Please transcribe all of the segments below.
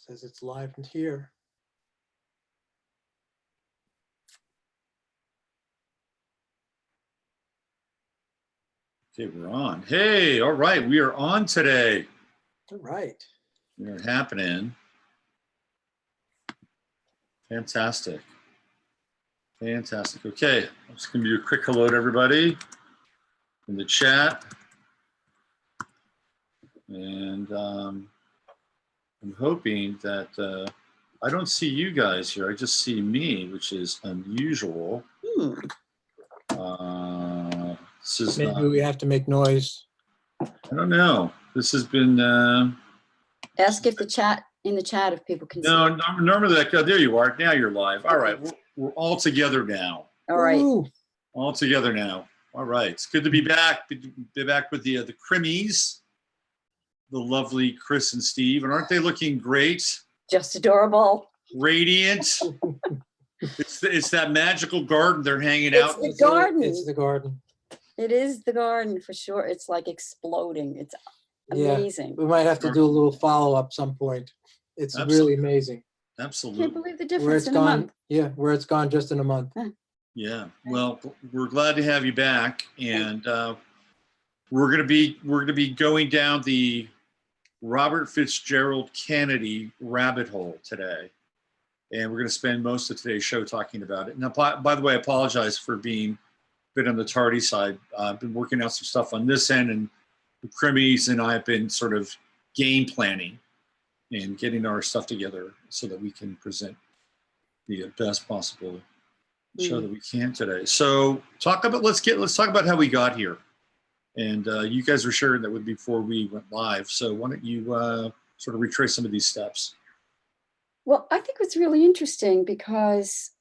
Says it's live and here. Okay, we're on. Hey, all right, we are on today. All right. We're happening. Fantastic. Fantastic. Okay, I'm just going to do a quick hello to everybody in the chat. And I'm hoping that I don't see you guys here. I just see me, which is unusual. This is Maybe we have to make noise. I don't know. This has been. Ask if the chat if people can see. No, normally there you are. Now you're live. All right, we're all together now. All right. Ooh. All together now. All right, it's good to be back. Be back with the Crimis, the lovely Krys and Steve, and aren't they looking great? Just adorable. Radiant. It's that magical garden they're hanging out. It's the garden. It's the garden. It is the garden for sure. It's like exploding. It's amazing. We might have to do a little follow-up some point. It's really amazing. I Absolutely. can't believe the Where difference it's in a gone, month. yeah, where it's gone just in a month. Yeah. Well, we're glad to have you back, and we're gonna be going down the Robert Fitzgerald Kennedy rabbit hole today, and we're gonna spend most of today's show talking about it. Now, by the way, I apologize for being a bit on the tardy side. I've been working out some stuff on this end, and the Crimis and I have been sort of game planning and getting our stuff together so that we can present the best possible show that we can today. So let's talk about how we got here. And you guys were sharing that with me before we went live. So why don't you sort of retrace some of these steps? Well, I think it's really interesting because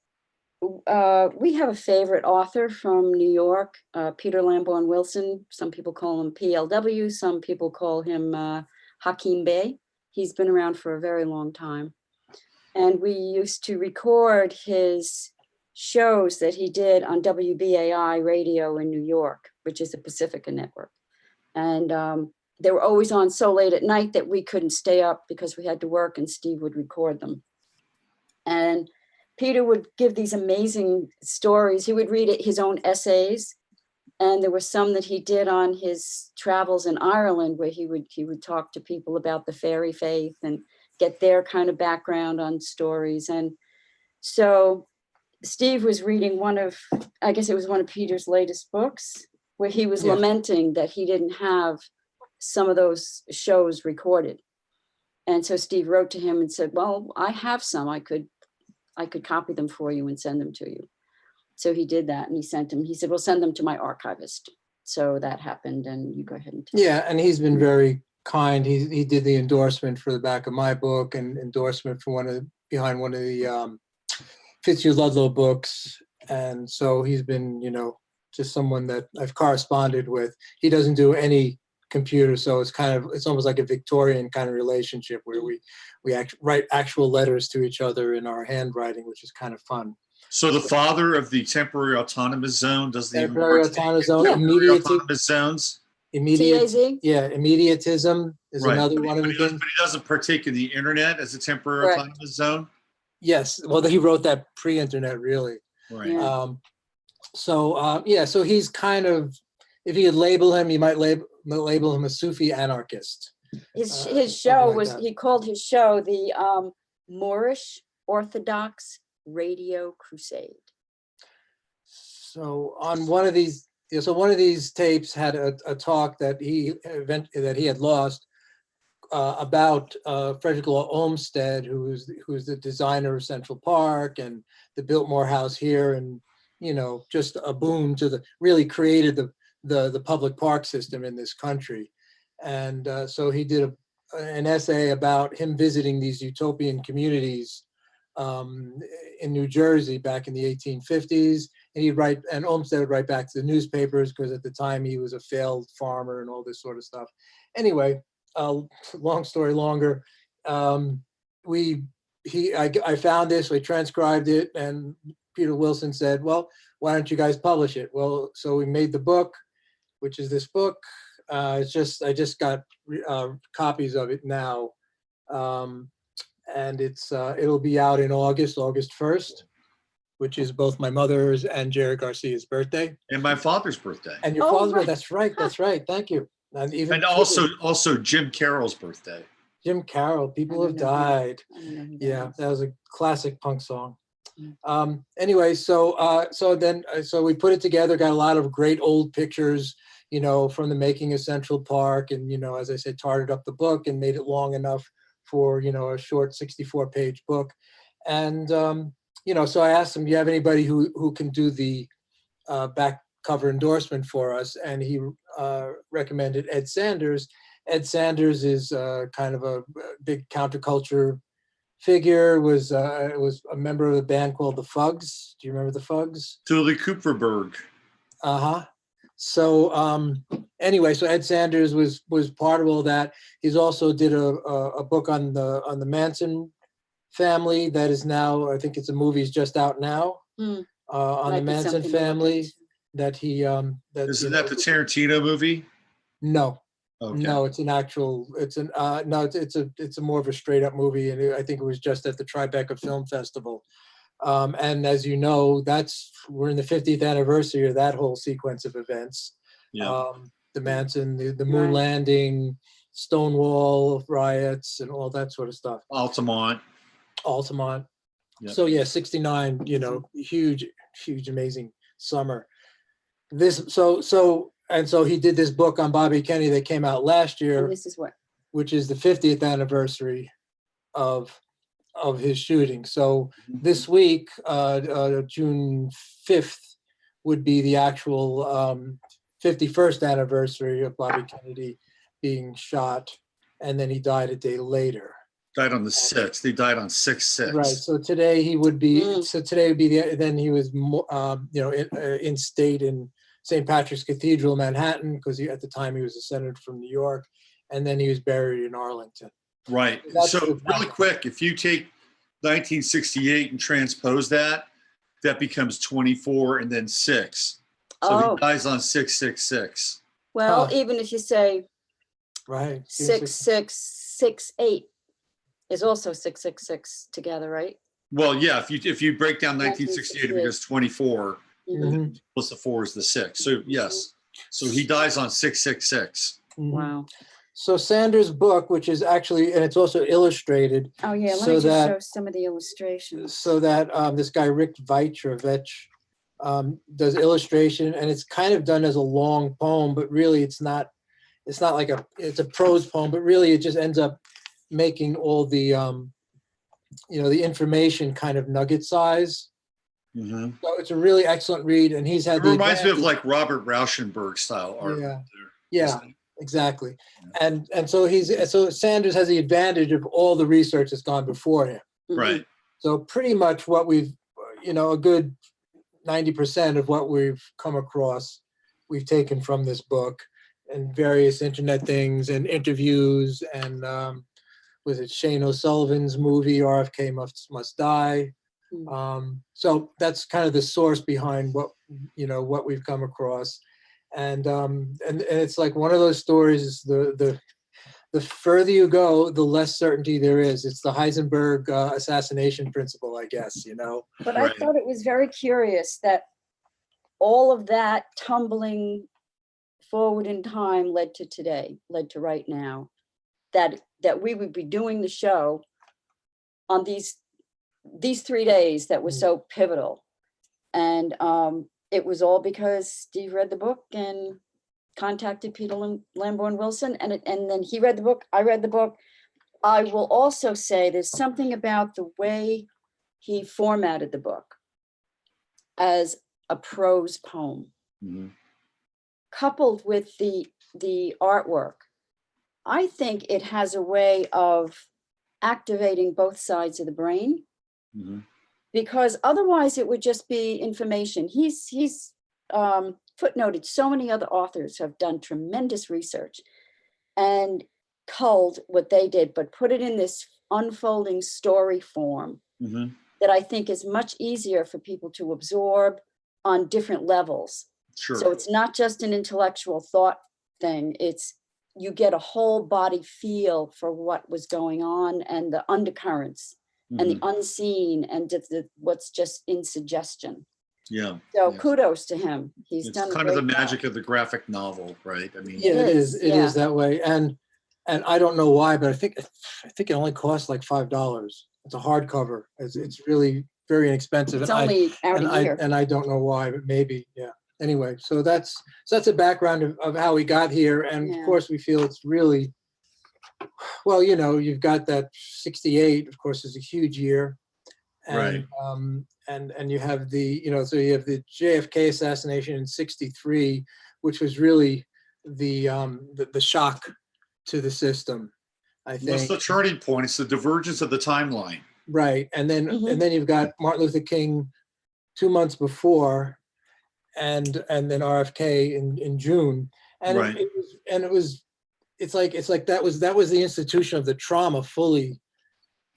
we have a favorite author from New York, Peter Lamborn Wilson. Some people call him PLW. Some people call him Hakim Bey. He's been around for a very long time. And we used to record his shows that he did on WBAI radio in New York, which is a Pacifica network. And they were always on so late at night that we couldn't stay up because we had to work, and Steve would record them. And Peter would give these amazing stories. He would read his own essays. And there were some that he did on his travels in Ireland where he would talk to people about the fairy faith and get their kind of background on stories. And so Steve was reading one of Peter's latest books where he was lamenting that he didn't have some of those shows recorded. And so Steve wrote to him and said, well, I have some. I could copy them for you and send them to you. So he did that, and he sent them. He said, well, send them to my archivist. So that happened, and you go ahead and tell Yeah, and he's been very kind. He did the endorsement for the back of my book and endorsement for behind one of the Fitzhugh Ludlow books. And so he's been, just someone that I've corresponded with. He doesn't do any computer, so it's almost like a Victorian kind of relationship where we write actual letters to each other in our handwriting, which is kind of fun. So the father of the temporary autonomous zone does the temporary autonomous zone, autonomous zones. Immediatism is another one of the things. But he doesn't partake in the internet as a temporary autonomous zone. Yes, well, he wrote that pre-internet, really. Right. Yeah. So he's kind of, if you could label him, you might label him a Sufi anarchist. His show was, he called his show the Moorish Orthodox Radio Crusade. So on one of these tapes had a talk that he had lost about Frederick Law Olmsted, who's the designer of Central Park and the Biltmore House here, and just a boon to really created the public park system in this country. And so he did an essay about him visiting these utopian communities in New Jersey back in the 1850s. And Olmsted would write back to the newspapers because at the time he was a failed farmer and all this sort of stuff. Anyway, long story longer, I found this, we transcribed it, and Peter Wilson said, well, why don't you guys publish it? Well, so we made the book, which is this book. I just got copies of it now. and it'll be out in August 1st, which is both my mother's and Jerry Garcia's birthday. And my father's birthday. And your Oh, father's right. birthday. That's right. Thank you. And also Jim Carroll's birthday. Jim Carroll, People Have I don't know him. Died. I don't know who that Yeah, is. that was a classic punk song. Mm. Anyway, so we put it together, got a lot of great old pictures, from the making of Central Park, and as I said, tarted up the book and made it long enough for a short 64-page book. And so I asked him, do you have anybody who can do the back cover endorsement for us? And he recommended Ed Sanders. Ed Sanders is kind of a big counterculture figure, was a member of a band called the Fugs. Do you remember the Fugs? Tilly Kupferberg. Uh-huh. So anyway, so Ed Sanders was part of all that. He's also did a book on the Manson family that is now, I think it's a movie's just out now, on Might the be Manson something to look family into. that he Isn't that the Tarantino movie? No. Okay. No, it's a more of a straight up movie, and I think it was just at the Tribeca Film Festival. And as you know, we're in the 50th anniversary of that whole sequence of events. Yeah. The Manson, the moon Right. landing, Stonewall riots, and all that sort of stuff. Altamont. Yep. So yeah, 69, huge, amazing summer. So he did this book on Bobby Kennedy that came out last year, And this is what? which is the 50th anniversary of his shooting. So this week, June 5th, would be the actual 51st anniversary of Bobby Kennedy being shot, and then he died a day later. Died on the 6th. He died on 6/6. Right. So today he would be. Mm. So today would be then he was, in state in St. Patrick's Cathedral, Manhattan, because at the time he was a senator from New York, and then he was buried in Arlington. Right. That's So the really quick, if you take 1968 and transpose that becomes 24 and then 6. So Oh. he dies on 6/6/6. Well, Huh. even if you say Right. 6668 is also 666 together, right? Well, yeah, if you break down 1968, it becomes 24, Mhm. plus the 4 is the 6. So yes. So he dies on 6/6/6. Mhm. Wow. So Sanders' book, which is actually, and it's also illustrated, Oh yeah, let So me just that- show some of the illustrations. so that this guy Rick Veitch does illustration, and it's kind of done as a long poem, but really it's not like it's a prose poem, but really it just ends up making all the the information kind of nugget size. Mm-hmm. So it's a really excellent read, and he's had It the reminds me of advantage- like Robert Rauschenberg style art. Yeah. There, Yeah. isn't it? Exactly. And so Sanders has the advantage of all the research that's gone before him. Mhm. Right. So pretty much what we've, a good 90% of what we've come across, we've taken from this book, and various internet things and interviews, and was it Shane O'Sullivan's movie, RFK Must Die. So that's kind of the source behind what we've come across. And it's like one of those stories, the further you go, the less certainty there is. It's the Heisenberg assassination principle, I guess, But Right. I thought it was very curious that all of that tumbling forward in time led to today, led to right now, that we would be doing the show on these 3 days that were so pivotal. And it was all because Steve read the book and contacted Peter Lamborn Wilson, and then he read the book, I read the book. I will also say there's something about the way he formatted the book as a prose poem, Mm-hmm. coupled with the artwork. I think it has a way of activating both sides of the brain, Mm-hmm. because otherwise it would just be information. He's footnoted so many other authors who have done tremendous research and culled what they did, but put it in this unfolding story form Mm-hmm. that I think is much easier for people to absorb on different levels. Sure. So it's not just an intellectual thought thing. It's you get a whole body feel for what was going on and the undercurrents and the unseen and what's just in suggestion. Yeah. So yeah. kudos to him. He's It's done a kind of the great magic job. of the graphic novel, right? I mean, Yeah, it is. It yeah. is that way. And I don't know why, but I think it only costs like $5. It's a hardcover. It's really very inexpensive. It's And only out a year. I don't know why, but maybe, yeah. Anyway, so that's a background of how we got here. And Yeah. of course we feel it's really, well, you've got that 68, of course, is a huge year. And, and you have the, so you have the JFK assassination in 63, which was really the shock to the system, I think. That's the turning point. It's the divergence of the timeline. Right. And then you've got Martin Luther King 2 months before, and then RFK in June. And Right. it's like that was the institution of the trauma fully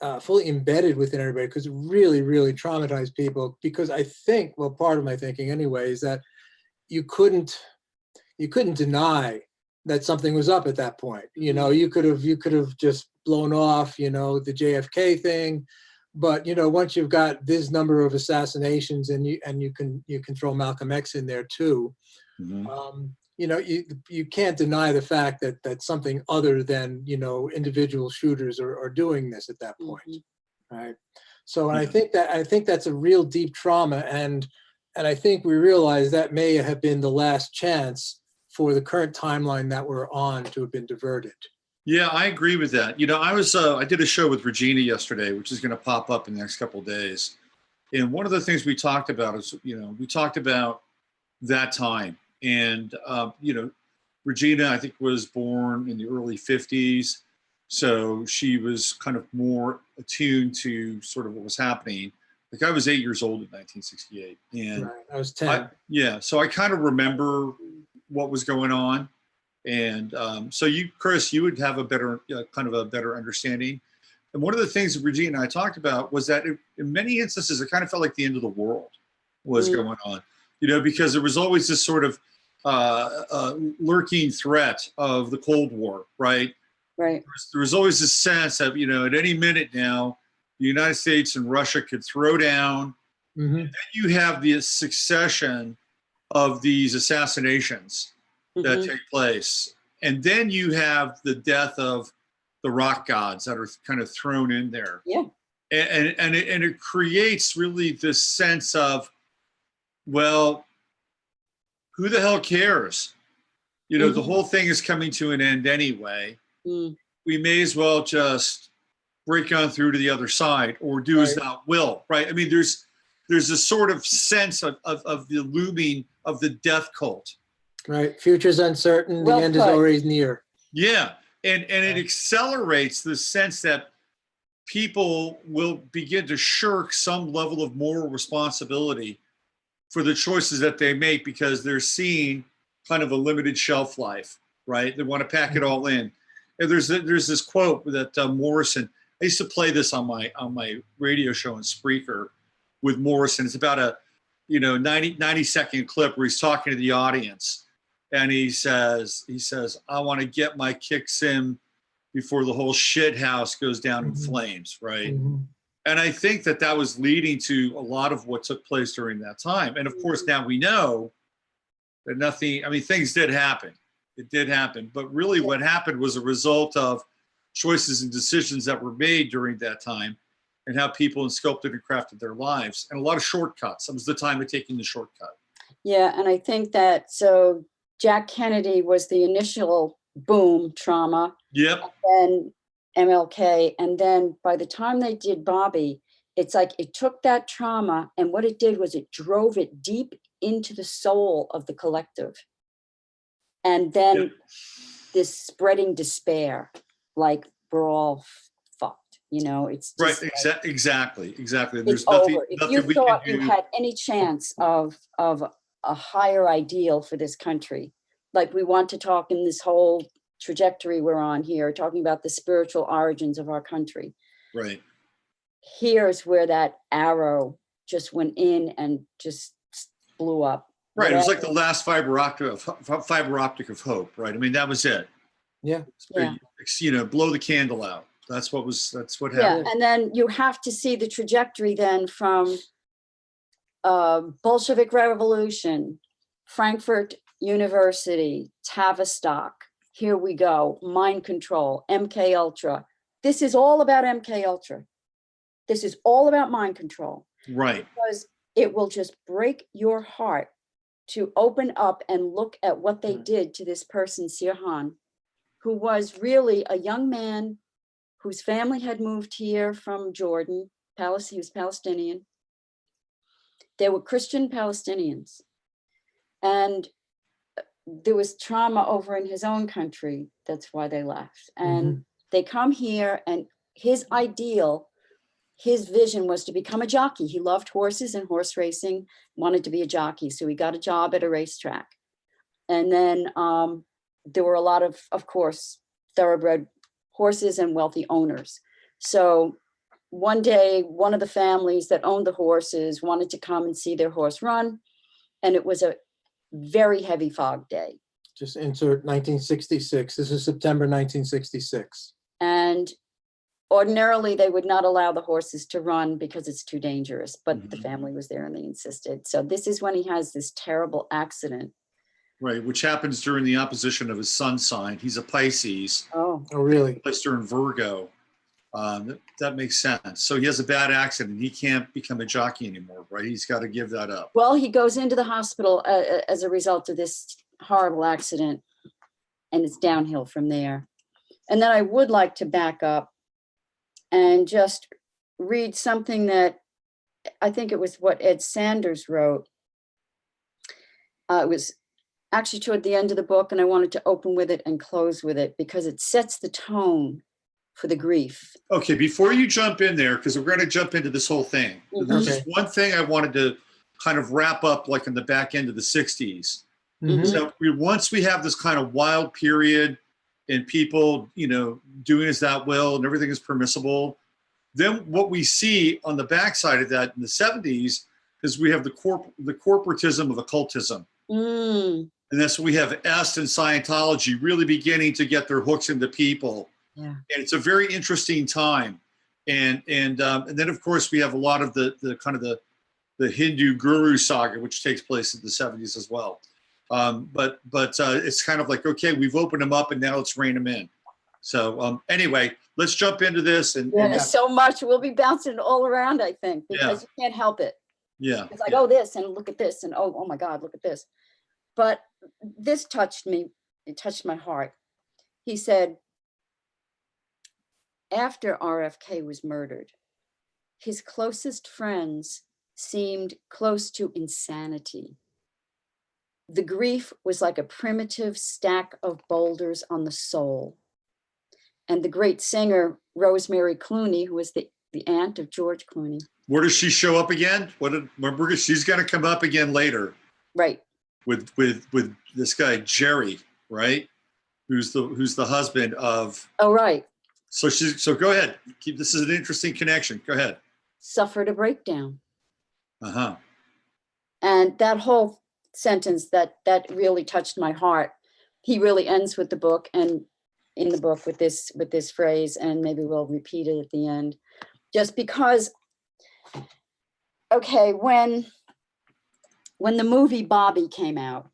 embedded within everybody, because it really, really traumatized people. Because I think, well, part of my thinking anyway, is that you couldn't deny that something was up at that point. You could have just blown off, the JFK thing, but once you've got this number of assassinations and you can throw Malcolm X in there too, you can't deny the fact that something other than individual shooters are doing this at that point, right? So and I think that's a real deep trauma, and I think we realize that may have been the last chance for the current timeline that we're on to have been diverted. Yeah, I agree with that. I did a show with Regina yesterday, which is going to pop up in the next couple of days. And one of the things we talked about is, we talked about that time. And, Regina, I think, was born in the early 50s. So she was kind of more attuned to sort of what was happening. Like, I was 8 years old in 1968. And right. I was 10. So I kind of remember what was going on. And so Krys, you would have a better, kind of a better understanding. And one of the things that Regina and I talked about was that in many instances, it kind of felt like the end of the world was going on, because there was always this sort of lurking threat of the Cold War, right? Right. There was always this sense of, at any minute now, the United States and Russia could throw down. And then you have the succession of these assassinations that take place. And then you have the death of the rock gods that are kind of thrown in there. Yeah. And it creates really this sense of, well, who the hell cares? The whole thing is coming to an end anyway. We may as well just break on through to the other side, or do as thou will, right? I mean, there's a sort of sense of the looming of the death cult. Right. Future's uncertain. The end is always near. Yeah. And it accelerates the sense that people will begin to shirk some level of moral responsibility for the choices that they make, because they're seeing kind of a limited shelf life, right? They want to pack it all in. And there's this quote that Morrison, I used to play this on my radio show in Spreaker with Morrison. It's about a 90-second clip where he's talking to the audience. And he says, I want to get my kicks in before the whole shit house goes down in flames, right? And I think that was leading to a lot of what took place during that time. And of course, now we know that things did happen. It did happen. But really what happened was a result of choices and decisions that were made during that time, and how people sculpted and crafted their lives, and a lot of shortcuts. It was the time of taking the shortcut. Yeah, and I think that, so Jack Kennedy was the initial boom trauma. Yep. And then MLK. And then by the time they did Bobby, it's like it took that trauma, and what it did was it drove it deep into the soul of the collective. And then this spreading despair, like we're all fucked, it's just right. Exactly. There's it's nothing, over. If nothing you we thought can do. you had any chance of a higher ideal for this country, like we want to talk in this whole trajectory we're on here, talking about the spiritual origins of our country. Right. Here's where that arrow just went in and just blew up. Right. It was like the last fiber optic of hope, right? I mean, that was it. Yeah. Yeah. You know, blow the candle out. That's what Yeah, happened. and then you have to see the trajectory then from Bolshevik Revolution, Frankfurt University, Tavistock, here we go, mind control, MK Ultra. This is all about MK Ultra. This is all about mind control. Right. Because it will just break your heart to open up and look at what they did to this person, Sirhan, who was really a young man whose family had moved here from Jordan. He was Palestinian. They were Christian Palestinians. And there was trauma over in his own country. That's why they left. And they come here, and his ideal, his vision was to become a jockey. He loved horses and horse racing, wanted to be a jockey. So he got a job at a racetrack. And then there were a lot of course, thoroughbred horses and wealthy owners. So one day, one of the families that owned the horses wanted to come and see their horse run. And it was a very heavy fog day. Just insert 1966. This is September 1966. And ordinarily they would not allow the horses to run because it's too dangerous, but the family was there and they insisted. So this is when he has this terrible accident. Right, which happens during the opposition of his sun sign. He's a Pisces. Oh, really? Placed during Virgo. That makes sense. So he has a bad accident. He can't become a jockey anymore, right? He's got to give that up. well, he goes into the hospital as a result of this horrible accident, and it's downhill from there. And then I would like to back up and just read something that I think it was what Ed Sanders wrote. It was actually toward the end of the book, and I wanted to open with it and close with it because it sets the tone for the grief. Okay, before you jump in there, because we're going to jump into this whole thing, there's just one thing I wanted to kind of wrap up, like in the back end of the 60s. So once we have this kind of wild period and people, you know, doing as that will and everything is permissible, then what we see on the backside of that in the 70s is we have the corporatism of occultism. And that's when we have Est and Scientology really beginning to get their hooks into people. Yeah. And it's a very interesting time. And then of course we have a lot of the kind of the Hindu guru saga, which takes place in the 70s as well. But it's kind of like, okay, we've opened them up and now let's rein them in. So anyway, let's jump into this. And there's so much. We'll be bouncing all around, I think, because you can't help it. Yeah. It's like, oh, this and look at this and oh my God, look at this. But this touched me. It touched my heart. He said, after RFK was murdered, his closest friends seemed close to insanity. The grief was like a primitive stack of boulders on the soul. And the great singer, Rosemary Clooney, who was the aunt of George Clooney. Where does she show up again? She's going to come up again later. Right. With this guy, Jerry, right? Who's the husband of. Oh, right. So go ahead. This is an interesting connection. Go ahead. Suffered a breakdown. Uh-huh. And that whole sentence that really touched my heart. He really ends with the book and in the book with this phrase, and maybe we'll repeat it at the end. Just because, okay, when the movie Bobby came out,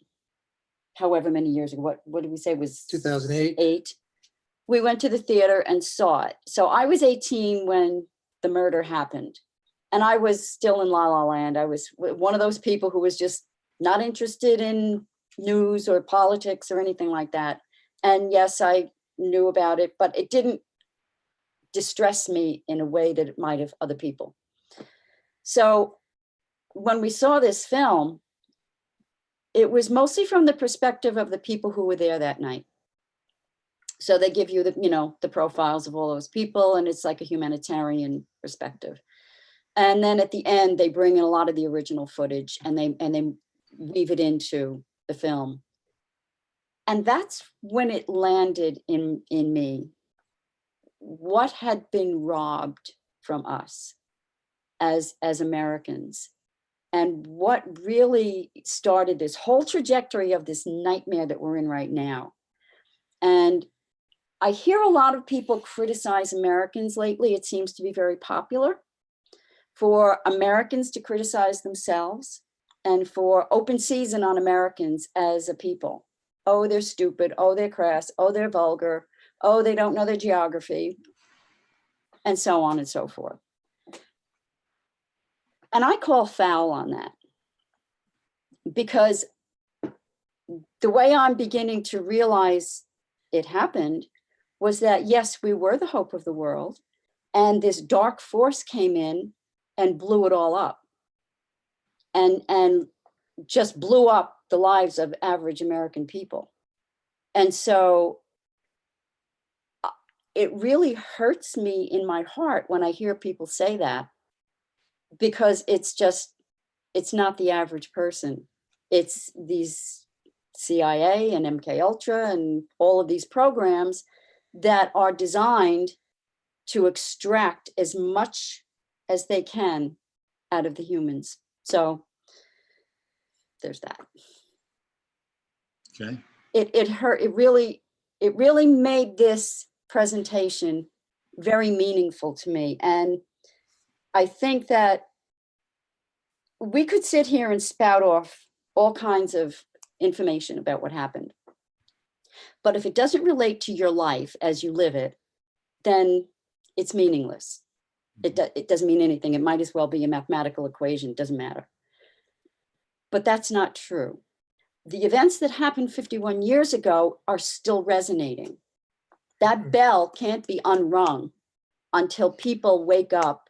however many years ago, what did we say was 2008? We went to the theater and saw it. So I was 18 when the murder happened. And I was still in La La Land. I was one of those people who was just not interested in news or politics or anything like that. And yes, I knew about it, but it didn't distress me in a way that it might have other people. So when we saw this film, it was mostly from the perspective of the people who were there that night. So they give you the profiles of all those people, and it's like a humanitarian perspective. And then at the end, they bring in a lot of the original footage and they weave it into the film. And that's when it landed in me. What had been robbed from us as Americans, and what really started this whole trajectory of this nightmare that we're in right now. And I hear a lot of people criticize Americans lately. It seems to be very popular for Americans to criticize themselves and for open season on Americans as a people. Oh, they're stupid. Oh, they're crass. Oh, they're vulgar. Oh, they don't know their geography, and so on and so forth. And I call foul on that, because the way I'm beginning to realize it happened was that, yes, we were the hope of the world, and this dark force came in and blew it all up, and just blew up the lives of average American people. And so it really hurts me in my heart when I hear people say that, because it's not the average person. It's these CIA and MK Ultra and all of these programs that are designed to extract as much as they can out of the humans. So there's that. Okay. It hurt. It really made this presentation very meaningful to me. And I think that we could sit here and spout off all kinds of information about what happened. But if it doesn't relate to your life as you live it, then it's meaningless. It doesn't mean anything. It might as well be a mathematical equation. It doesn't matter. But that's not true. The events that happened 51 years ago are still resonating. That bell can't be unrung until people wake up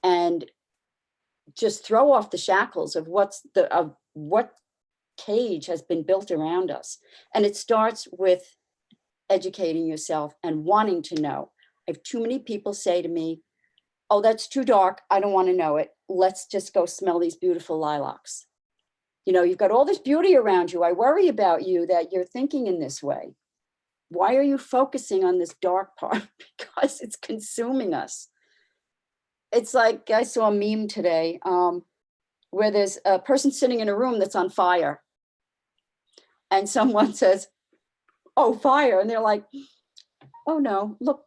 and just throw off the shackles of what cage has been built around us. And it starts with educating yourself and wanting to know. I have too many people say to me, oh, that's too dark. I don't want to know it. Let's just go smell these beautiful lilacs. You know, you've got all this beauty around you. I worry about you that you're thinking in this way. Why are you focusing on this dark part? Because it's consuming us. It's like, I saw a meme today where there's a person sitting in a room that's on fire. And someone says, oh, fire. And they're like, oh no, look,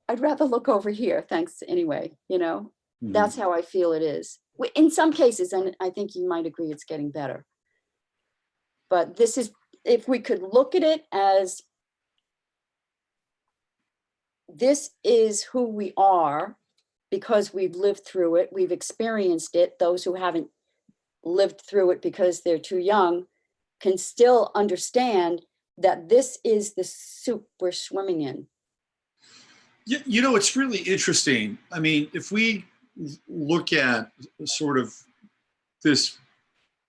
I'd rather look over here. Thanks anyway, you know. Mm-hmm. That's how I feel it is. In some cases, and I think you might agree, it's getting better. But this is, if we could look at it as, this is who we are because we've lived through it, we've experienced it. Those who haven't lived through it because they're too young can still understand that this is the soup we're swimming in. You know, it's really interesting. I mean, if we look at sort of this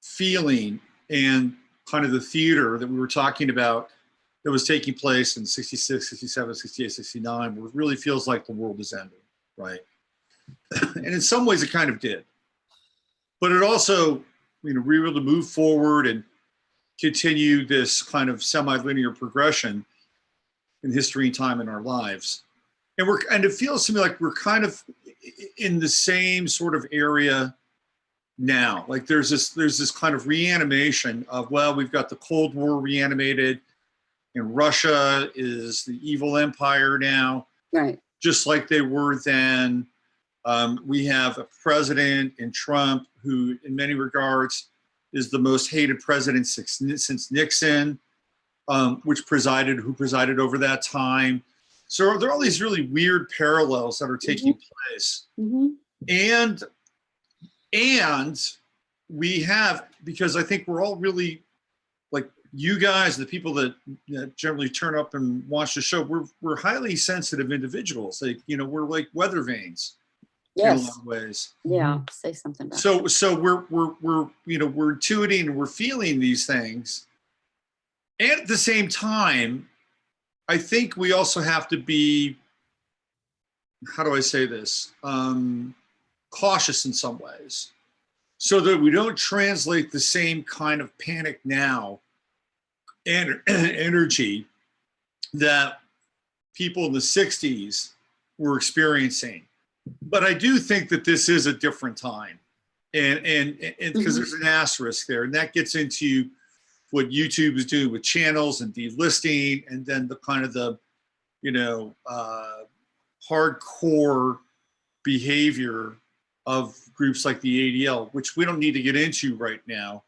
feeling and kind of the theater that we were talking about that was taking place in 66, 67, 68, 69, where it really feels like the world is ending, right? And in some ways it kind of did. But it also, you know, we were able to move forward and continue this kind of semi-linear progression in history and time in our lives. And it feels to me like we're kind of in the same sort of area now. Like there's this kind of reanimation of, well, we've got the Cold War reanimated, and Russia is the evil empire now, right? Just like they were then. We have a president in Trump who, in many regards, is the most hated president since Nixon, who presided over that time. So there are all these really weird parallels that are taking place. Mm-hmm. And we have, because I think we're all really, like you guys, the people that generally turn up and watch the show, we're highly sensitive individuals. Like, you know, we're like weather vanes. Yes. In a lot of ways. Yeah. Say something about that. So we're you know, we're intuiting and we're feeling these things. And at the same time, I think we also have to be, how do I say this? Cautious in some ways, so that we don't translate the same kind of panic now and energy that people in the 60s were experiencing. But I do think that this is a different time, and because there's an asterisk there, and that gets into what YouTube is doing with channels and delisting, and then the kind of the hardcore behavior of groups like the ADL, which we don't need to get into right now,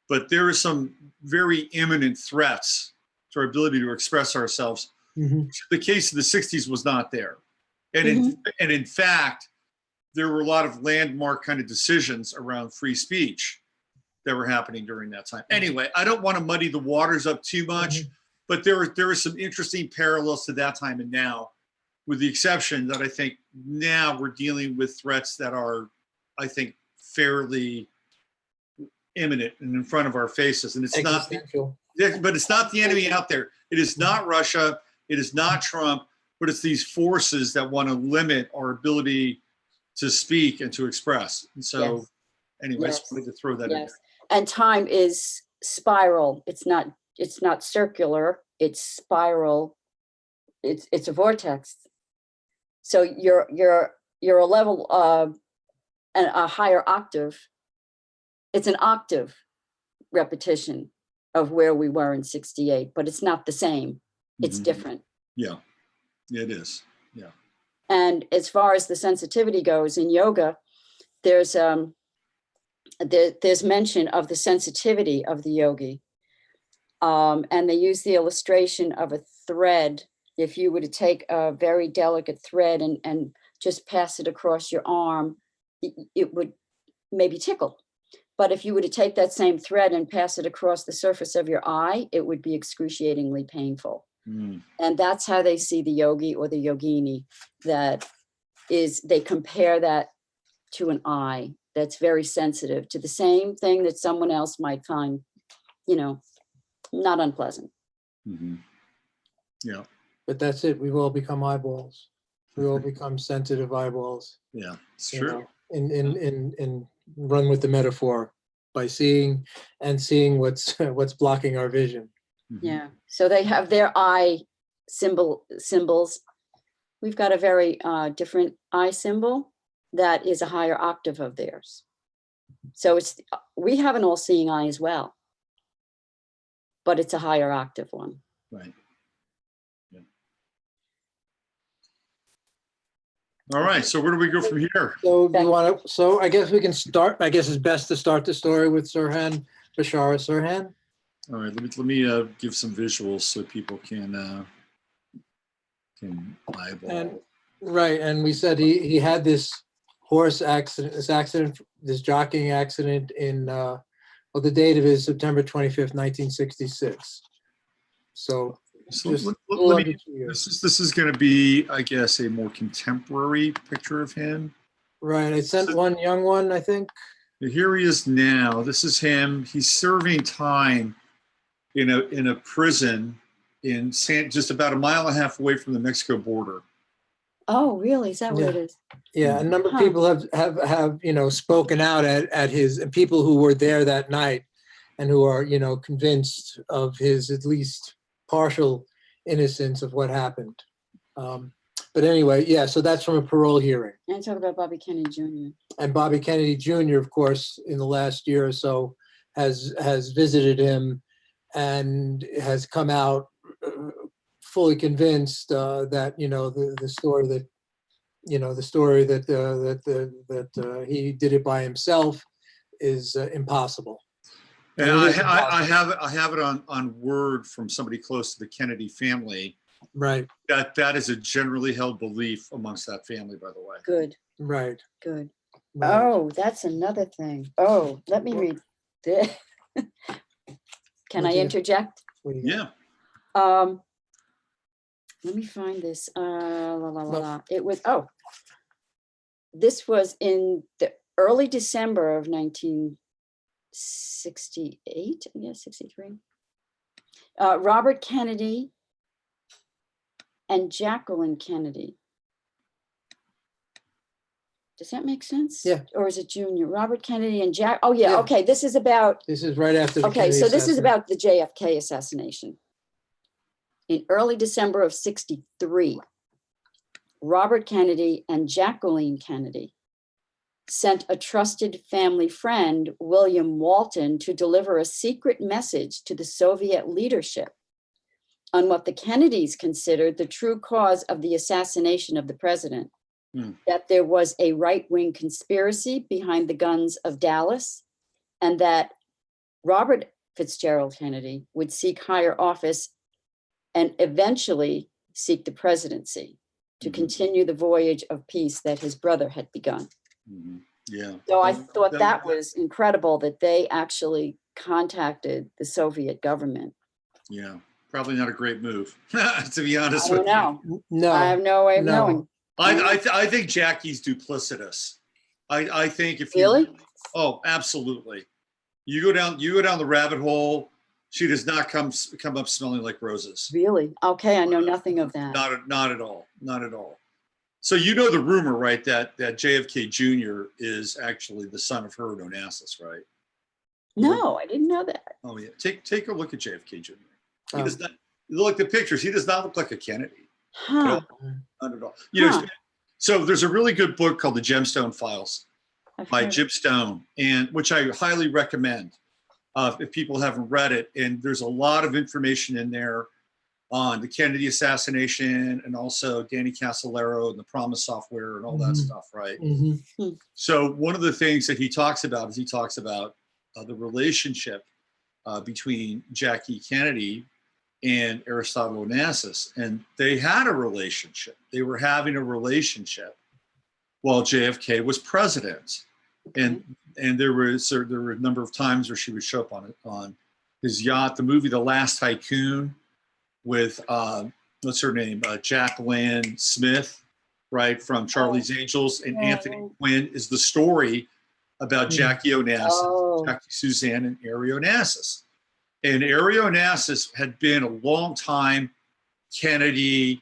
but there are some very imminent threats to our ability to express ourselves. The case of the 60s was not there. And in fact, there were a lot of landmark kind of decisions around free speech that were happening during that time. Anyway, I don't want to muddy the waters up too much, but there are some interesting parallels to that time and now, with the exception that I think now we're dealing with threats that are, I think, fairly imminent and in front of our faces. And it's not, but it's not the enemy out there. It is not Russia. It is not Trump, but it's these forces that want to limit our ability to speak and to express. And so anyway, I just wanted to throw that in there. And time is spiral. It's not circular, it's spiral. It's a vortex. So you're a level of a higher octave. It's an octave repetition of where we were in 68, but it's not the same. It's different. Yeah, it is. Yeah. And as far as the sensitivity goes in yoga, there's mention of the sensitivity of the yogi. And they use the illustration of a thread. If you were to take a very delicate thread and just pass it across your arm, it would maybe tickle. But if you were to take that same thread and pass it across the surface of your eye, it would be excruciatingly painful. And that's how they see the yogi or the yogini. That is, they compare that to an eye that's very sensitive to the same thing that someone else might find, not unpleasant. Yeah. But that's it. We've all become eyeballs. We all become sensitive eyeballs. Yeah, it's true. In run with the metaphor by seeing what's blocking our vision. Yeah. So they have their eye symbols. We've got a very different eye symbol that is a higher octave of theirs. So we have an all-seeing eye as well, but it's a higher octave one. Right. Yeah. All right. So where do we go from here? So I guess we can start. I guess it's best to start the story with Sirhan Sirhan. All right. Let me give some visuals so people can eyeball. And we said he had this horse accident, this jockeying accident in the date of his September 25th, 1966. So this is going to be, I guess, a more contemporary picture of him. Right. I sent one young one, I think. Here he is now. This is him. He's serving time in a prison in just about a mile and a half away from the Mexico border. Oh, really? Is that what it is? Yeah, a number of people have spoken out at his, and people who were there that night and who are convinced of his at least partial innocence of what happened. But anyway, yeah, so that's from a parole hearing. And talk about Bobby Kennedy Jr. And Bobby Kennedy Jr., of course, in the last year or so has visited him and has come out fully convinced that the story that he did it by himself is impossible. And I have it on word from somebody close to the Kennedy family. Right. That is a generally held belief amongst that family, by the way. Good. Right. Good. Right. Oh, that's another thing. Oh, let me read this. Can I interject? Yeah. Let me find this. It was, this was in the early December of 1968, 63. Robert Kennedy and Jacqueline Kennedy. Does that make sense? Yeah. Or is it Junior? Robert Kennedy and Jack. Oh, yeah. Okay. This is about. This is right after the Okay. Kennedy So this is assassination. about the JFK assassination. In early December of 63, Robert Kennedy and Jacqueline Kennedy sent a trusted family friend, William Walton, to deliver a secret message to the Soviet leadership on what the Kennedys considered the true cause of the assassination of the president, that there was a right-wing conspiracy behind the guns of Dallas, and that Robert Fitzgerald Kennedy would seek higher office and eventually seek the presidency to continue the voyage of peace that his brother had begun. Yeah. So I thought that was incredible that they actually contacted the Soviet government. Yeah, probably not a great move, to be honest I with don't you. know. No, I have no way of no. knowing. I think Jackie's duplicitous. I think if you Really? oh, absolutely. You go down the rabbit hole. She does not come up smelling like roses. Really? Okay, I know nothing of that. Not at all. Not at all. So you know the rumor, right? That JFK Jr. is actually the son of her at Onassis, right? No, I didn't know that. Oh yeah. Take a look at JFK Jr. He does not look at the pictures. He does not look like a Kennedy. Huh. Not at all. You know, so there's a really good book called The Gemstone Files by Jim Stone, and which I highly recommend if people haven't read it. And there's a lot of information in there on the Kennedy assassination and also Danny Casolaro and the Promise software and all that stuff, right? So one of the things that he talks about is the relationship between Jackie Kennedy and Aristotle Onassis, and they had a relationship. They were having a relationship while JFK was president, and there were a number of times where she would show up on his yacht. The movie The Last Tycoon with what's her name, Jacqueline Smith, right, from Charlie's Angels, and Anthony Quinn is the story about Jackie Onassis, Jackie Suzanne, and Ari Onassis. And Ari Onassis had been a long time Kennedy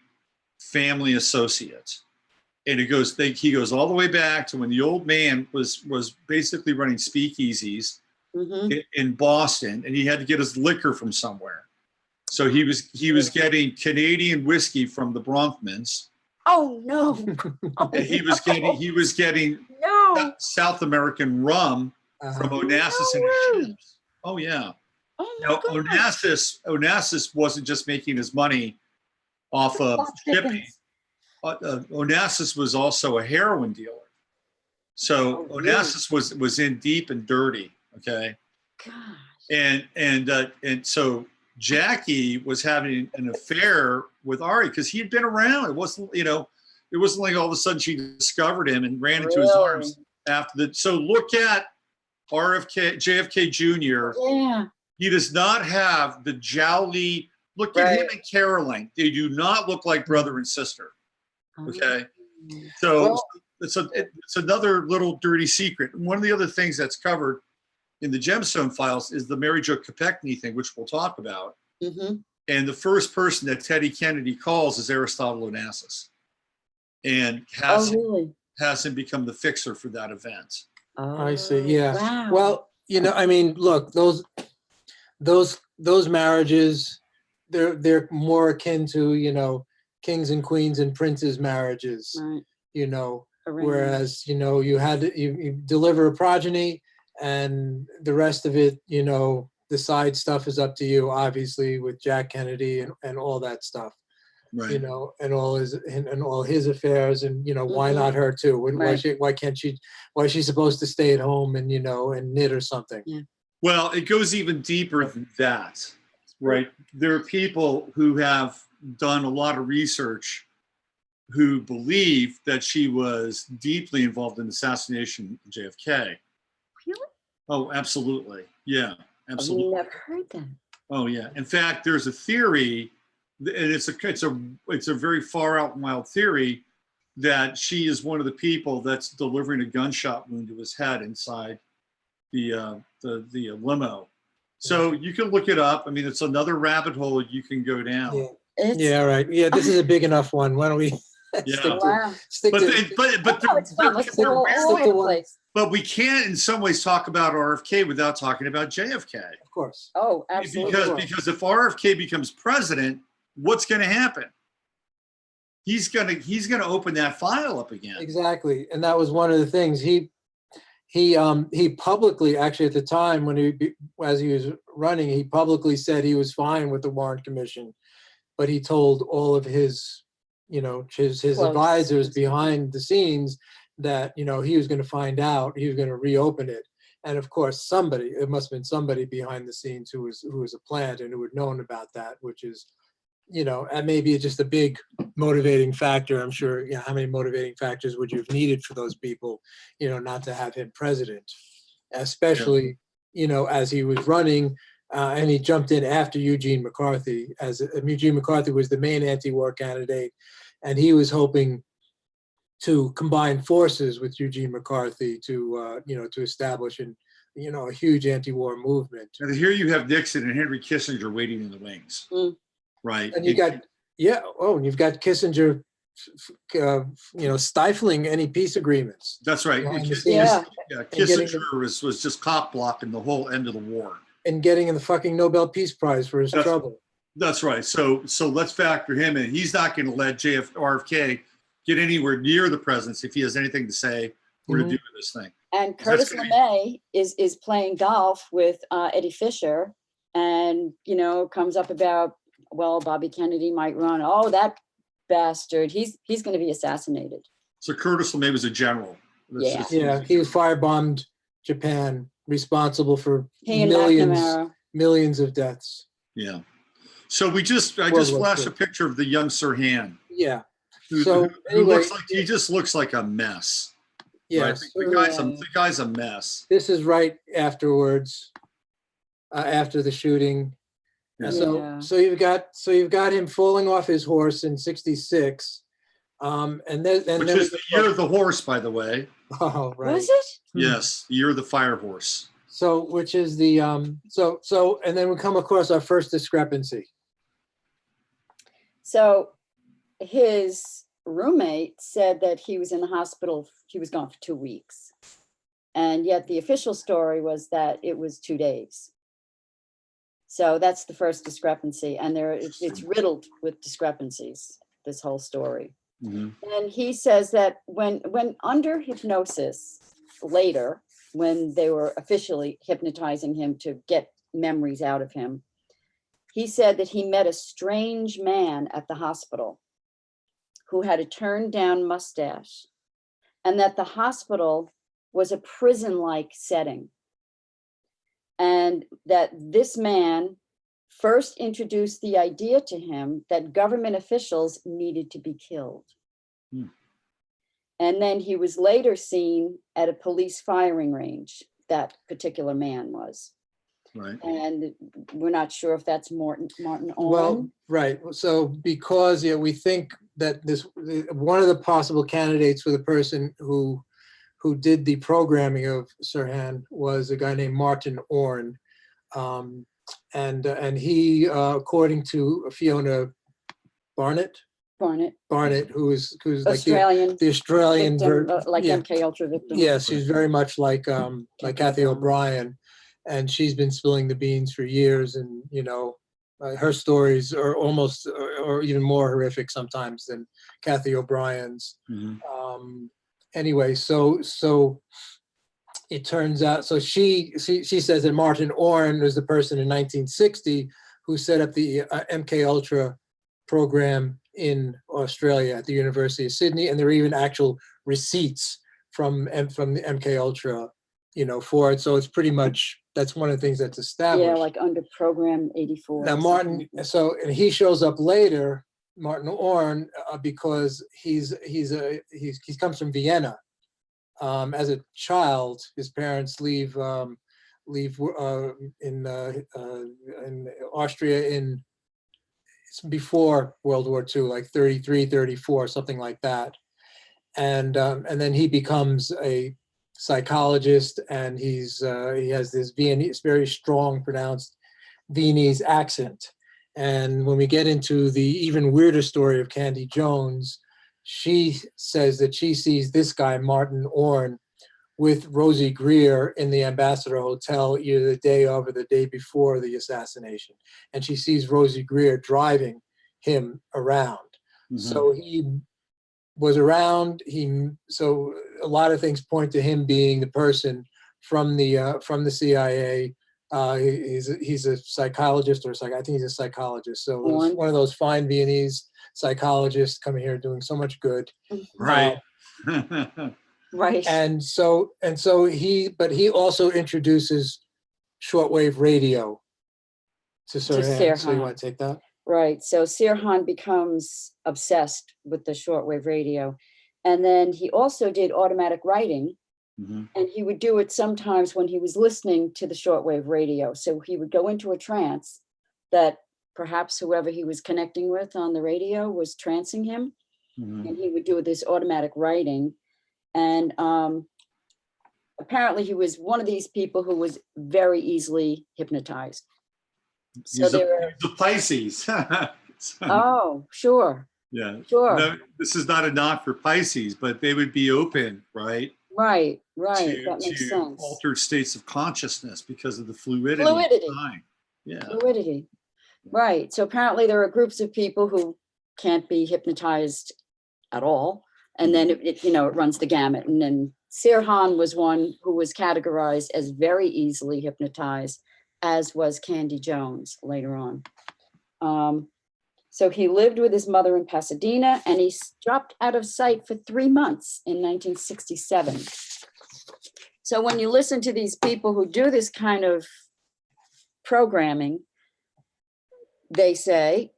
family associate. And he goes all the way back to when the old man was basically running speakeasies in Boston, and he had to get his liquor from somewhere. So he was getting Canadian whiskey from the Bronfmans. Oh no. And he was getting South American rum from Onassis and his ships. Oh yeah. Now, Onassis wasn't just making his money off of shipping. Onassis was also a heroin dealer. So Onassis was in deep and dirty. Okay. Gosh. And so Jackie was having an affair with Ari because he had been around. It wasn't like all of a sudden she discovered him and ran into his arms after that. So look at JFK Jr. Yeah. He does not have the jowly. Look at him and Caroline. They do not look like brother and sister. Okay. So it's another little dirty secret. And one of the other things that's covered in the Gemstone Files is the Mary Jo Kopechne thing, which we'll talk about. And the first person that Teddy Kennedy calls is Aristotle Onassis, and has him become the fixer for that event. I see. Yeah. Wow. Well, I mean, look, those marriages, they're more akin to, kings and queens and princes marriages, whereas, you deliver a progeny and the rest of it, the side stuff is up to you, obviously, with Jack Kennedy and all that stuff, right. And all his affairs, and why not her too? Why is she supposed to stay at home and and knit or something? Yeah. Well, it goes even deeper than that, right? There are people who have done a lot of research who believe that she was deeply involved in the assassination of JFK. Really? Oh, absolutely. Yeah, absolutely. I've never heard that. Oh, yeah. In fact, there's a theory, and it's a very far out and wild theory, that she is one of the people that's delivering a gunshot wound to his head inside the limo. So you can look it up. I mean, it's another rabbit hole you can go down. Yeah, right. Yeah, this is a big enough one. Why don't we stick to But we can't in some ways talk about RFK without talking about JFK. Of course. Oh, absolutely. Because if RFK becomes president, what's going to happen? He's gonna open that file up again. Exactly. And that was one of the things he publicly, actually at the time as he was running, he publicly said he was fine with the Warren Commission, but he told all of his, his Close. advisors behind the scenes that, he was going to find out, he was going to reopen it. And of course, it must have been somebody behind the scenes who was a plant and who had known about that, which is, and maybe it's just a big motivating factor. I'm sure, how many motivating factors would you have needed for those people, not to have him president, especially, as he was running, and he jumped in after Eugene McCarthy, Eugene McCarthy was the main anti-war candidate, and he was hoping to combine forces with Eugene McCarthy to establish a huge anti-war movement. And here you have Nixon and Henry Kissinger waiting in the wings, right? And you've got Kissinger, stifling any peace agreements. That's right. Kissinger was just cop blocking the whole end of the war. And getting the fucking Nobel Peace Prize for his trouble. That's right. So let's factor him in. He's not going to let RFK get anywhere near the presidents if he has anything to say or to do with this thing. And Curtis LeMay is playing golf with Eddie Fisher, and comes up about, well, Bobby Kennedy might run. Oh, that bastard! He's going to be assassinated. So Curtis LeMay was a general. He firebombed Japan, responsible for millions of deaths. Yeah. So I just flashed a picture of the young Sirhan. Yeah. Who just looks like a mess. Yes. Right? The guy's a mess. This is right afterwards, after the shooting. Yeah. So you've got him falling off his horse in '66, which is the year of the horse, by the way. Oh, right. Was it? Yes, the year of the fire horse. So, which is the and then we come across our first discrepancy. So, his roommate said that he was in the hospital. He was gone for 2 weeks, and yet the official story was that it was 2 days. So that's the first discrepancy, and it's riddled with discrepancies, this whole story. Mm-hmm. And he says that when under hypnosis later, when they were officially hypnotizing him to get memories out of him, he said that he met a strange man at the hospital who had a turned down mustache, and that the hospital was a prison-like setting. And that this man first introduced the idea to him that government officials needed to be killed. And then he was later seen at a police firing range, that particular man was. Right. And we're not sure if that's Martin Orin. Well, right. So because we think that one of the possible candidates for the person who did the programming of Sirhan was a guy named Martin Orin, and he, according to Fiona Barnett, who's Australian, like the Australian victim, like MK Ultra victim. Yes, she's very much like Kathy O'Brien, and she's been spilling the beans for years, and her stories are almost or even more horrific sometimes than Kathy O'Brien's. Mm-hmm. Anyway, so it turns out, so she says that Martin Orin was the person in 1960 who set up the MK Ultra program in Australia at the University of Sydney, and there are even actual receipts from the MK Ultra, for it. So it's pretty much, that's one of the things that's established. Yeah, like under Program 84. Now Martin, and he shows up later, Martin Orin, because he comes from Vienna. As a child, his parents leave in Austria before World War II, like 33, 34, something like that. And then he becomes a psychologist, and he has this Viennese, very strong, pronounced Viennese accent. And when we get into the even weirder story of Candy Jones, she says that she sees this guy, Martin Orin, with Rosie Greer in the Ambassador Hotel either the day of or the day before the assassination. And she sees Rosie Greer driving him around. Mm-hmm. So he was around. So a lot of things point to him being the person from the CIA He's a psychologist or I think he's a psychologist. So Orin. one of those fine Viennese psychologists coming here doing so much good. Right. Right. And so he also introduces shortwave radio to Sirhan. So you Sirhan. want to take that? Right. So Sirhan becomes obsessed with the shortwave radio. And then he also did automatic writing. Mm-hmm. And he would do it sometimes when he was listening to the shortwave radio. So he would go into a trance that perhaps whoever he was connecting with on the radio was trancing him. Mm-hmm. And he would do this automatic writing. And apparently he was one of these people who was very easily hypnotized. So He's there were, a Pisces. oh, sure. Yeah. Sure. No, this is not a knock for Pisces, but they would be open, right? Right. That makes to sense. altered states of consciousness because of the fluidity. Fluidity. Of time. Yeah. Fluidity. Right. So apparently there are groups of people who can't be hypnotized at all. And then it runs the gamut. And then Sirhan was one who was categorized as very easily hypnotized, as was Candy Jones later on. So he lived with his mother in Pasadena, and he dropped out of sight for 3 months in 1967. So when you listen to these people who do this kind of programming, they say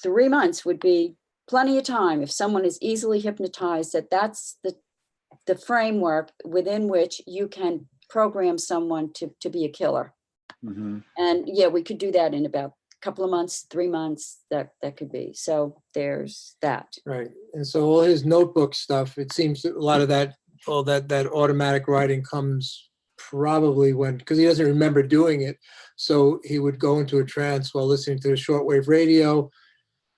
3 months would be plenty of time if someone is easily hypnotized, that's the framework within which you can program someone to be a killer. Mm-hmm. And yeah, we could do that in about a couple of months, 3 months, that could be. So there's that. Right. And so all his notebook stuff, it seems that a lot of that, all that automatic writing comes probably because he doesn't remember doing it. So he would go into a trance while listening to the shortwave radio,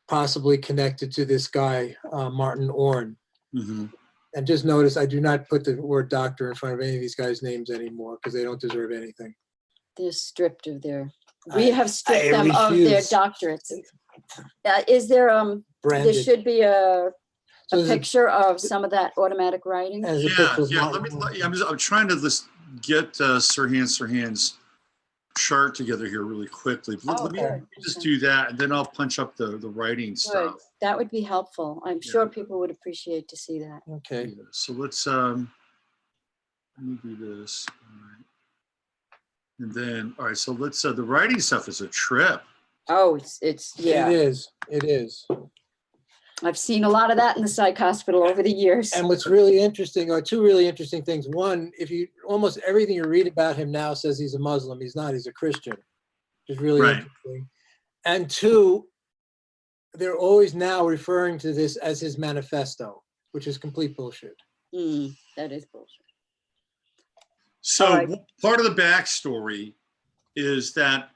possibly connected to this guy, Martin Orin. Mm-hmm. And just notice, I do not put the word doctor in front of any of these guys' names anymore because they don't deserve anything. They're stripped of we have stripped them of their refuse. doctorates. Is there, Branded. there should be a So there's picture of some of that automatic writing? As a picture of Yeah. Martin Orin. I'm trying to get Sirhan's chart together here really quickly. Let me just do that, and then I'll punch up the writing Good. stuff. That would be helpful. I'm sure people would appreciate to see that. Okay. Yeah, so let's let me do this. All right. And then, all right, so let's the writing stuff is a trip. Oh, it's yeah. It is. I've seen a lot of that in the psych hospital over the years. And what's really interesting are two really interesting things. One, almost everything you read about him now says he's a Muslim. He's not, he's a Christian. Which is really interesting. And two, they're always now referring to this as his manifesto, which is complete bullshit. That is bullshit. So part of the backstory is that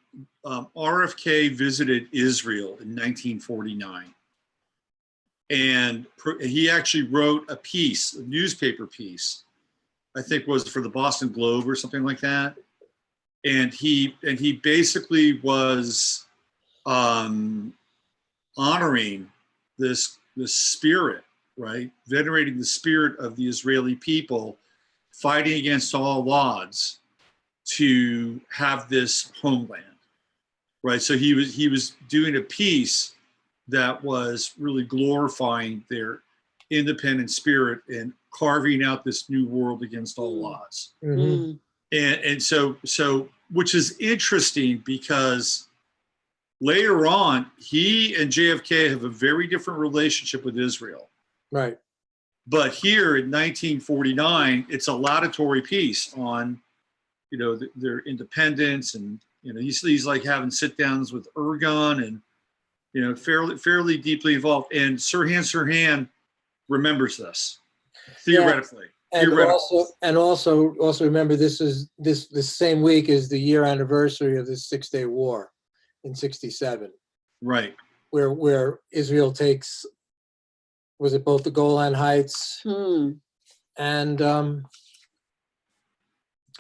RFK visited Israel in 1949. And he actually wrote a newspaper piece, I think was for the Boston Globe or something like that. And he basically was honoring this spirit, right? Venerating the spirit of the Israeli people, fighting against all odds to have this homeland, right? So he was doing a piece that was really glorifying their independent spirit and carving out this new world against all odds. Mm-hmm. And so which is interesting because later on, he and JFK have a very different relationship with Israel. Right. But here in 1949, it's a laudatory piece on, their independence, and he's like having sit-downs with Ergun, and fairly deeply involved. And Sirhan remembers this theoretically. And also remember, this same week is the year anniversary of the 6-day war in 1967. Right. Where Israel takes, was it both the Golan Heights and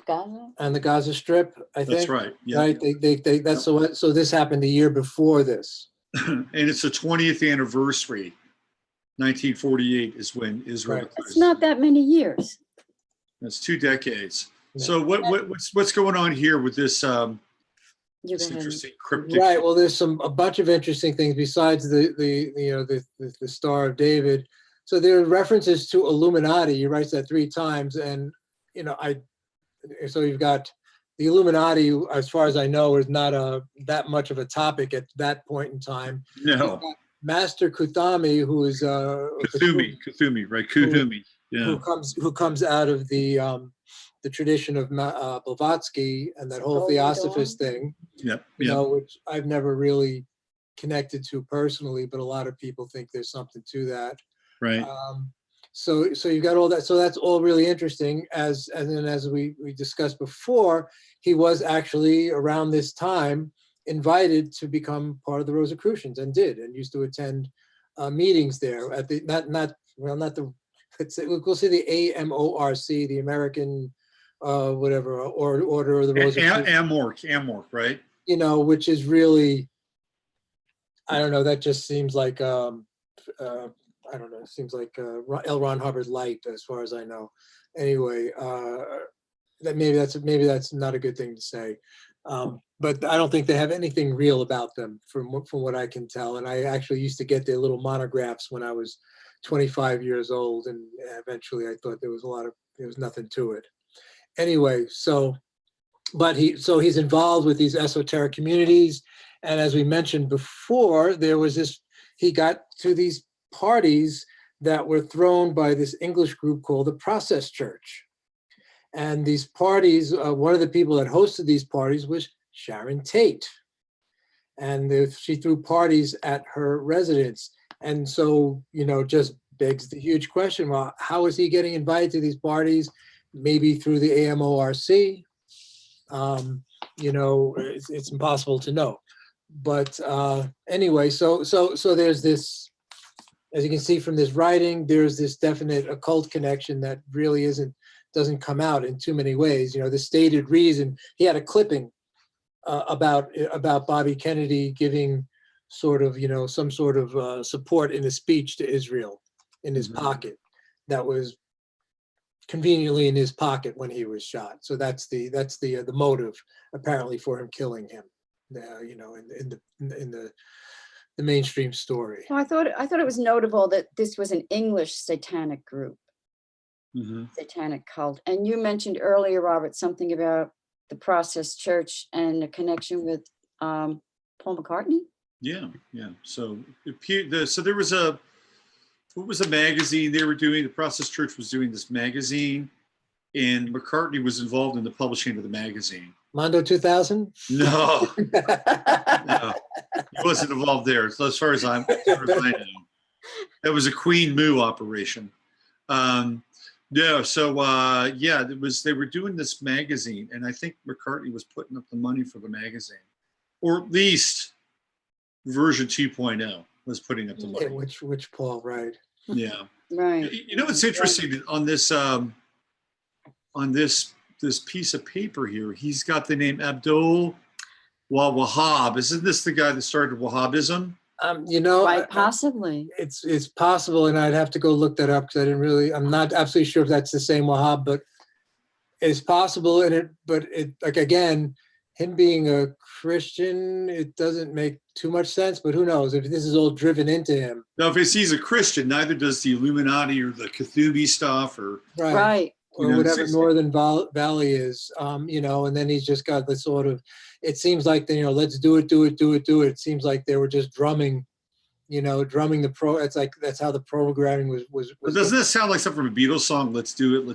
Gaza? And the Gaza Strip, I think. That's right. Yeah. Right. So this happened a year before this. And it's the 20th anniversary. 1948 is when Israel. Right. It's not that many years. That's 2 decades. So what's going on here with this You this go ahead. interesting cryptic? Right. Well, there's a bunch of interesting things besides the Star of David. So there are references to Illuminati. He writes that 3 times, and so you've got the Illuminati, as far as I know, is not that much of a topic at that point in time. No. Master Kuthumi, who is Kuthumi, right? Kuthumi. Yeah. who comes out of the tradition of Blavatsky and that whole Theosophist thing. Yep. Which I've never really connected to personally, but a lot of people think there's something to that. Right. So you've got all that. So that's all really interesting. As we discussed before, he was actually around this time invited to become part of the Rosicrucians, and used to attend meetings there at the we'll say the AMORC, the American Order of the Rosicrucians. AMORC, right? Which is really, I don't know, that just seems like I don't know, it seems like L. Ron Hubbard light, as far as I know. Anyway, that maybe that's not a good thing to say. But I don't think they have anything real about them from what I can tell. And I actually used to get their little monographs when I was 25 years old, and eventually I thought there was nothing to it. Anyway, he's involved with these esoteric communities, and as we mentioned before, he got to these parties that were thrown by this English group called the Process Church. And these parties, one of the people that hosted these parties was Sharon Tate. And she threw parties at her residence. And so, just begs the huge question, well, how is he getting invited to these parties? Maybe through the AMORC. It's impossible to know. But anyway, so there's this, as you can see from this writing, there's this definite occult connection that really doesn't come out in too many ways. The stated reason, he had a clipping about Bobby Kennedy giving sort of, some sort of support in a speech to Israel in his pocket. That was conveniently in his pocket when he was shot. So that's the motive apparently for him killing him. In the mainstream story. Well, I thought it was notable that this was an English satanic group, satanic cult. And you mentioned earlier, Robert, something about the Process Church and a connection with Paul McCartney. Yeah. So there was what was a magazine they were doing? The Process Church was doing this magazine, and McCartney was involved in the publishing of the magazine. Mondo 2000? No, he wasn't involved there. As far as I know, that was a Queen Moo operation. They were doing this magazine, and I think McCartney was putting up the money for the magazine, or at least version 2.0 was putting up the money. Yeah, which Paul, right? Yeah, right. What's interesting on this piece of paper here, he's got the name Abdul Wahhab. Isn't this the guy that started Wahhabism? Quite possibly. It's possible, and I'd have to go look that up because I'm not absolutely sure if that's the same Wahhab, but it's possible. Again, him being a Christian, it doesn't make too much sense, but who knows if this is all driven into him. No, if he's a Christian, neither does the Illuminati or the Cthulhu stuff or right. Or whatever Northern Valley is, and then he's just got this sort of, it seems like, let's do it. It seems like they were just drumming the it's like, that's how the programming was. Doesn't this sound like something from a Beatles song? Let's do it.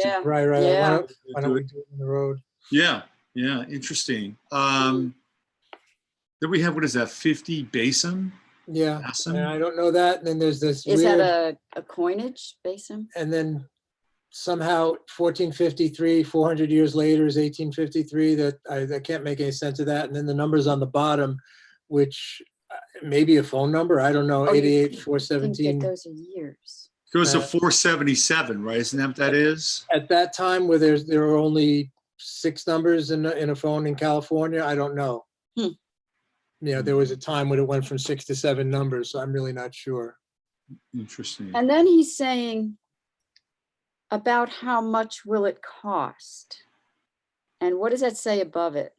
Yeah. Right. Yeah. Why don't we do it on the road? Yeah. Interesting. Then we have, what is that, 50 Basin? Yeah. And I don't know that. And then there's this Is that a coinage Basin? And then somehow 1453, 400 years later is 1853. That I can't make any sense of that. And then the numbers on the bottom, which may be a phone number. I don't know. 88 417. Those are years. Goes to 477, right? Isn't that what that is? At that time, where there were only 6 numbers in a phone in California, I don't know. There was a time when it went from 6 to 7 numbers, so I'm really not sure. Interesting. And then he's saying, about how much will it cost? And what does that say above it?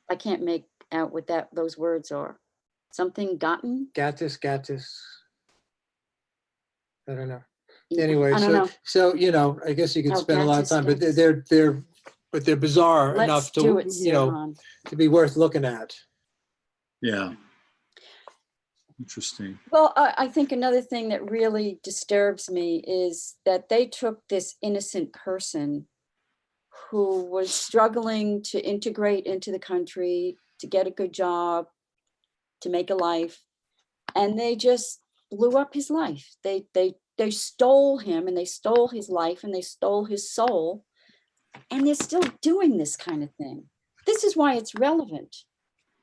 I can't make out what those words are. Something gotten? Gattis. I don't know. Yeah, Anyway, I don't know. so I guess you could Oh, spend a lot of Gattis, time, but Gattis. they're bizarre Let's enough to do it, Sirhan. to be worth looking at. Yeah. Interesting. Well, I think another thing that really disturbs me is that they took this innocent person who was struggling to integrate into the country, to get a good job, to make a life, and they just blew up his life. They stole him, and they stole his life, and they stole his soul, and they're still doing this kind of thing. This is why it's relevant.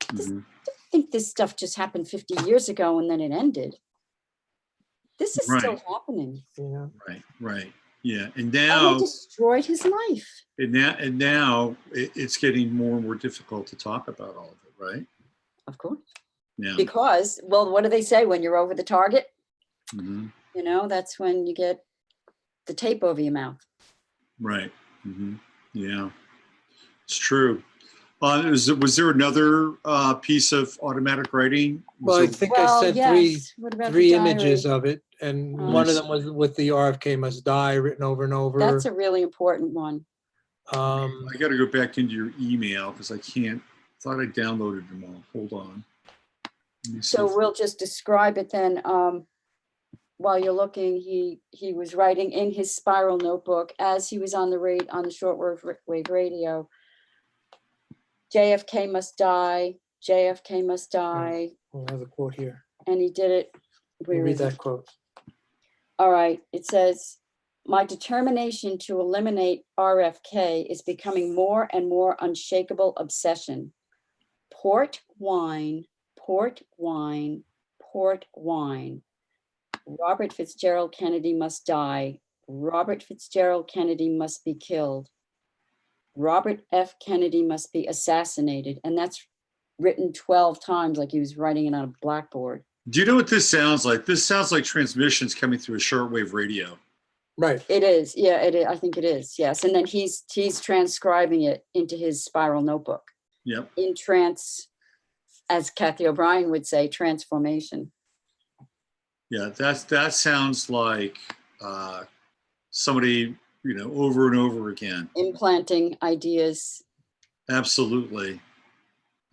Mhm. I think this stuff just happened 50 years ago and then it ended. This is still Right. happening. Right. Yeah. And And they now, destroyed his life. now it's getting more and more difficult to talk about all of it, right? Of course. Yeah. Because, well, what do they say when you're over the target? Mhm. That's when you get the tape over your mouth. Right. Yeah. It's true. Was there another piece of automatic writing? Well, I think I sent What about three the images diary? of it, and Oh. one of them was with the RFK must die written over and over. That's a really important one. I got to go back into your email because I thought I downloaded them all. Hold on. Let me see So if- we'll just describe it then. While you're looking, he was writing in his spiral notebook as he was on the shortwave radio. JFK must die. JFK must die. I'll have the quote here. And he did it. Where Read is that it? quote. All right. It says, my determination to eliminate RFK is becoming more and more unshakable obsession. Port wine, port wine, port wine. Robert Fitzgerald Kennedy must die. Robert Fitzgerald Kennedy must be killed. Robert F. Kennedy must be assassinated. And that's written 12 times like he was writing it on a blackboard. Do you know what this sounds like? This sounds like transmissions coming through a shortwave radio. Right. It is. Yeah, it is. I think it is. Yes. And then he's transcribing it into his spiral notebook. Yep. In trance, as Kathy O'Brien would say, transformation. Yeah, that sounds like somebody, over and over again. Implanting ideas. Absolutely.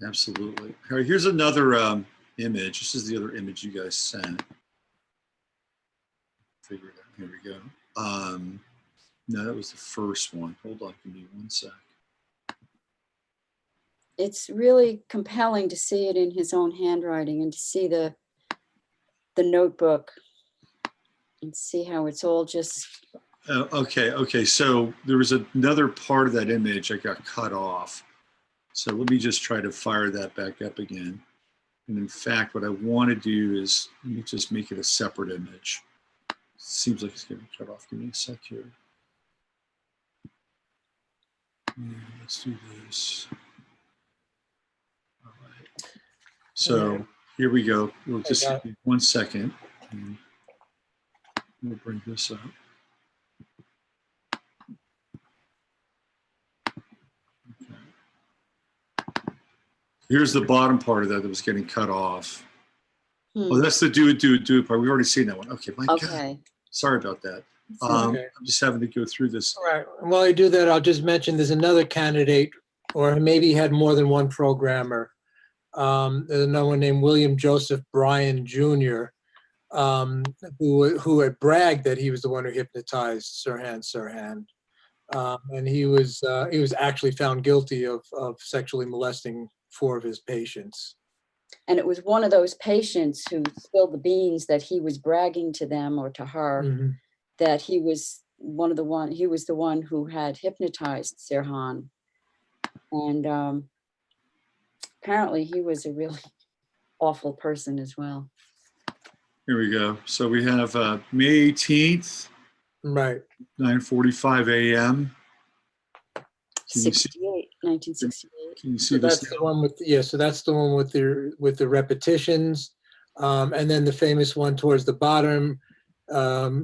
All right, here's another image. This is the other image you guys sent. Figure it out. Here we go. No, that was the first one. Hold on, give me 1 sec. It's really compelling to see it in his own handwriting and to see the notebook and see how it's all just. Okay. So there was another part of that image that got cut off. So let me just try to fire that back up again. And in fact, what I want to do is let me just make it a separate image. Seems like it's getting cut off. Give me a sec here. Yeah, let's do this. All right. So here we go. We'll just give me 1 second. And we'll bring this up. Here's the bottom part of that was getting cut off. Oh, that's the do it part. We've already seen that one. Okay, my God. Sorry about that. Okay. I'm just having to go through this. All right. And while I do that, I'll just mention there's another candidate, or maybe he had more than one programmer. There's another one named William Joseph Bryan Jr., who had bragged that he was the one who hypnotized Sirhan Sirhan. And he was actually found guilty of sexually molesting 4 of his patients. And it was one of those patients who spilled the beans that he was bragging to them or to her that he was the one who had hypnotized Sirhan. And apparently he was a really awful person as well. Here we go. So we have May 18th, right, 9:45 a.m. 1968. Can you see so this? that's the one so that's the one with the repetitions, and then the famous one towards the bottom.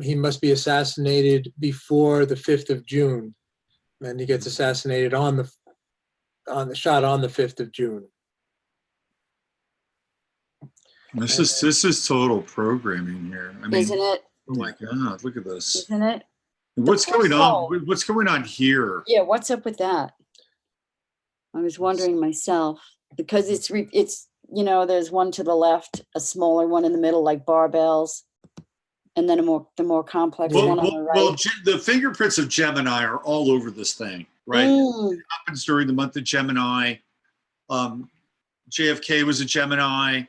He must be assassinated before the 5th of June, and he gets assassinated on the on the shot on the 5th of June. This is total programming here. I mean, Isn't it? oh my God, look at this. Isn't it? What's going purple. on? What's going on here? Yeah, what's up with that? I was wondering myself, because it's there's one to the left, a smaller one in the middle, like barbells, and then the more complex one on the right. Well, the fingerprints of Gemini are all over this thing, right? It happens during the month of Gemini. JFK was a Gemini.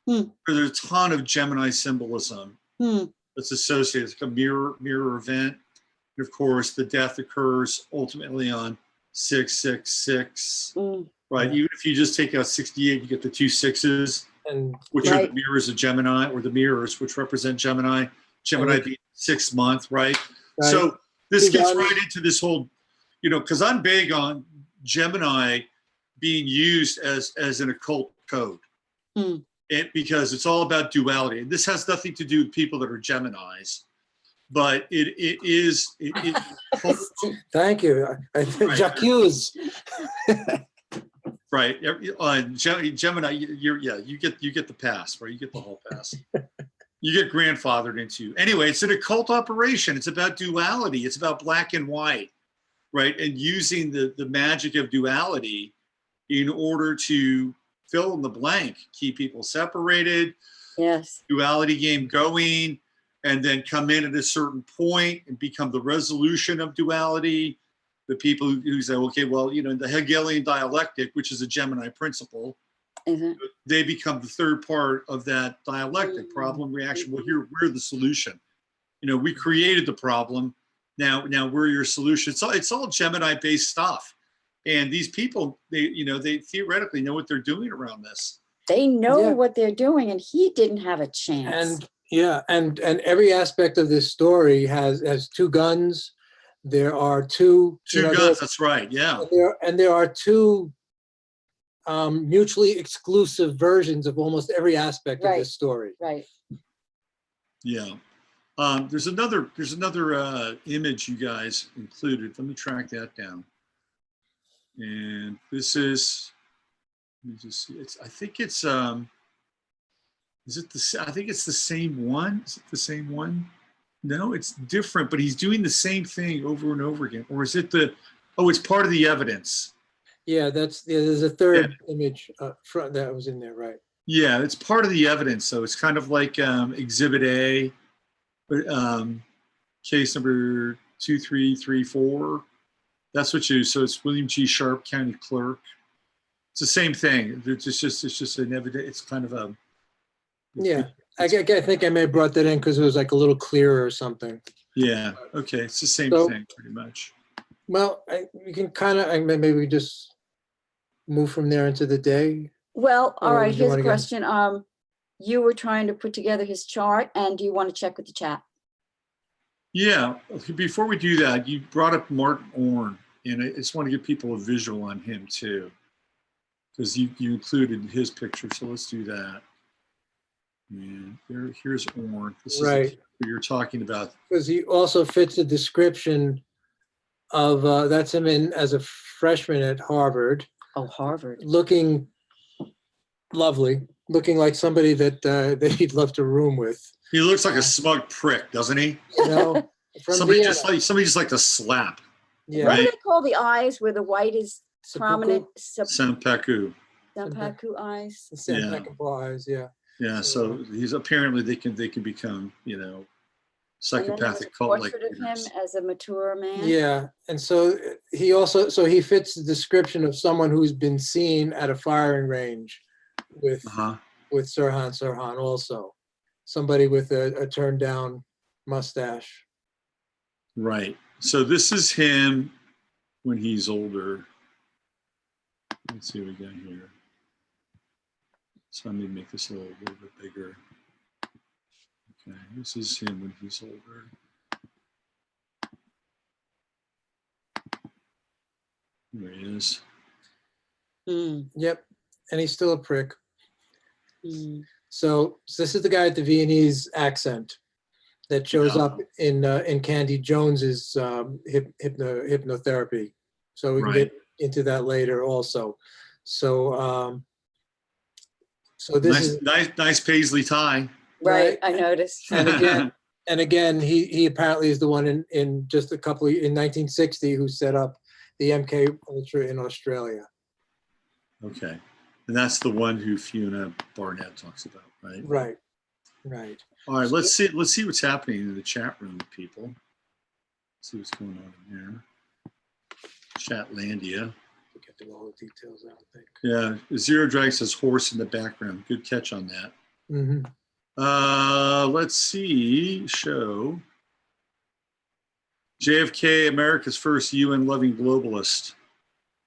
There's a ton of Gemini symbolism that's associated. It's like a mirror event. And of course, the death occurs ultimately on 666. Right. Even if you just take out 68, you get the 2 6s, which are the mirrors of Gemini, or the mirrors which represent Gemini. Gemini being 6th month, right? So this gets right into this whole, because I'm big on Gemini being used as an occult code. Because it's all about duality. And this has nothing to do with people that are Geminis, but it is. Thank you. Jacques. Right. Gemini, you get the pass, right? You get the whole pass. You get grandfathered into. Anyway, it's an occult operation. It's about duality. It's about black and white, right? And using the magic of duality in order to fill in the blank, keep people separated, duality game going, and then come in at a certain point and become the resolution of duality. The people who say, okay, well, the Hegelian dialectic, which is a Gemini principle, they become the third part of that dialectic, problem, reaction. Well, here, we're the solution. We created the problem. Now we're your solution. It's all Gemini-based stuff. And these people, they theoretically know what they're doing around this. They know what they're doing, and he didn't have a chance. And every aspect of this story has 2 guns. There are 2 guns. That's right. Yeah. And there are 2 mutually exclusive versions of almost every aspect of this story. Right. Yeah. There's another image you guys included. Let me track that down. And this is, let me just see. I think it's the same one. Is it the same one? No, it's different, but he's doing the same thing over and over again. Or is it it's part of the evidence. Yeah, there's a third image that was in there, right? Yeah, it's part of the evidence. So it's kind of like Exhibit A, case number 2334. That's what so it's William G. Sharp, County Clerk. It's the same thing. It's just an evidence. It's kind of a. Yeah, I think I may have brought that in because it was like a little clearer or something. Yeah. Okay. It's the same thing, pretty much. Well, we can kind of maybe we just move from there into the day. Well, all right. Here's a question. You were trying to put together his chart, and do you want to check with the chat? Yeah. Before we do that, you brought up Martin Orin, and I just want to give people a visual on him too, because you included his picture. So let's do that. And here's Orin. This is right. What you're talking about. Because he also fits the description of that's him as a freshman at Harvard. Oh, Harvard. Looking lovely, looking like somebody that he'd love to room with. He looks like a smug prick, doesn't he? Somebody just like to slap. Yeah. What do they call the eyes where the white is prominent? Senpaku. Senpaku eyes. Senpaku eyes, yeah. Yeah, so he's apparently they can become, psychopathic cult-like portrait of him as a mature man. Yeah, and so he fits the description of someone who's been seen at a firing range with Sirhan Sirhan also. Somebody with a turned down mustache. Right. So this is him when he's older. Let's see what we got here. So let me make this a little bit bigger. Okay, this is him when he's older. There he is. Yep, and he's still a prick. So this is the guy with the Viennese accent that shows up in Candy Jones's hypnotherapy. So we can into that later also. So, so this nice paisley tie. Right, I noticed. And again, he apparently is the one in just a couple in 1960 who set up the MK Ultra in Australia. Okay, and that's the one who Fiona Barnett talks about, right? Right, right. All right, let's see what's happening in the chat room, people. Let's see what's going on in there. Chatlandia. Get to all the details, I don't think. Yeah, Zero Drag says horse in the background. Good catch on that. Mm-hmm. Let's see. Show. JFK, America's first UN-loving globalist.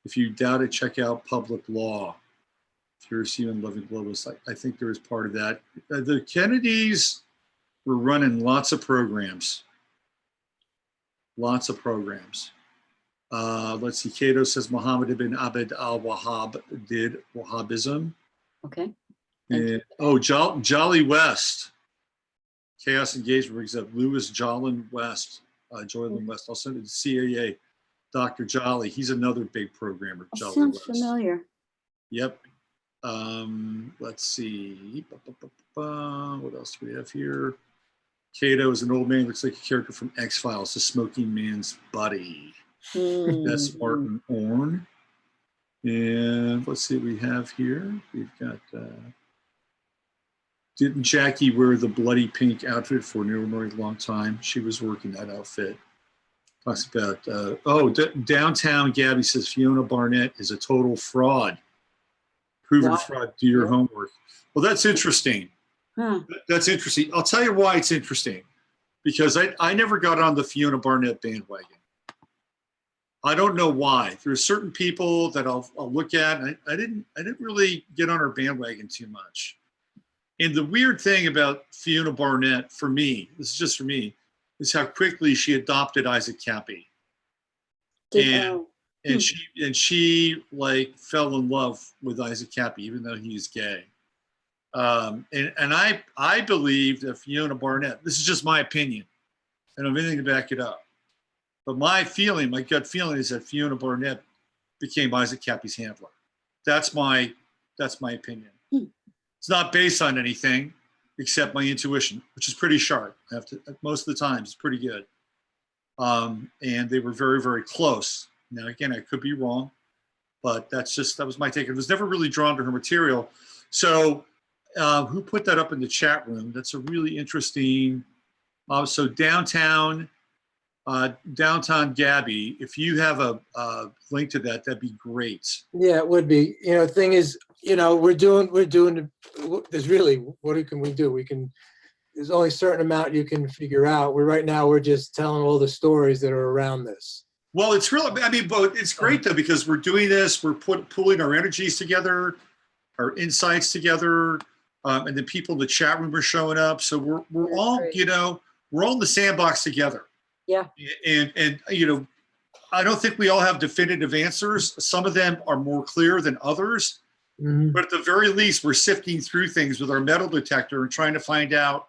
If you doubt it, check out Public Law. First UN-loving globalist. I think there was part of that. The Kennedys were running lots of programs. Lots of programs. Let's see. Cato says Muhammad ibn Abd al-Wahhab did Wahhabism. Okay. Jolly West. Chaos Engagement brings up Louis Jolin West. Joylin West. I'll send it to CAA. Dr. Jolly. He's another big programmer. That Jolly sounds West. familiar. Yep. Let's see. What else do we have here? Cato is an old man. Looks like a character from X-Files. The smoking man's buddy. That's Martin Orin. And let's see what we have here. We've got, didn't Jackie wear the bloody pink outfit for an ordinary long time? She was working that outfit. Talks about, Downtown Gabby says Fiona Barnett is a total fraud. Proven fraud, do your homework. Well, that's interesting. That's interesting. I'll tell you why it's interesting. Because I never got on the Fiona Barnett bandwagon. I don't know why. There's certain people that I'll look at, and I didn't really get on her bandwagon too much. And the weird thing about Fiona Barnett, for me, this is just for me, is how quickly she adopted Isaac Cappy. And she like fell in love with Isaac Cappy, even though he's gay. And I believe that Fiona Barnett, this is just my opinion, I don't have anything to back it up. But my gut feeling is that Fiona Barnett became Isaac Cappy's handler. That's my opinion. It's not based on anything except my intuition, which is pretty sharp. Most of the time, it's pretty good. And they were very, very close. Now, again, I could be wrong, but that was my take. I was never really drawn to her material. So who put that up in the chat room? That's a really interesting. So Downtown Gabby, if you have a link to that, that'd be great. Yeah, it would be. The thing is, we're doing, there's really, what can we do? There's only a certain amount you can figure out. Right now, we're just telling all the stories that are around this. Well, it's really, but it's great though, because we're doing this, we're pulling our energies together, our insights together, and the people in the chat room are showing up. So we're all, great. We're all in the sandbox together. Yeah. And I don't think we all have definitive answers. Some of them are more clear than others. Mm-hmm. But at the very least, we're sifting through things with our metal detector and trying to find out,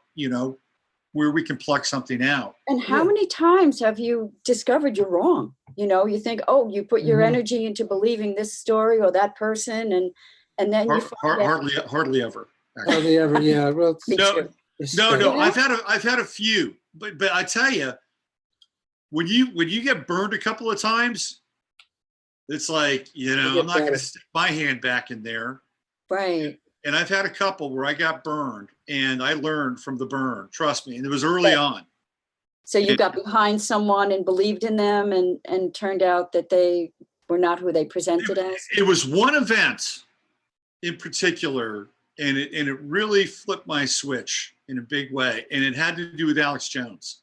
where we can pluck something out. And how many times have you discovered you're wrong? You think, you put your energy into believing this story or that person, and then you find hardly ever. Actually. Hardly ever, yeah. Well, no. I've had a few, but I tell you, when you get burned a couple of times, it's like, I'm not going to stick my hand back in there. Right. And I've had a couple where I got burned and I learned from the burn, trust me. And it was early on. So you got behind someone and believed in them and turned out that they were not who they presented as? It was one event in particular, and it really flipped my switch in a big way. And it had to do with Alex Jones.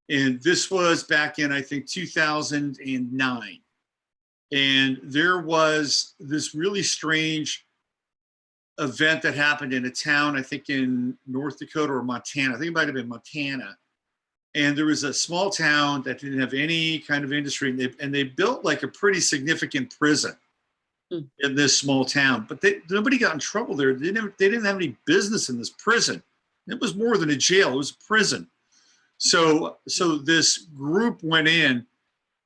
And this was back in, I think, 2009. And there was this really strange event that happened in a town, I think in North Dakota or Montana. I think it might have been Montana. And there was a small town that didn't have any kind of industry. And they built like a pretty significant prison in this small town. But nobody got in trouble there. They didn't have any business in this prison. It was more than a jail. It was a prison. So this group went in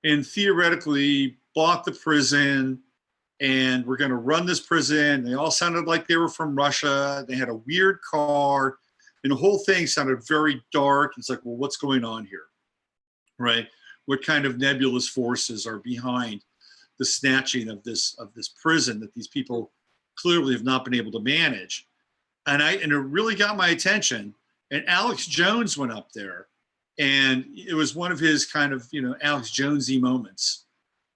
and theoretically bought the prison and were going to run this prison. They all sounded like they were from Russia. They had a weird car, and the whole thing sounded very dark. It's like, well, what's going on here, right? What kind of nebulous forces are behind the snatching of this prison that these people clearly have not been able to manage? And it really got my attention. And Alex Jones went up there, and it was one of his kind of, Alex Jonesy moments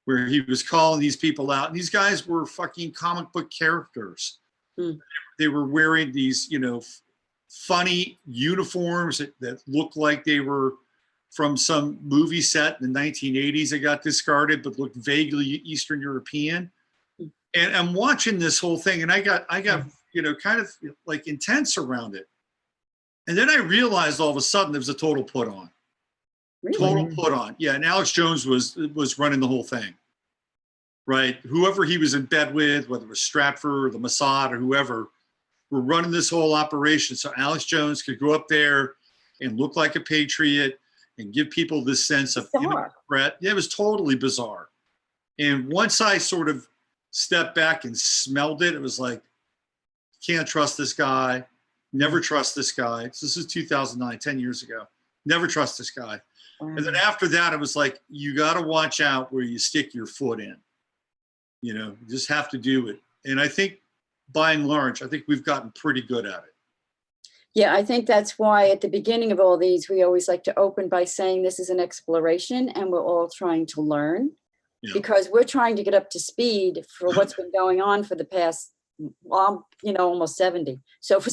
where he was calling these people out. And these guys were fucking comic book characters. Mm. They were wearing these, funny uniforms that looked like they were from some movie set in the 1980s that got discarded, but looked vaguely Eastern European. Mm. And I'm watching this whole thing, and I got kind of like intense around it. And then I realized all of a sudden there was a total put on. Really? Total put on. Yeah, and Alex Jones was running the whole thing, right? Whoever he was in bed with, whether it was Stratford or the Mossad or whoever, were running this whole operation. So Alex Jones could go up there and look like a patriot and give people this sense of threat. Yeah, it was totally bizarre. And once I sort of stepped back and smelled it, it was like, can't trust this guy. Never trust this guy. So this is 2009, 10 years ago. Never trust this guy. And then after that, it was like, you got to watch out where you stick your foot in. You just have to do it. And I think by and large, I think we've gotten pretty good at it. Yeah, I think that's why at the beginning of all these, we always like to open by saying this is an exploration and we're all trying to learn, because we're trying to get up to speed for what's been going on for the past, almost 70. So for,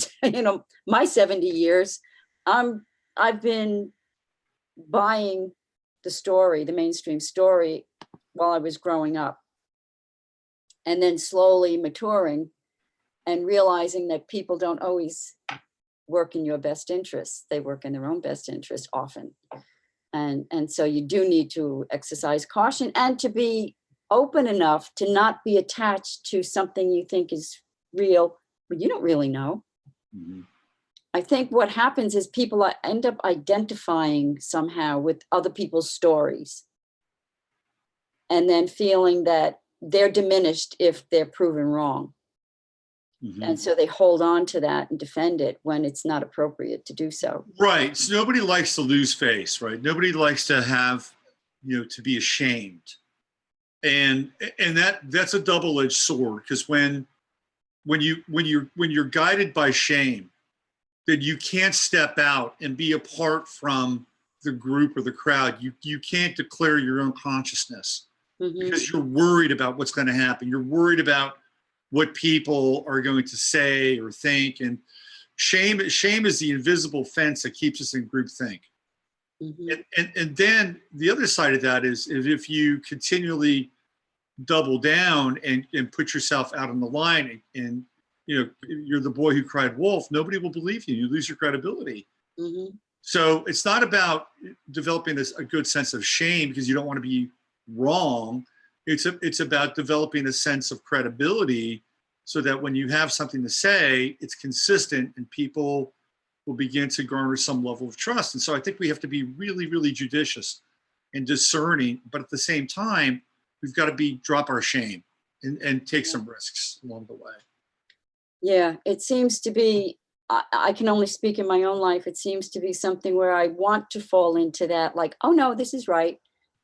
my 70 years, I've been buying the mainstream story while I was growing up, and then slowly maturing and realizing that people don't always work in your best interest. They work in their own best interest often. And so you do need to exercise caution and to be open enough to not be attached to something you think is real, but you don't really know. Mm-hmm. I think what happens is people end up identifying somehow with other people's stories and then feeling that they're diminished if they're proven wrong. Mm-hmm. And so they hold on to that and defend it when it's not appropriate to do so. Right. So nobody likes to lose face, right? Nobody likes to have, to be ashamed. And that's a double-edged sword, because when you're guided by shame, then you can't step out and be apart from the group or the crowd. You can't declare your own consciousness, mm-hmm. because you're worried about what's going to happen. You're worried about what people are going to say or think. And shame is the invisible fence that keeps us in groupthink. Mm-hmm. And then the other side of that is if you continually double down and put yourself out on the line and you're the boy who cried wolf, nobody will believe you. You lose your credibility. Mm-hmm. So it's not about developing a good sense of shame because you don't want to be wrong. It's about developing a sense of credibility so that when you have something to say, it's consistent and people will begin to garner some level of trust. And so I think we have to be really, really judicious and discerning, but at the same time, we've got to drop our shame and take some risks along the way. Yeah, it seems to be, I can only speak in my own life. It seems to be something where I want to fall into that, like, oh no, this is right.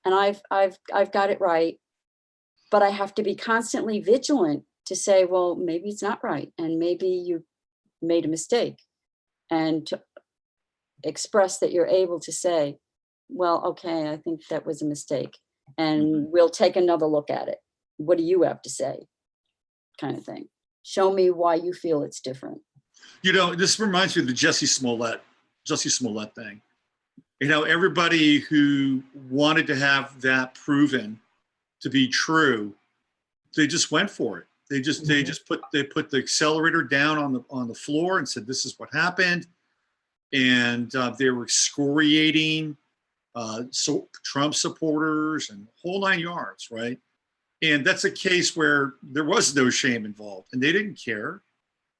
And I've got it right. But I have to be constantly vigilant to say, well, maybe it's not right. And maybe you made a mistake. And to express that you're able to say, well, okay, I think that was a mistake. And mm-hmm. we'll take another look at it. What do you have to say? Kind of thing. Show me why you feel it's different. This reminds me of the Jussie Smollett thing. Everybody who wanted to have that proven to be true, they just went for it. They put the accelerator down on the floor and said, this is what happened. And they were excoriating Trump supporters and whole 9 yards, right? And that's a case where there was no shame involved and they didn't care,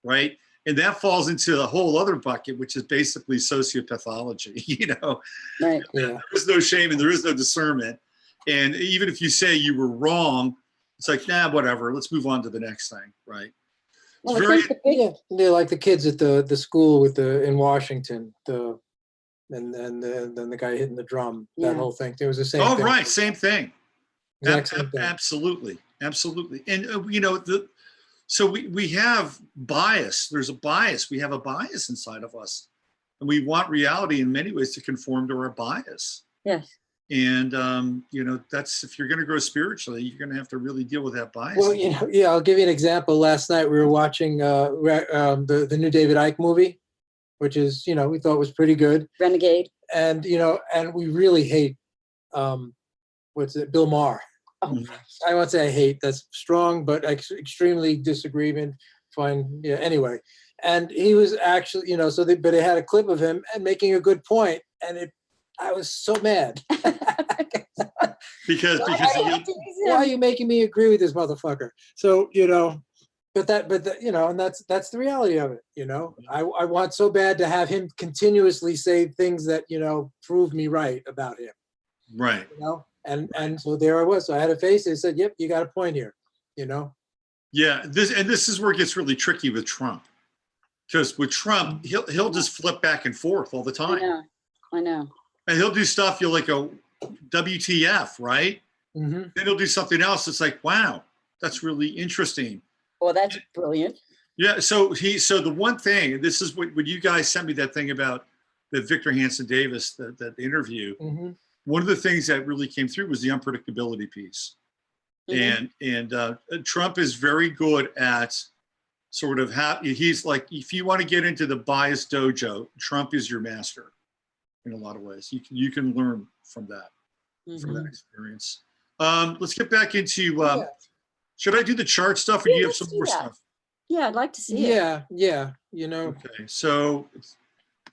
right? And that falls into a whole other bucket, which is basically sociopathology, Right. Yeah. There is no shame and there is no discernment. And even if you say you were wrong, it's like, nah, whatever. Let's move on to the next thing, right? Well, It's I very, think the big, Yeah, they're like the kids at the school in Washington, and then the guy hitting the drum, that Yeah. whole thing. It was the same oh, thing. right, same thing. Exact same thing. Absolutely, absolutely. And so we have bias. There's a bias. We have a bias inside of us, and we want reality in many ways to conform to our bias. yes. And that's, if you're going to grow spiritually, you're going to have to really deal with that bias. Well, yeah, I'll give you an example. Last night we were watching the new David Icke movie, which is, we thought was pretty good. Renegade. And, and we really hate, Bill Maher. Oh, Mhm. I won't say I hate, that's strong, but extremely disagreement. Fine. Yeah. Anyway. And he was actually, but it had a clip of him and making a good point, and I was so mad. because Why are you making me agree with this motherfucker? So, and that's the reality of it. I want so bad to have him continuously say things that, prove me right about him. right. And so there I was. So I had a face and said, yep, you got a point here, Yeah, this is where it gets really tricky with Trump. Because with Trump, he'll just flip back and forth all the time. I know. And he'll do stuff you'll like a WTF, right? Mm-hmm. Then he'll do something else. It's like, wow, that's really interesting. Well, that's brilliant. Yeah. So the one thing, this is when you guys sent me that thing about the Victor Hanson Davis, that interview. Mm-hmm. One of the things that really came through was the unpredictability piece. Mm-hmm. And Trump is very good at sort of he's like, if you want to get into the bias dojo, Trump is your master in a lot of ways. You can learn from that, from that experience. Let's get back into, should I do the chart stuff, or do you have some more stuff? Yeah, I'd like to see it. Yeah. Okay, so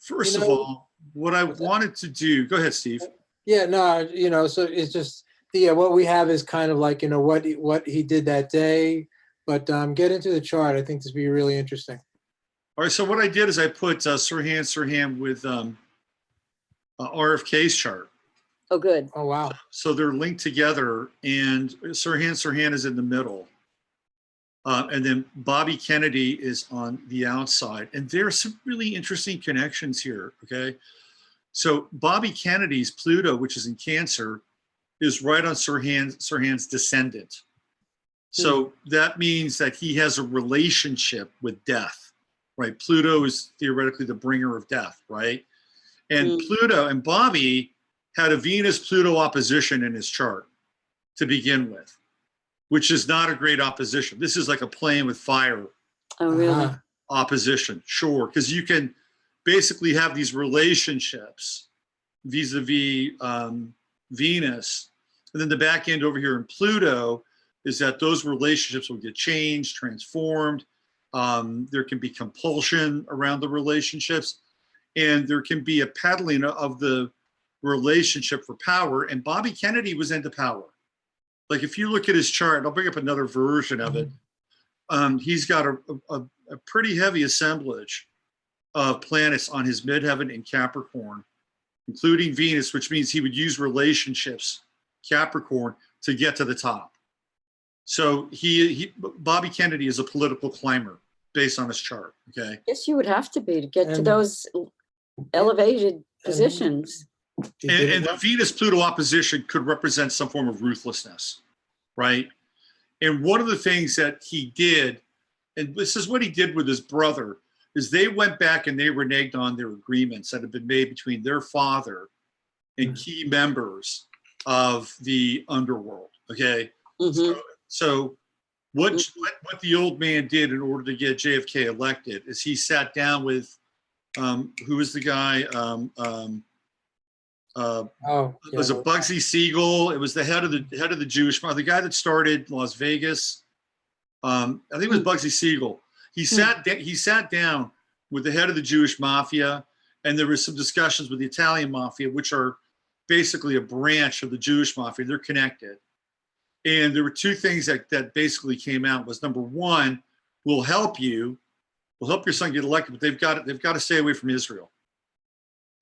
first of all, what I wanted to do, go ahead, Steve. Yeah, no, so it's just, what we have is kind of like, what he did that day, but get into the chart. I think this would be really interesting. All right, so what I did is I put Sirhan Sirhan with RFK's chart. Oh, good. Oh, wow. So they're linked together, and Sirhan Sirhan is in the middle. And then Bobby Kennedy is on the outside. And there are some really interesting connections here, okay? So Bobby Kennedy's Pluto, which is in Cancer, is right on Sirhan's descendant. So that means that he has a relationship with death, right? Pluto is theoretically the bringer of death, right? And Pluto and Bobby had a Venus-Pluto opposition in his chart to begin with, which is not a great opposition. This is like a playing with fire. Oh, really? Opposition, sure. Because you can basically have these relationships vis-a-vis Venus. And then the back end over here in Pluto is that those relationships will get changed, transformed. There can be compulsion around the relationships. And there can be a peddling of the relationship for power. And Bobby Kennedy was into power. Like if you look at his chart, I'll bring up another version of it. He's got a pretty heavy assemblage of planets on his midheaven in Capricorn, including Venus, which means he would use relationships, Capricorn, to get to the top. So Bobby Kennedy is a political climber based on his chart. Okay. Yes, you would have to be to get to those elevated positions. And the Venus-Pluto opposition could represent some form of ruthlessness, right? And one of the things that he did, and this is what he did with his brother, is they went back and they reneged on their agreements that had been made between their father and key members of the underworld, okay? So what the old man did in order to get JFK elected is he sat down with, who was the guy? Was it Bugsy Siegel? It was the head of the Jewish, the guy that started Las Vegas. I think it was Bugsy Siegel. He sat down with the head of the Jewish mafia, and there was some discussions with the Italian mafia, which are basically a branch of the Jewish mafia. They're connected. And there were two things that basically came out. Was number one, we'll help your son get elected, but they've got to stay away from Israel.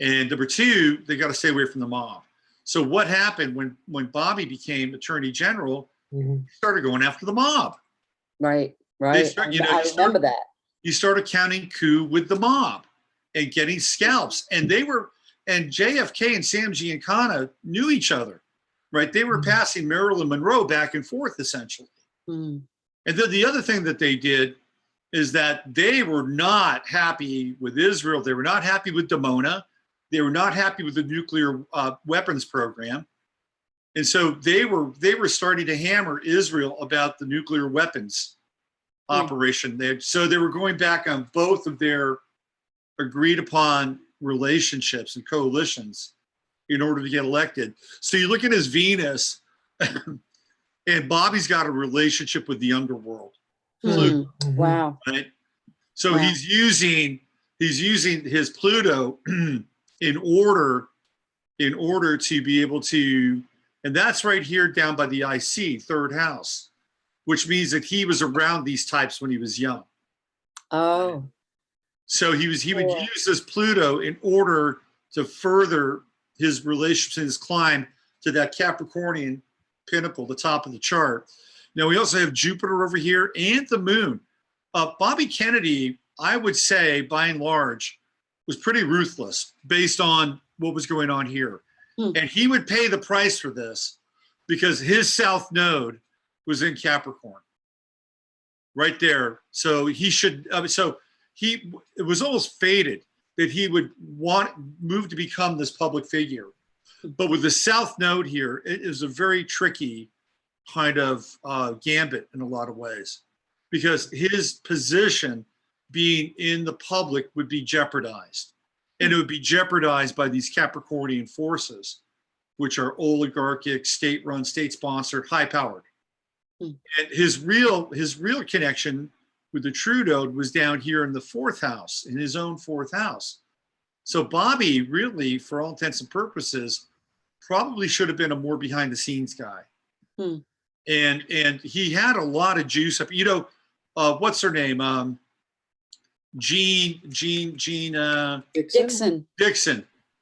And number two, they got to stay away from the mob. So what happened when Bobby became Attorney General? Mhm. He started going after the mob. Right. They Right. start, I remember that. You started counting coup with the mob and getting scalps. And JFK and Sam Giancana knew each other, right? They were passing Marilyn Monroe back and forth, essentially. Mm. And then the other thing that they did is that they were not happy with Israel. They were not happy with Dimona. They were not happy with the nuclear weapons program. And so they were starting to hammer Israel about the nuclear weapons operation. So they were going back on both of their agreed upon relationships and coalitions in order to get elected. So you look at his Venus, and Bobby's got a relationship with the underworld. Mm. Wow. Right? So Wow. he's using his Pluto in order to be able to, and that's right here down by the IC, third house, which means that he was around these types when he was young. Oh. So he would use this Pluto in order to further his relationships and his climb to that Capricornian pinnacle, the top of the chart. Now we also have Jupiter over here and the moon. Bobby Kennedy, I would say, by and large, was pretty ruthless based on what was going on here. And he would pay the price for this because his South Node was in Capricorn, right there. So he should, it was almost fated that he would move to become this public figure. But with the South Node here, it is a very tricky kind of gambit in a lot of ways, because his position being in the public would be jeopardized. And it would be jeopardized by these Capricornian forces, which are oligarchic, state-run, state-sponsored, high-powered. And his real connection with the true node was down here in the fourth house, in his own fourth house. So Bobby really, for all intents and purposes, probably should have been a more behind-the-scenes guy. And he had a lot of juice up. You know, what's her name? Jean Dixon.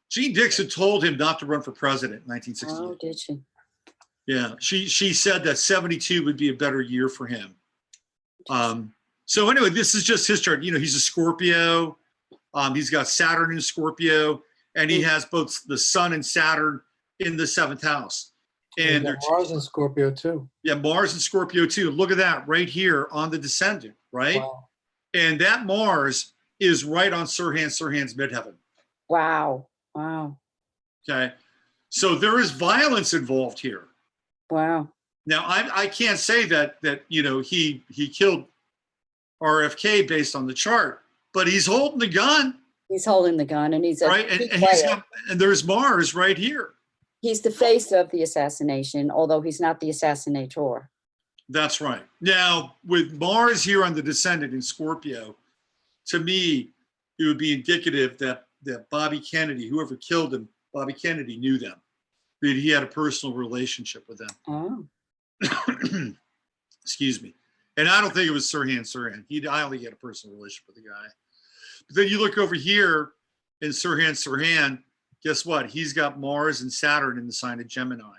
Jean Dixon told him not to run for president in 1968. Oh, did she? Yeah, she said that 72 would be a better year for him. So anyway, this is just his chart. You know, he's a Scorpio. He's got Saturn in Scorpio, and he has both the Sun and Saturn in the seventh house. And Mars in Scorpio too. Yeah, Mars and Scorpio too. Look at that right here on the descendant, right? Wow. And that Mars is right on Sirhan's midheaven. Wow. Wow. Okay. So there is violence involved here. Wow. Now I can't say that you know he killed RFK based on the chart, but he's holding the gun. He's holding the gun, and he's a right, and there's Mars right here. He's the face of the assassination, although he's not the assassinator. That's right. Now, with Mars here on the descendant in Scorpio, to me, it would be indicative that Bobby Kennedy, whoever killed him, Bobby Kennedy knew them, that he had a personal relationship with them. Oh. Excuse me. And I don't think it was Sirhan Sirhan. I only had a personal relationship with the guy. But then you look over here in Sirhan Sirhan, guess what? He's got Mars and Saturn in the sign of Gemini.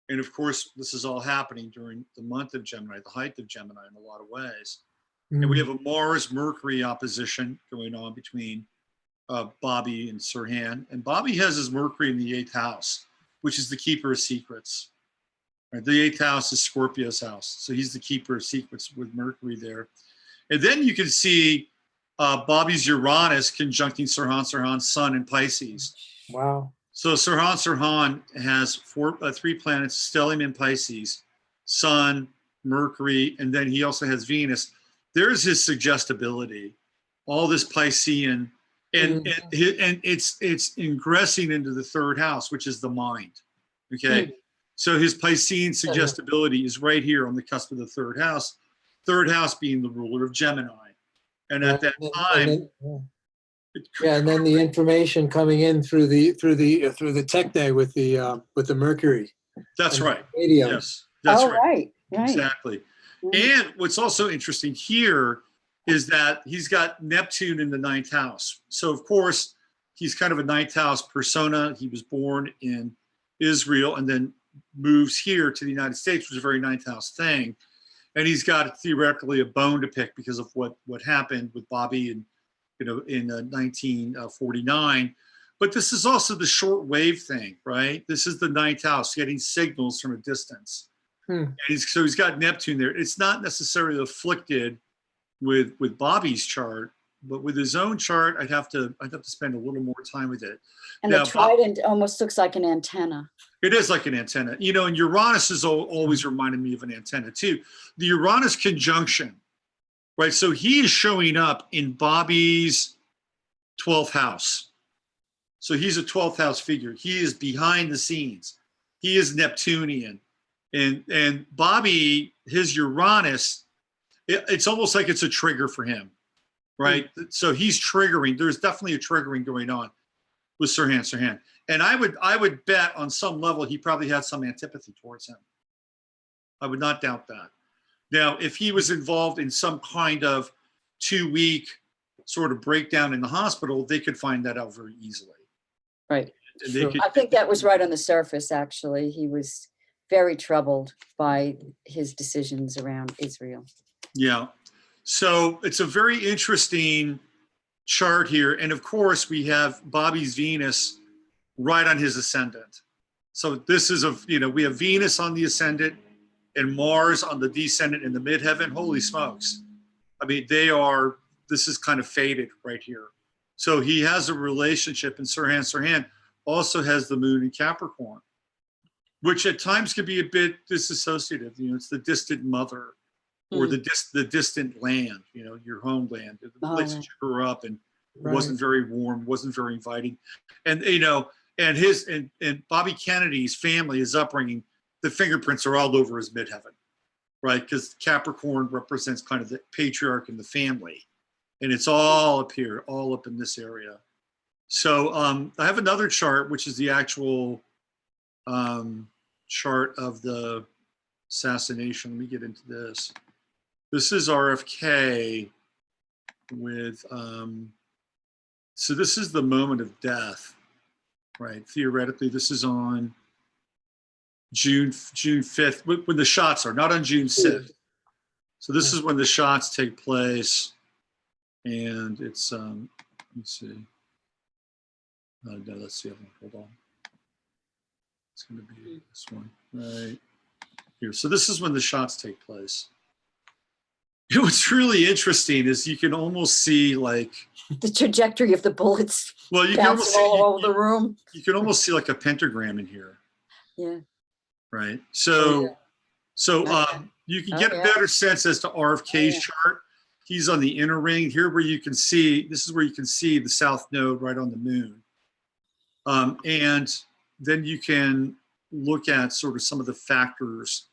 And of course, this is all happening during the month of Gemini, the height of Gemini in a lot of ways. And we have a Mars-Mercury opposition going on between Bobby and Sirhan. And Bobby has his Mercury in the 8th house, which is the keeper of secrets. Right? The 8th house is Scorpio's house. So he's the keeper of secrets with Mercury there. And then you can see Bobby's Uranus conjuncting Sirhan Sirhan's sun in Pisces. Wow. So Sirhan Sirhan has 3 planets, stellium in Pisces, Sun, Mercury, and then he also has Venus. There's his suggestibility, all this Piscean, and it's ingressing into the 3rd house, which is the mind. Okay, so his Piscean suggestibility is right here on the cusp of the 3rd house. 3rd house being the ruler of Gemini, and at that time. And then the information coming in through the tech day with the Mercury. That's right. Radios. Yes, that's right. Exactly. And what's also interesting here is that he's got Neptune in the 9th house. So of course he's kind of a 9th house persona. He was born in Israel and then moves here to the United States, which is a very ninth house thing. And he's got theoretically a bone to pick because of what happened with Bobby in 1949. But this is also the short wave thing, right? This is the ninth house, getting signals from a distance. And so he's got Neptune there. It's not necessarily afflicted with Bobby's chart, but with his own chart, I'd have to spend a little more time with it. And now, the trident almost looks like an antenna. It is like an antenna, and Uranus has always reminded me of an antenna too. The Uranus conjunction, right? So he is showing up in Bobby's 12th house. So he's a 12th house figure. He is behind the scenes. He is Neptunian. And Bobby, his Uranus, it's almost like it's a trigger for him, right? So he's triggering. There's definitely a triggering going on with Sirhan Sirhan. And I would bet on some level he probably had some antipathy towards him. I would not doubt that. Now, if he was involved in some kind of 2-week sort of breakdown in the hospital, they could find that out very easily. Right. Sure. I think that was right on the surface, actually. He was very troubled by his decisions around Israel. Yeah. So it's a very interesting chart here. And of course, we have Bobby's Venus right on his ascendant. So this is we have Venus on the ascendant and Mars on the descendant in the midheaven. Holy smokes. I mean, this is kind of fated right here. So he has a relationship, and Sirhan Sirhan also has the moon in Capricorn, which at times could be a bit disassociative. It's the distant mother or the distant land, your homeland, the place that you grew up and wasn't very warm, wasn't very inviting. And, and Bobby Kennedy's family, his upbringing, the fingerprints are all over his midheaven, right? Because Capricorn represents kind of the patriarch in the family. And it's all up here, all up in this area. So I have another chart, which is the actual chart of the assassination. Let me get into this. This is RFK with, so this is the moment of death, right? Theoretically, this is on June 5th, when the shots are, not on June 6th. So this is when the shots take place. And it's, let's see. No, let's see. Hold on. It's going to be this one right here. So this is when the shots take place. What's really interesting is you can almost see like the trajectory of the bullets. Well, you can almost see all over the room. You can almost see like a pentagram in here. Yeah. Right. So, you can get a better sense as to RFK's chart. He's on the inner ring here, where you can see. This is where you can see the south node right on the moon. And then you can look at sort of some of the factors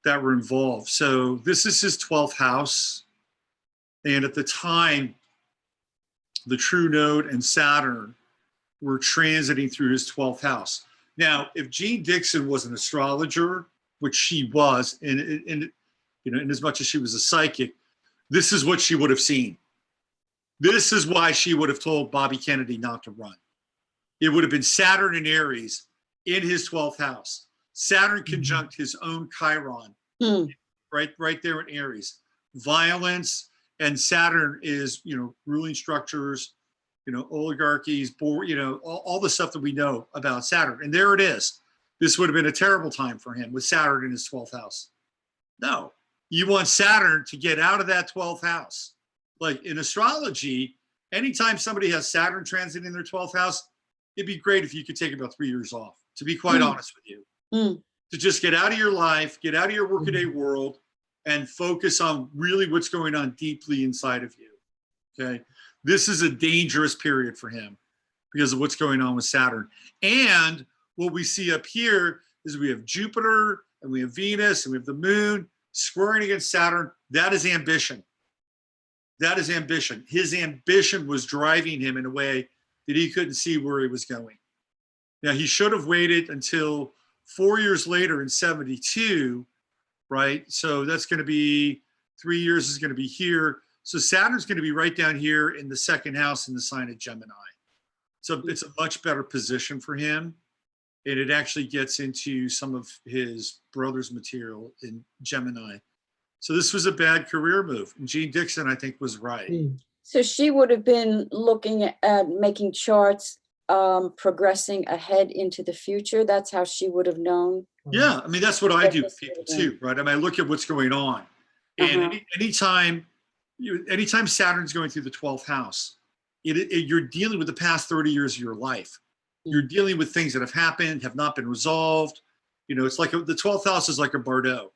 that were involved. So this is his 12th house. And at the time, the true node and Saturn were transiting through his 12th house. Now, if Jean Dixon was an astrologer, which she was, in as much as she was a psychic, this is what she would have seen. This is why she would have told Bobby Kennedy not to run. It would have been Saturn in Aries in his 12th house. Saturn conjunct his own Chiron, right there in Aries. Violence, and Saturn is, ruling structures, oligarchies, all the stuff that we know about Saturn. And there it is. This would have been a terrible time for him with Saturn in his 12th house. No, you want Saturn to get out of that 12th house. Like in astrology, anytime somebody has Saturn transit in their 12th house, it'd be great if you could take about 3 years off, to be quite honest with you. To just get out of your life, get out of your workaday world, and focus on really what's going on deeply inside of you, okay? This is a dangerous period for him because of what's going on with Saturn. And what we see up here is we have Jupiter, and we have Venus, and we have the moon squaring against Saturn. That is ambition. That is ambition. His ambition was driving him in a way that he couldn't see where he was going. Now, he should have waited until 4 years later in 72, right? So that's going to be 3 years is going to be here. So Saturn's going to be right down here in the second house in the sign of Gemini. So it's a much better position for him. and it actually gets into some of his brother's material in Gemini. So this was a bad career move. And Jean Dixon, I think, was right. So she would have been looking at making charts, progressing ahead into the future. That's how she would have known. Yeah, I mean, that's what I do with people too, right? I mean, I look at what's going on. And anytime Saturn's going through the 12th house, you're dealing with the past 30 years of your life. You're dealing with things that have happened, have not been resolved. You know, it's like the 12th house is like a Bordeaux.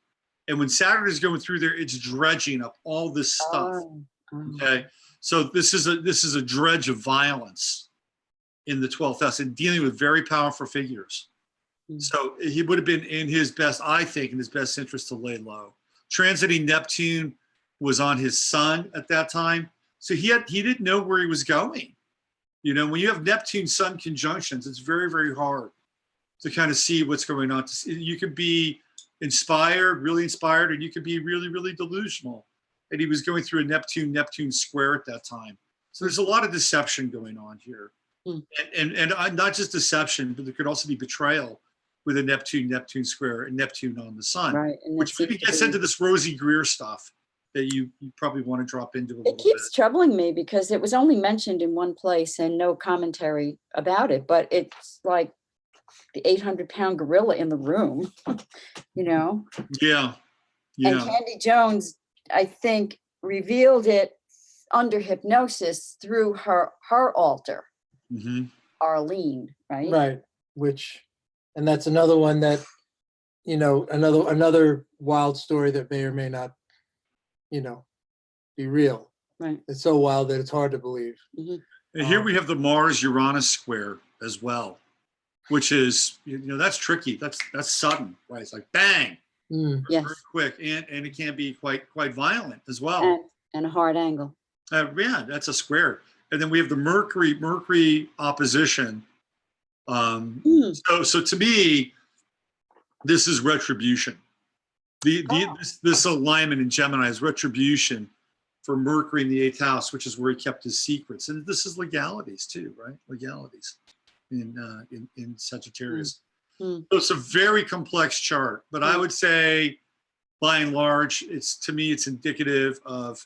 And when Saturn is going through there, it's dredging up all this stuff. Okay. So this is a dredge of violence in the 12th house and dealing with very powerful figures. So he would have been in his best, I think, in his best interest to lay low. Transiting Neptune was on his sun at that time. So he didn't know where he was going. You know, when you have Neptune Sun conjunctions, it's very, very hard to kind of see what's going on. You could be inspired, really inspired, and you could be really, really delusional. And he was going through a Neptune square at that time. So there's a lot of deception going on here. And not just deception, but there could also be betrayal with a Neptune square and Neptune on the sun, right? And which maybe gets into this Rosie Greer stuff that you probably want to drop into a little bit. It keeps troubling me because it was only mentioned in one place and no commentary about it, but it's like the 800-pound gorilla in the room, you know? Yeah. And Candy Jones, I think, revealed it under hypnosis through her alter, Arlene, right? Right. And that's another one that, you know, another wild story that may or may not, you know, be real. Right. It's so wild that it's hard to believe. And here we have the Mars-Uranus square as well, which is, you know, that's tricky. That's sudden, right? It's like bang, yes, very quick, and it can be quite violent as well. And a hard angle. Yeah, that's a square. And then we have the Mercury opposition. So to me, this is retribution. This alignment in Gemini is retribution for Mercury in the 8th house, which is where he kept his secrets. And this is legalities too, right? Legalities in Sagittarius. So it's a very complex chart, but I would say by and large, to me, it's indicative of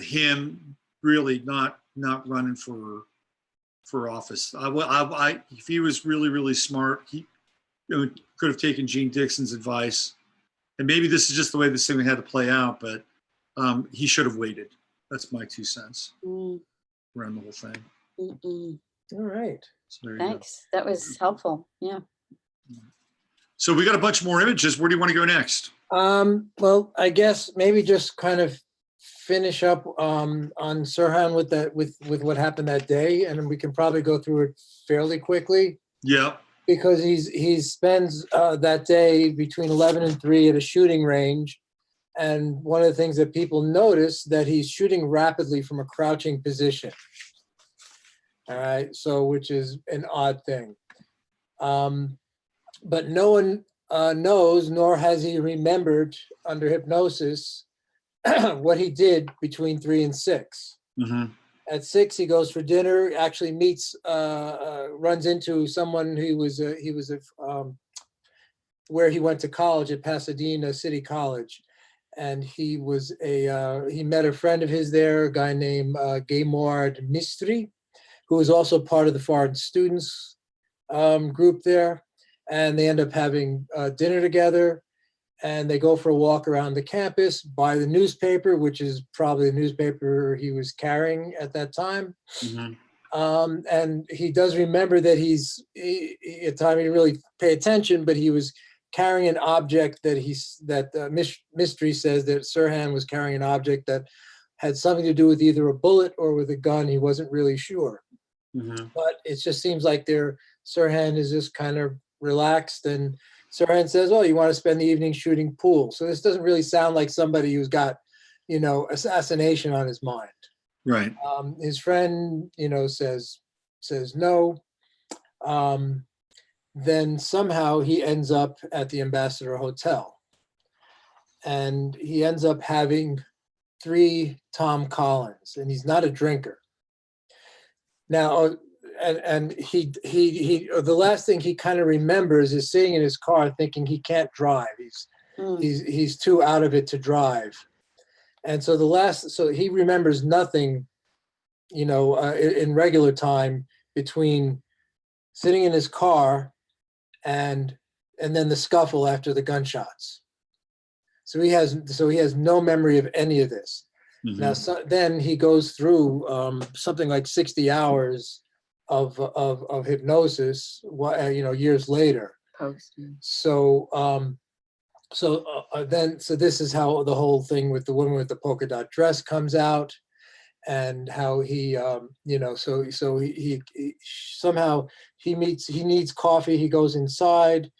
him really not running for office. If he was really, really smart, he could have taken Jean Dixon's advice. And maybe this is just the way this thing had to play out, but he should have waited. That's my 2 cents around the whole thing. All right. So thanks. That was helpful. Yeah. So we got a bunch more images. Where do you want to go next? Well, I guess maybe just kind of finish up on Sirhan with what happened that day, and we can probably go through it fairly quickly. Yeah. Because he spends that day between 11 and 3 at a shooting range, and one of the things that people notice that he's shooting rapidly from a crouching position. All right, so which is an odd thing. But no one knows, nor has he remembered under hypnosis what he did between 3 and 6. At 6, he goes for dinner. Actually meets, runs into someone who was where he went to college at Pasadena City College, and he met a friend of his there, a guy named Gaymard Mistry, who was also part of the foreign students group there, and they end up having dinner together. And they go for a walk around the campus, buy the newspaper, which is probably the newspaper he was carrying at that time. And he does remember that at the time he didn't really pay attention, but he was carrying an object that Mystery says that Sirhan was carrying an object that had something to do with either a bullet or with a gun. He wasn't really sure. But it just seems like Sirhan is just kind of relaxed, and Sirhan says, "Oh, you want to spend the evening shooting pool?" So this doesn't really sound like somebody who's got, assassination on his mind. Right. His friend, says no. Then somehow he ends up at the Ambassador Hotel, and he ends up having 3 Tom Collins, and he's not a drinker. Now, and the last thing he kind of remembers is sitting in his car thinking he can't drive. He's too out of it to drive. And so so he remembers nothing, in regular time between sitting in his car and then the scuffle after the gunshots. So he has no memory of any of this. Mhm. Now, then he goes through something like 60 hours of hypnosis, years later. So this is how the whole thing with the woman with the polka dot dress comes out, and how he, so he somehow he needs coffee. He goes inside.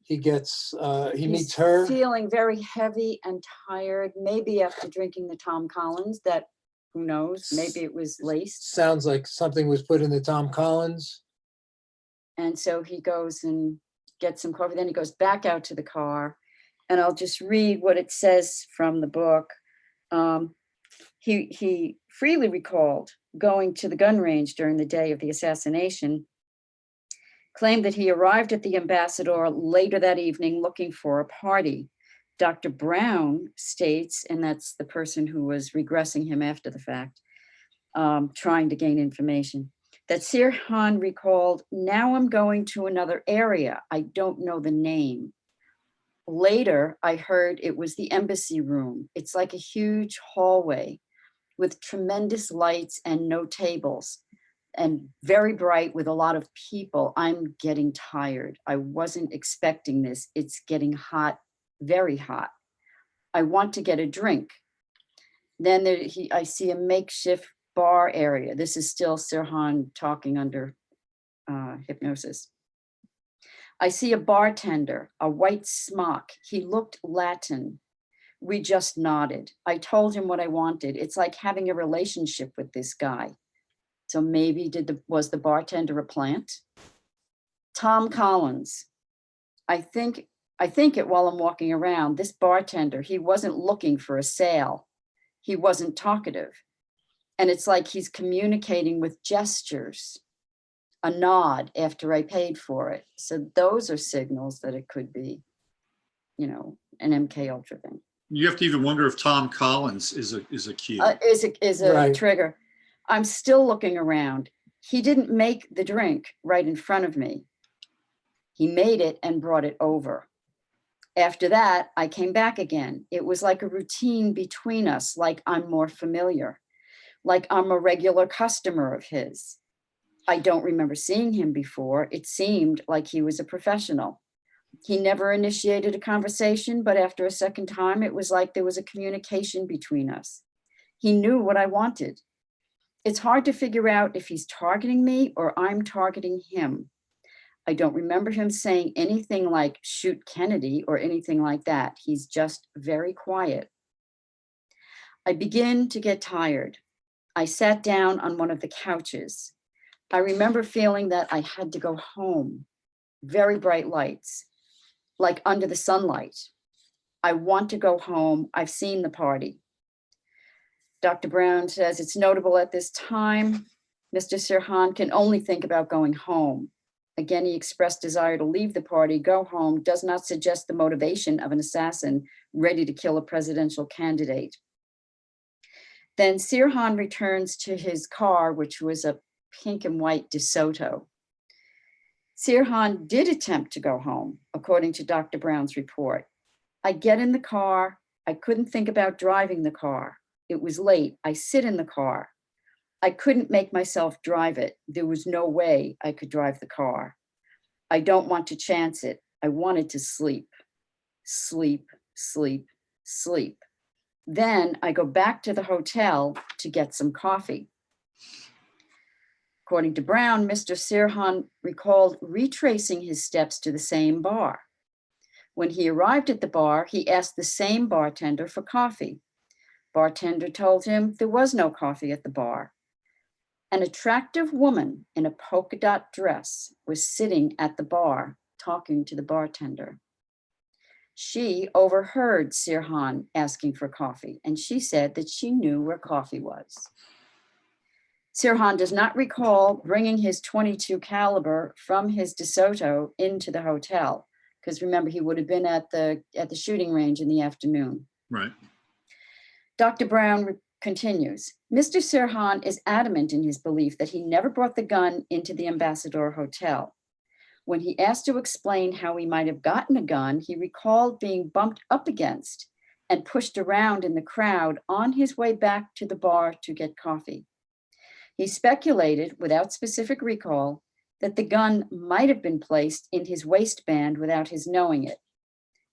He meets her. Feeling very heavy and tired, maybe after drinking the Tom Collins that, who knows, maybe it was laced. Sounds like something was put in the Tom Collins. And so he goes and gets some coffee. Then he goes back out to the car. And I'll just read what it says from the book. He freely recalled going to the gun range during the day of the assassination, claimed that he arrived at the Ambassador later that evening looking for a party. Dr. Brown states, and that's the person who was regressing him after the fact, trying to gain information, that Sirhan recalled, now I'm going to another area. I don't know the name. Later, I heard it was the embassy room. It's like a huge hallway with tremendous lights and no tables, and very bright with a lot of people. I'm getting tired. I wasn't expecting this. It's getting hot, very hot. I want to get a drink. Then I see a makeshift bar area. This is still Sirhan talking under hypnosis. I see a bartender, a white smock. He looked Latin. We just nodded. I told him what I wanted. It's like having a relationship with this guy. So maybe was the bartender a plant? Tom Collins. I think it while I'm walking around. This bartender, he wasn't looking for a sale. He wasn't talkative. And it's like he's communicating with gestures, a nod after I paid for it. So those are signals that it could be, an MK Ultra thing. You have to even wonder if Tom Collins is a cue. Is a right. Trigger. I'm still looking around. He didn't make the drink right in front of me. He made it and brought it over. After that, I came back again. It was like a routine between us, like I'm more familiar, like I'm a regular customer of his. I don't remember seeing him before. It seemed like he was a professional. He never initiated a conversation, but after a second time, it was like there was a communication between us. He knew what I wanted. It's hard to figure out if he's targeting me or I'm targeting him. I don't remember him saying anything like shoot Kennedy or anything like that. He's just very quiet. I begin to get tired. I sat down on one of the couches. I remember feeling that I had to go home. Very bright lights, like under the sunlight. I want to go home. I've seen the party. Dr. Brown says it's notable at this time, Mr. Sirhan can only think about going home. Again, he expressed desire to leave the party, go home, does not suggest the motivation of an assassin ready to kill a presidential candidate. Then Sirhan returns to his car, which was a pink and white DeSoto. Sirhan did attempt to go home, according to Dr. Brown's report. I get in the car. I couldn't think about driving the car. It was late. I sit in the car. I couldn't make myself drive it. There was no way I could drive the car. I don't want to chance it. I wanted to sleep, sleep, sleep, sleep. Then I go back to the hotel to get some coffee. According to Brown, Mr. Sirhan recalled retracing his steps to the same bar. When he arrived at the bar, he asked the same bartender for coffee. Bartender told him there was no coffee at the bar. An attractive woman in a polka dot dress was sitting at the bar talking to the bartender. She overheard Sirhan asking for coffee, and she said that she knew where coffee was. Sirhan does not recall bringing his .22 caliber from his DeSoto into the hotel, because remember, he would have been at the shooting range in the afternoon. Right. Dr. Brown continues, Mr. Sirhan is adamant in his belief that he never brought the gun into the Ambassador Hotel. When he asked to explain how he might have gotten a gun, he recalled being bumped up against and pushed around in the crowd on his way back to the bar to get coffee. He speculated, without specific recall, that the gun might have been placed in his waistband without his knowing it.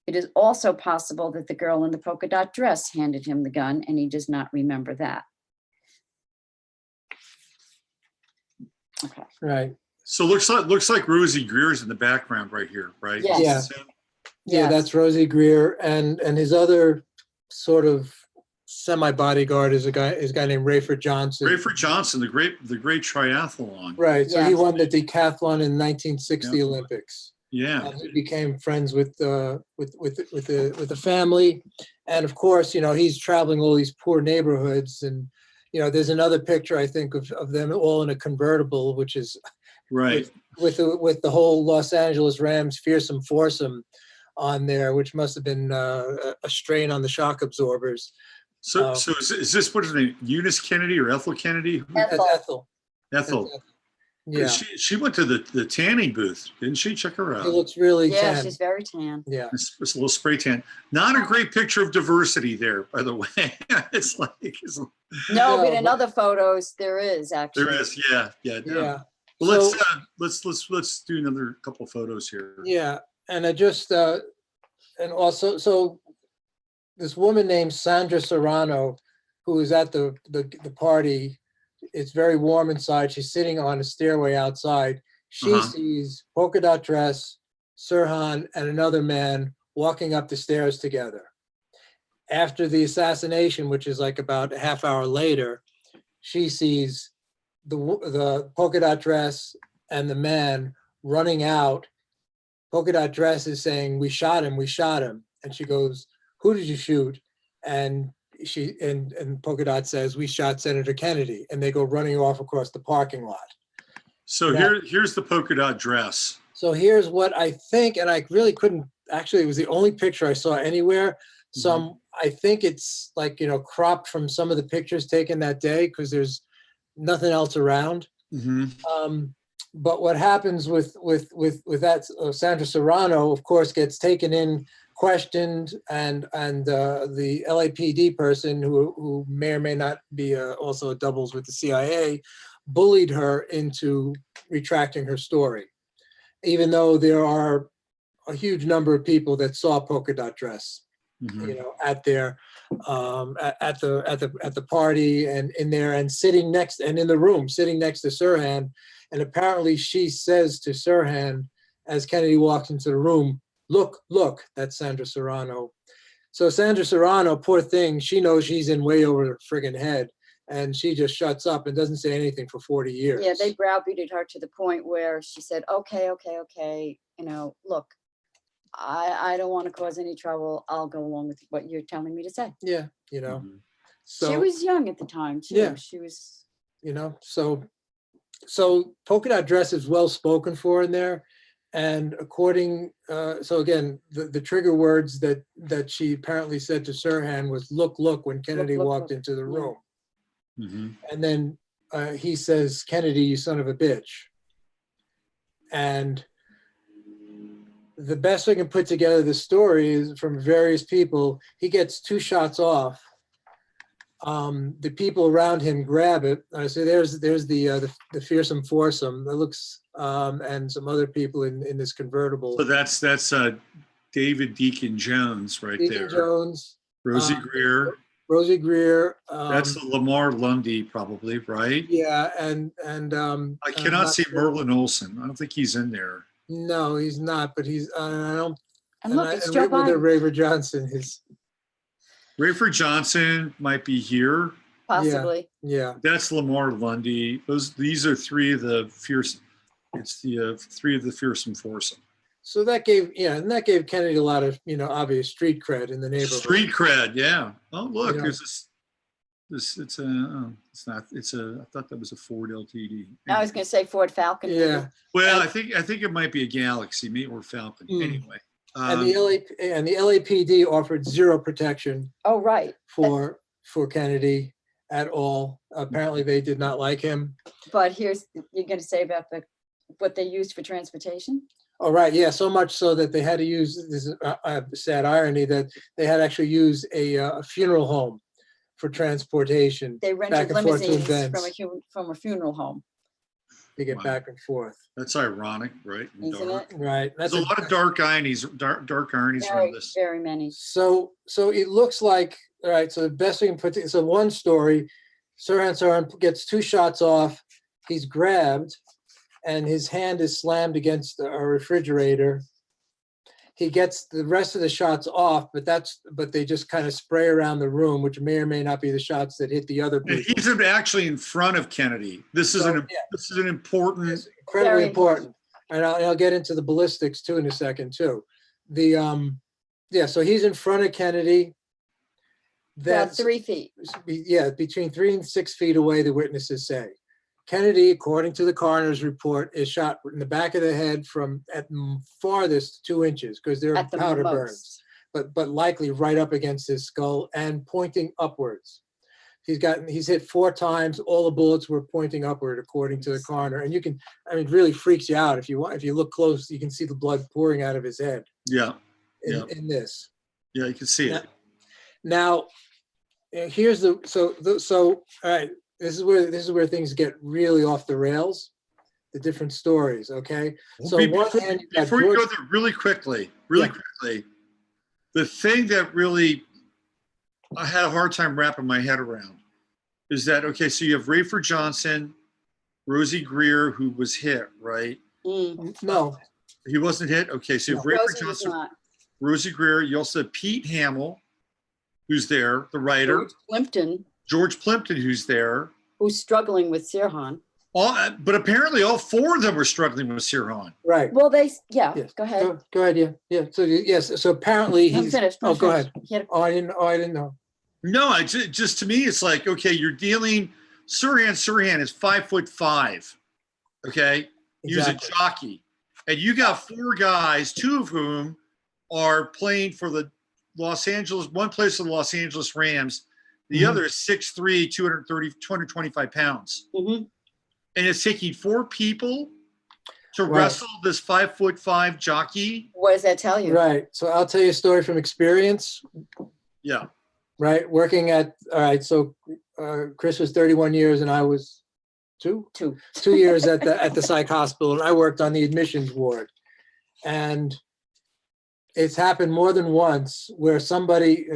It is also possible that the girl in the polka dot dress handed him the gun and he does not remember that. Okay. Right. So looks like Rosie Greer's in the background right here, right? Yes. Yeah, Yes. that's Rosie Greer, and his other sort of semi-bodyguard is a guy named Rayford Johnson. Rayford Johnson, the great triathlon. Right. So he Yes. won the decathlon in 1960 Yeah. Olympics. Yeah. And he became friends with the family, and of course, he's traveling all these poor neighborhoods, and there's another picture I think of them all in a convertible, which is Right. with the whole Los Angeles Rams fearsome foursome on there, which must have been a strain on the shock absorbers. So is this, what is her name? Eunice Kennedy or Ethel Kennedy? That's Ethel. Ethel. Yeah, She went to the tanning booth, didn't she? Check her out. she looks really Yeah, tan. she's very tan. Yeah, It's a little spray tan. Not a great picture of diversity there, by the way. it's No, No, but in but- other photos, there is actually. there is. Yeah. No. yeah. Well, So- let's do another couple photos here. Yeah, and I just and also so this woman named Sandra Serrano, who is at the party. It's very warm inside. She's sitting on a stairway outside. She Uh-huh. sees polka dot dress, Sirhan, and another man walking up the stairs together. After the assassination, which is like about a half hour later, she sees the polka dot dress and the man running out. Polka dot dress is saying, "We shot him, we shot him." And she goes, "Who did you shoot?" And and polka dot says, "We shot Senator Kennedy." And they go running off across the parking lot. So here's the polka dot dress. So here's what I think, and I really couldn't, actually, it was the only picture I saw anywhere. I think it's like, cropped from some of the pictures taken that day because there's nothing else around. Mm-hmm. But what happens with that, Sandra Serrano, of course, gets taken in, questioned, and the LAPD person who may or may not be also a doubles with the CIA, bullied her into retracting her story, even though there are a huge number of people that saw polka dot dress, Mm-hmm. at their at the party and in there and sitting next and in the room sitting next to Sirhan. And apparently she says to Sirhan as Kennedy walks into the room, look, that's Sandra Serrano. So Sandra Serrano, poor thing, she knows she's in way over her friggin' head, and she just shuts up and doesn't say anything for 40 years. Yeah, they browbeated her to the point where she said, okay, look, I don't want to cause any trouble. I'll go along with what you're telling me to say. Yeah, Mm-hmm. So She was young at the time, too. Yeah. She was. So polka dot dress is well spoken for in there. And according, so again, the trigger words that she apparently said to Sirhan was, look, when Kennedy Look, walked look. into the room. Mm-hmm. And then he says, Kennedy, you son of a bitch. And the best I can put together the story is from various people. He gets 2 shots off. The people around him grab it. So there's the fearsome foursome that looks, and some other people in this convertible. So that's David Deacon Jones right Deacon there. Jones, Rosie Greer. Rosie Greer. That's Lamar Lundy, probably, right? Yeah, and I cannot see Merlin Olsen. I don't think he's in there. No, he's not. But he's I don't. And look, it's and Joe with the Biden, Rayford Johnson, Rayford Johnson might be here. possibly. yeah. That's Lamar Lundy. These are 3 of the fearsome. It's the 3 of the fearsome foursome. So that gave Kennedy a lot of obvious street cred in the neighborhood. Street cred, yeah. Oh, look, Yeah. there's this. it's not, I thought that was a Ford LTD. I was going to say Ford Falcon. maybe. Yeah, Well, I think it might be a Galaxy, maybe, or Falcon. Hmm. Anyway. and the LAPD offered zero protection Oh, right. for Kennedy at all. Apparently, they did not like him. But you're going to say about what they used for transportation? Oh, right, yeah, so much so that they had to use, this is a sad irony, that they had actually used a funeral home for transportation. They back rented and forth to limousines events from a funeral home, to get Wow. back and forth. That's ironic, right? isn't Dark. it? Right. There's a lot of dark ironies around Very, this. very many. So it looks like, all right, so the best we can put, so one story, Sirhan Sirhan gets 2 shots off, he's grabbed, and his hand is slammed against a refrigerator. He gets the rest of the shots off, but they just kind of spray around the room, which may or may not be the shots that hit the other And people. he's actually in front of Kennedy. This is So, this is an important. It's incredibly Very important. And I'll get into the ballistics too in a second too. Yeah, so he's in front of Kennedy. About That's 3 feet. yeah, between 3 and 6 feet away, the witnesses say. Kennedy, according to the coroner's report, is shot in the back of the head from at farthest 2 inches because there are At the powder burns, most. but likely right up against his skull and pointing upwards. He's hit 4 times. All the bullets were pointing upward, according to the coroner. And it really freaks you out if you look close. You can see the blood pouring out of his head. Yeah, In this. yeah, you can see it. Now, here's the all right. This is where things get really off the rails. The different stories. Okay. So Before you go there, really quickly, the thing that really I had a hard time wrapping my head around is that, okay, so you have Rayford Johnson, Rosie Greer, who was hit, right? No. He wasn't hit? Okay, so you have No. Rayford Rosie was Johnson, not. Rosie Greer. You also have Pete Hamill, who's there, the writer. George Plimpton, George Plimpton, who's there. who's struggling with Sirhan. But apparently all 4 of them were struggling with Sirhan. Right. Well, Yes. go ahead. Go ahead. Yeah. So yes. So apparently I'm he's. finished. Oh, go ahead. He had a- Oh, I didn't know. No, just to me, it's like, okay, you're dealing, Sirhan is 5'5". Okay. He was a Exactly. jockey. And you got 4 guys, 2 of whom are playing for the one plays for the Los Angeles Rams. The Mhm. other is 6'3", 225 pounds. Mhm. And it's taking 4 people to Right. wrestle this 5'5" jockey. What does that tell you? Right. So I'll tell you a story from experience. Yeah. Right. Working at. All right. So Krys was 31 years, and I was 2 years at the psych hospital, and I worked on the admissions ward. And it's happened more than once where somebody,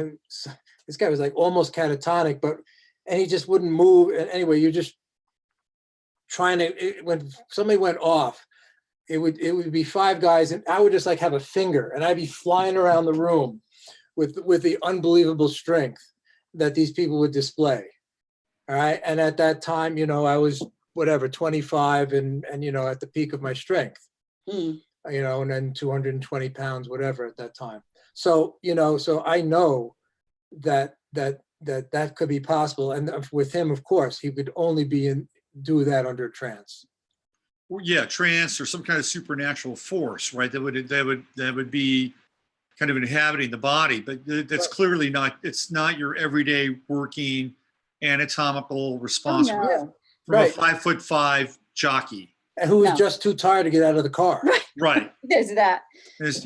this guy was like almost catatonic, and he just wouldn't move. And anyway, you're just trying to, when somebody went off, it would be 5 guys, and I would just like have a finger, and I'd be flying around the room with the unbelievable strength that these people would display. All right. And at that time, I was 25 and at the peak of my strength. Mm. And then 220 pounds, whatever at that time. So, so I know that could be possible. And with him, of course, he would only do that under trance. Yeah, trance or some kind of supernatural force, right? That would be kind of inhabiting the body, but that's clearly not. It's not your everyday working anatomical response Oh, no. Yeah. from Right. a 5'5" jockey. And who was No. just too tired to get out of the car. Right. There's that. It's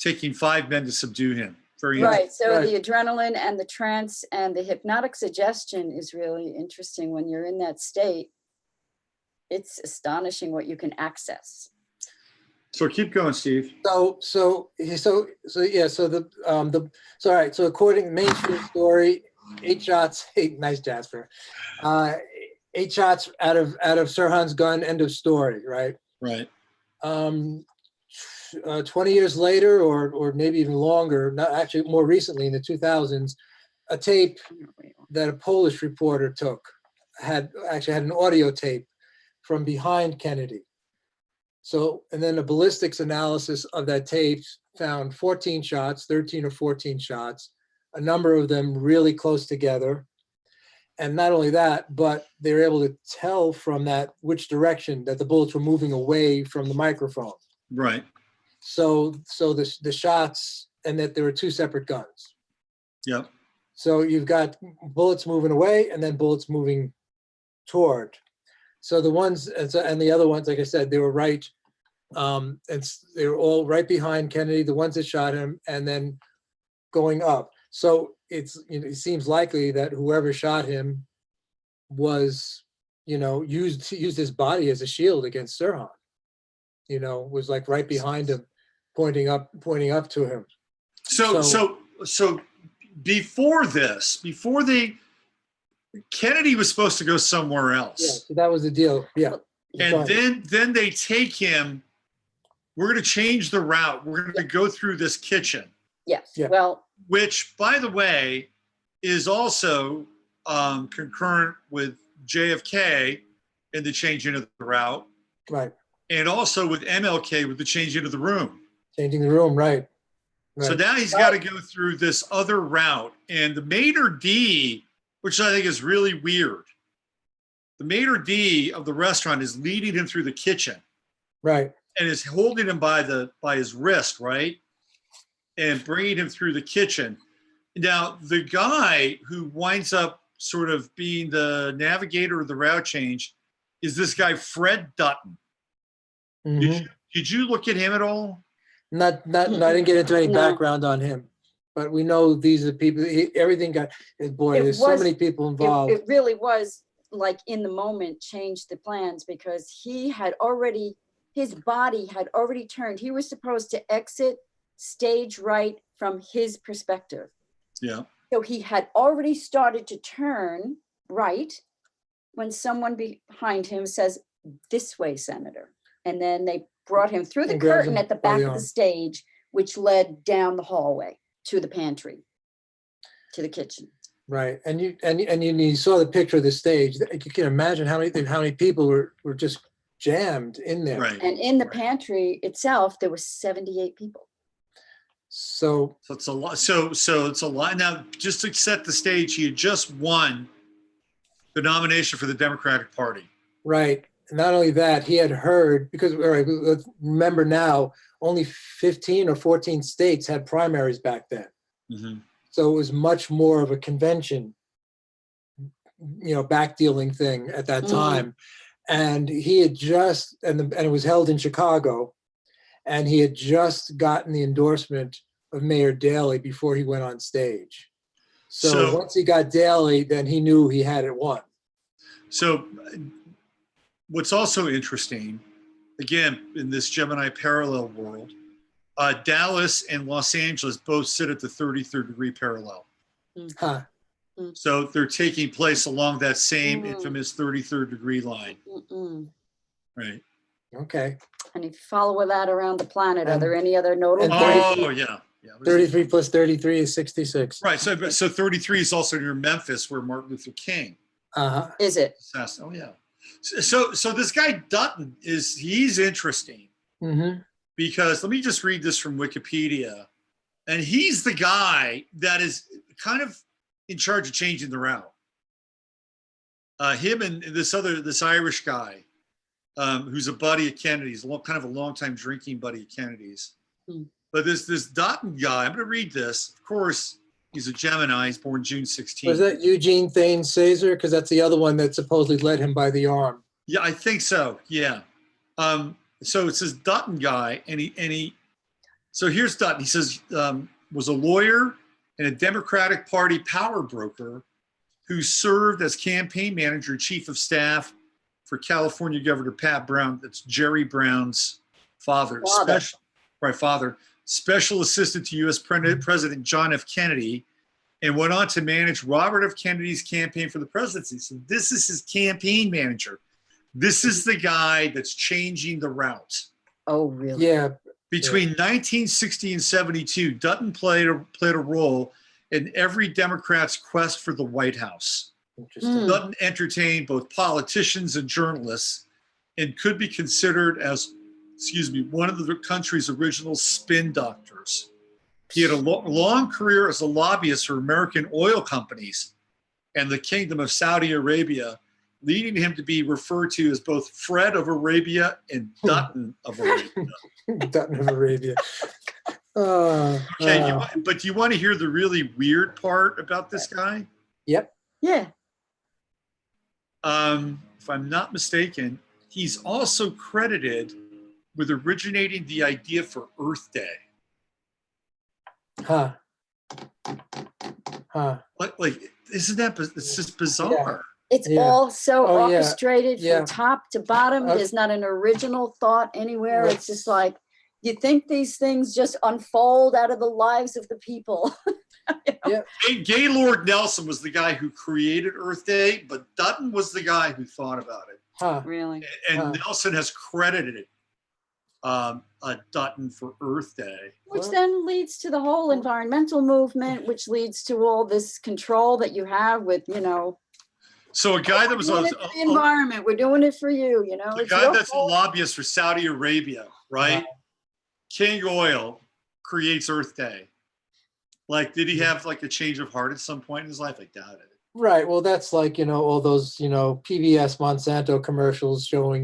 taking 5 men to subdue him. Very Right. So Right. the adrenaline and the trance and the hypnotic suggestion is really interesting when you're in that state. It's astonishing what you can access. So keep going, Steve. So all right. So according to mainstream story, 8 shots. Nice, Jasper. 8 shots out of Sirhan's gun. End of story. Right. Right. 20 years later, or maybe even longer, not actually more recently in the 2000s, a tape that a Polish reporter took had an audio tape from behind Kennedy. So, and then a ballistics analysis of that tape found 14 shots, 13 or 14 shots, a number of them really close together. And not only that, but they were able to tell from that which direction that the bullets were moving away from the microphone. Right. So the shots, and that there were two separate guns. Yep. So you've got bullets moving away and then bullets moving toward. So the ones, and the other ones, like I said, they were right. They were all right behind Kennedy, the ones that shot him, and then going up. So it seems likely that whoever shot him was, used his body as a shield against Sirhan. Was like right behind him, pointing up to him. So before Kennedy was supposed to go somewhere else. Yeah, so that was the deal. Yeah. And then they take him. We're going to change the route. We're going to go through this kitchen. Yes. Yeah. Well, Which, by the way, is also concurrent with JFK in the changing of the route. Right. And also with MLK with the changing of the room. Changing the room, right. So now he's got to go through this other route. And the maitre d', which I think is really weird, the maitre d' of the restaurant is leading him through the kitchen. Right. And is holding him by his wrist, right? And bringing him through the kitchen. Now, the guy who winds up sort of being the navigator of the route change is this guy, Fred Dutton. Mhm. Did you look at him at all? Not, I didn't get into any No. background on him, but we know these are the people, everything got, boy, It there's so was- many people involved. it really was like in the moment changed the plans because his body had already turned. He was supposed to exit stage right from his perspective. Yeah. So he had already started to turn right when someone behind him says, "This way, Senator." And then they brought him through the And grabs curtain him at the by back the of the arm. stage, which led down the hallway to the pantry, to the kitchen. Right, and you saw the picture of the stage. You can imagine how many people were just jammed in there. Right. And in the Right. pantry itself, there were 78 people. So So it's a lot. So it's a lot. Now, just to set the stage, he had just won the nomination for the Democratic Party. right, and not only that, he had heard, because all right, let's remember now, only 15 or 14 states had primaries back then. Mm-hmm. So it was much more of a convention, backdealing thing at that Mhm. time. And he had just, and it was held in Chicago, and he had just gotten the endorsement of Mayor Daley before he went on stage. So once he got Daley, then he knew he had it won. So what's also interesting, again, in this Gemini parallel world, Dallas and Los Angeles both sit at the 33rd degree parallel. Huh. So they're taking place along that same infamous 33rd degree line. Mm-mm. Right. Okay. And if you follow that around the planet, are And- there any other notable? and Oh, yeah. Yeah. 33 plus 33 is 66. Right. So 33 is also near Memphis, where Martin Luther King Uh-huh. Is it? assassinated. Oh, yeah. So this guy Dutton he's interesting Mm-hmm. because let me just read this from Wikipedia. And he's the guy that is kind of in charge of changing the route. Him and this Irish guy, who's a buddy of Kennedy's, kind of a longtime drinking buddy of Kennedy's. Hmm. But this Dutton guy, I'm going to read this. Of course, he's a Gemini. He's born June 16th. Was that Eugene Thanes Caesar? Because that's the other one that supposedly led him by the arm. Yeah, I think so. Yeah. So it's this Dutton guy, and he. So here's Dutton. He says was a lawyer and a Democratic Party power broker who served as campaign manager, chief of staff for California Governor Pat Brown. That's Jerry Brown's father. Special assistant to U.S. President John F. Kennedy, and went on to manage Robert F. Kennedy's campaign for the presidency. So this is his campaign manager. This is the guy that's changing the route. Oh, really? Yeah. Between 1960 and 72, Dutton played a role in every Democrat's quest for the White House. Interesting. Dutton entertained both politicians and journalists and could be considered as, one of the country's original spin doctors. He had a long career as a lobbyist for American oil companies and the kingdom of Saudi Arabia, leading him to be referred to as both Fred of Arabia and Dutton of Arabia. Dutton of Arabia. Okay, but do you want to hear the really weird part about this guy? Yep. Yeah. If I'm not mistaken, he's also credited with originating the idea for Earth Day. Huh. Like isn't that? It's just bizarre. It's Yeah. all so Oh, yeah. orchestrated Yeah. from top to bottom. There's not an original thought anywhere. Right. It's just like, you think these things just unfold out of the lives of the people. Yeah. Gaylord Nelson was the guy who created Earth Day, but Dutton was the guy who thought about it. Huh. Really? And Nelson has credited Dutton for Earth Day. Which then leads to the whole environmental movement, which leads to all this control that you have with, So a guy that was we're doing it for the environment, we're doing it for you, a it's guy your that's a fault. lobbyist for Saudi Arabia, right? King Oil creates Earth Day. Like, did he have like a change of heart at some point in his life? I doubt it. Right. Well, that's like, all those, PBS Monsanto commercials showing,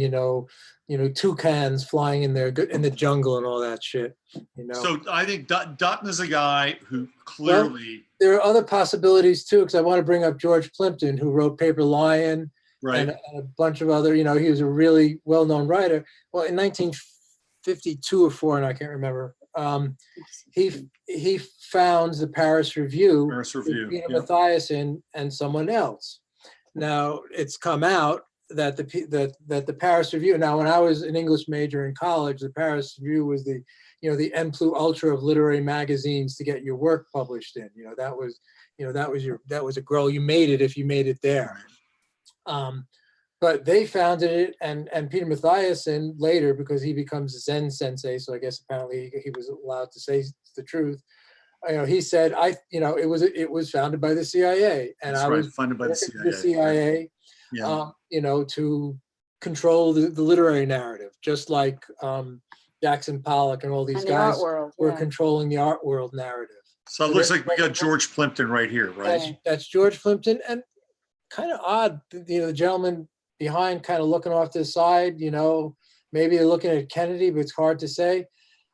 toucans flying in the jungle and all that shit, So I think Dutton is a guy who clearly. There are other possibilities too, because I want to bring up George Plimpton, who wrote Paper Lion, right. and a bunch of other, he was a really well-known writer. Well, in 1952 or 4, and I can't remember, he founds the Paris Review, with Peter Mathias and someone else. Now it's come out that the Paris Review. Now, when I was an English major in college, the Paris Review was the the N plus ultra of literary magazines to get your work published in. That was a girl. You made it if you made it there. But they founded it, and Peter Mathiasen later, because he becomes a Zen sensei, so I guess apparently he was allowed to say the truth. He said, it was founded by the CIA, and I was funded by the CIA. To control the literary narrative, just like Jackson Pollock and all these guys were controlling the art world narrative. So it looks like we got George Plimpton right here, right? That's George Plimpton, and kind of odd, the gentleman behind kind of looking off to the side, maybe they're looking at Kennedy, but it's hard to say.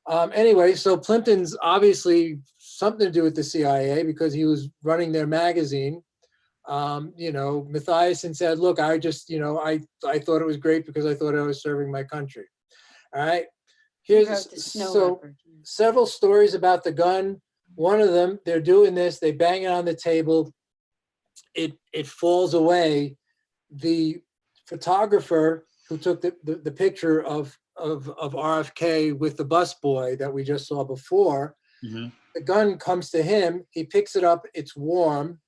Anyway, so Plimpton's obviously something to do with the CIA because he was running their magazine. Mathiasen said, look, I just, I thought it was great because I thought I was serving my country. All right. Here's several stories about the gun. One of them, they're doing this, they bang it on the table. It falls away. The photographer who took the picture of RFK with the busboy that we just saw before, the gun comes to him, he picks it up, it's warm.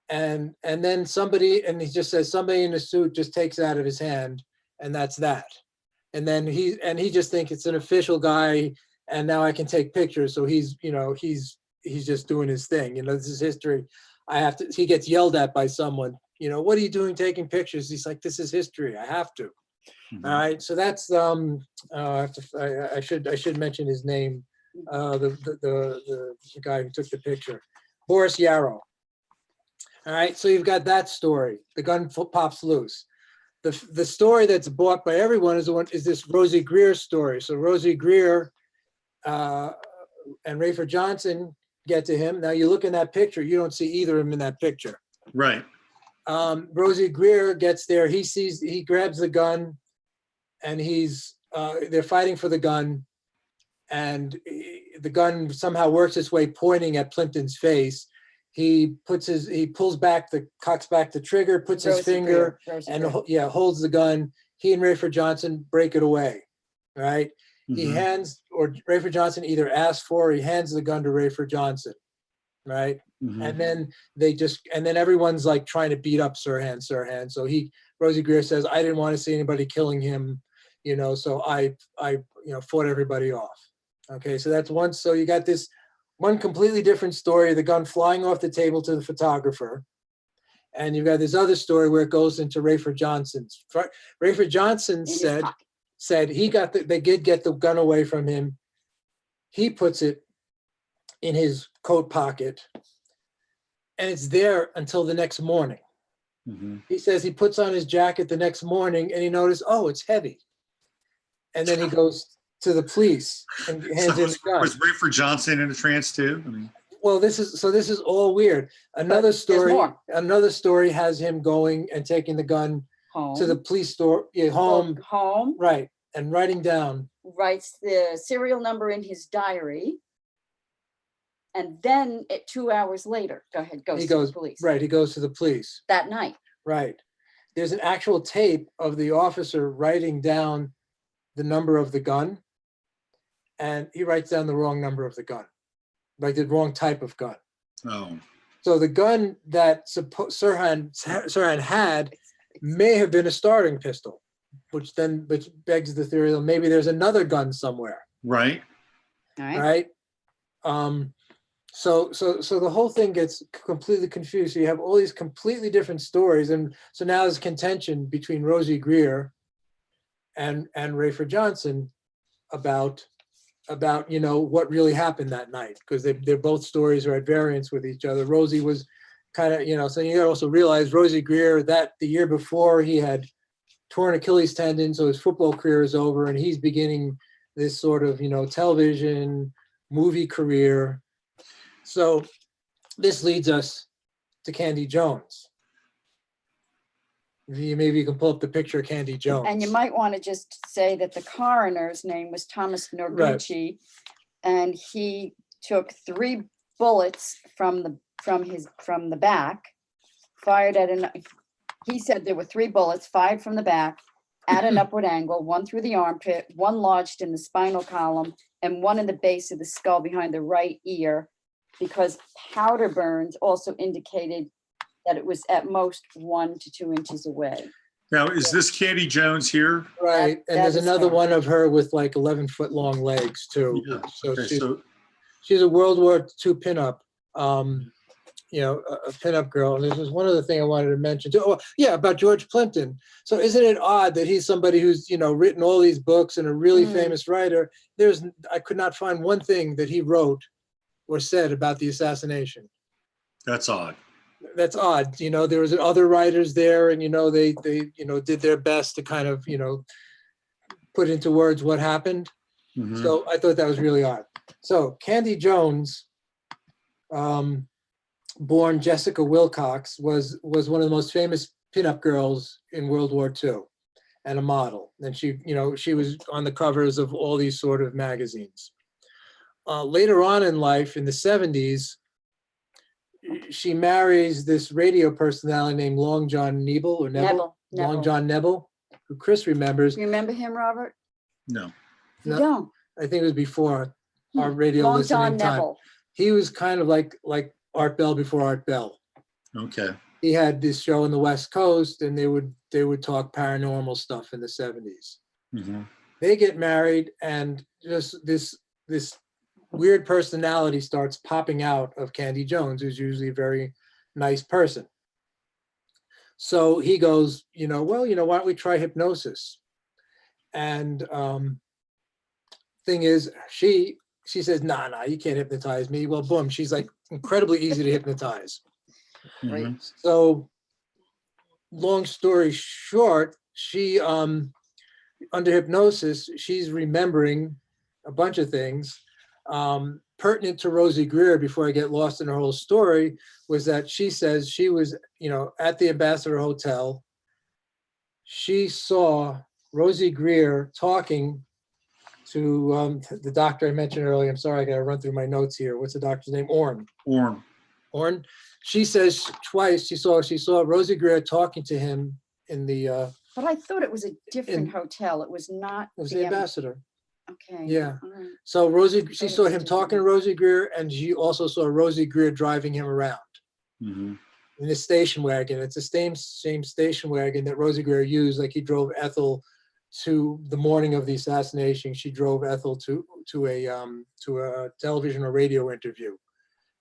And then he just says, somebody in a suit just takes it out of his hand, and that's that. And then he just thinks it's an official guy, and now I can take pictures. So he's just doing his thing. This is history. He gets yelled at by someone, what are you doing taking pictures? He's like, this is history. I have to. All right. So that's, I should mention his name. The guy who took the picture, Boris Yarrow. All right, so you've got that story. The gun pops loose. The story that's bought by everyone is this Rosie Greer story. So Rosie Greer and Rafer Johnson get to him. Now you look in that picture, you don't see either of them in that picture. Right. Rosie Greer gets there. He grabs the gun, and they're fighting for the gun, and the gun somehow works its way pointing at Plimpton's face. He cocks back the trigger, puts his finger, and holds the gun. He and Rafer Johnson break it away, right? Rafer Johnson either asks for or he hands the gun to Rafer Johnson, right? And then everyone's like trying to beat up Sirhan. So Rosie Greer says, I didn't want to see anybody killing him, so I fought everybody off. Okay, so that's one. So you got this one completely different story, the gun flying off the table to the photographer. And you've got this other story where it goes into Rafer Johnson's. Rafer Johnson said he they did get the gun away from him. He puts it in his coat pocket. and it's there until the next morning. He says he puts on his jacket the next morning and he noticed, oh, it's heavy. And then he goes to the police and hands in the gun. Was Rafer Johnson in a trance too? I mean, Well, this is all weird. Another story has him going and taking the gun Home. to the police store, home, Home. right, and writing down. Writes the serial number in his diary. And then 2 hours later, goes to the police. Right, he goes to the police. That night. Right. There's an actual tape of the officer writing down the number of the gun, and he writes down the wrong number of the gun, like the wrong type of gun. oh, So the gun that Sirhan had may have been a starting pistol, which begs the theory that maybe there's another gun somewhere. right. All right. Right. So the whole thing gets completely confused. So you have all these completely different stories, and so now there's contention between Rosie Greer and Rafer Johnson about what really happened that night, because they're both stories are at variance with each other. Rosie was kind of, so you gotta also realize Rosie Greer, that the year before he had torn Achilles tendon, so his football career is over, and he's beginning this sort of television movie career. So this leads us to Candy Jones. Maybe you can pull up the picture of Candy Jones. And you might want to just say that the coroner's name was Thomas Noguchi, and he took 3 bullets from the back, fired at he said there were 3 bullets fired from the back at an upward angle, 1 through the armpit, 1 lodged in the spinal column, and 1 in the base of the skull behind the right ear, because powder burns also indicated that it was at most 1 to 2 inches away. Now, is this Candy Jones here? Right, and there's is another her. one of her with like 11-foot long legs too. Yeah. So Okay, she's a World War II pinup, a pinup girl. And this was one other thing I wanted to mention too. Oh, yeah, about George Plimpton. So isn't it odd that he's somebody who's written all these books and a really famous writer? I could not find one thing that he wrote or said about the assassination. that's odd. That's odd. There was other writers there, and they did their best to kind of put into words what happened. So I thought that was really odd. So Candy Jones, born Jessica Wilcox, was one of the most famous pinup girls in World War II, and a model. And she was on the covers of all these sort of magazines. Later on in life, in the 70s, she marries this radio personality named Long John Nebel, Neville. Long John Nebel, who Chris remembers. You remember him, Robert? No. You No. don't. I think it was before our radio Long listening John time. Neville. He was kind of like Art Bell before Art Bell. Okay. He had this show on the West Coast, and they would talk paranormal stuff in the 70s. They get married, and just this weird personality starts popping out of Candy Jones, who's usually a very nice person. So he goes, why don't we try hypnosis? And thing is, she says, nah, you can't hypnotize me. Well, boom, she's like incredibly easy to hypnotize. Right. So long story short, she, under hypnosis, she's remembering a bunch of things. Pertinent to Rosie Greer, before I get lost in her whole story, was that she says she was, at the Ambassador Hotel. She saw Rosie Greer talking to the doctor I mentioned earlier. I'm sorry, I got to run through my notes here. What's the doctor's name? Orin. She says twice she saw Rosie Greer talking to him in the. But I thought it was a different hotel. It was not. It was the Ambassador. Okay. Yeah. All right. So she saw him talking to Rosie Greer, and she also saw Rosie Greer driving him around in the station wagon. It's the same station wagon that Rosie Greer used. Like he drove Ethel to the morning of the assassination. She drove Ethel to a television or radio interview,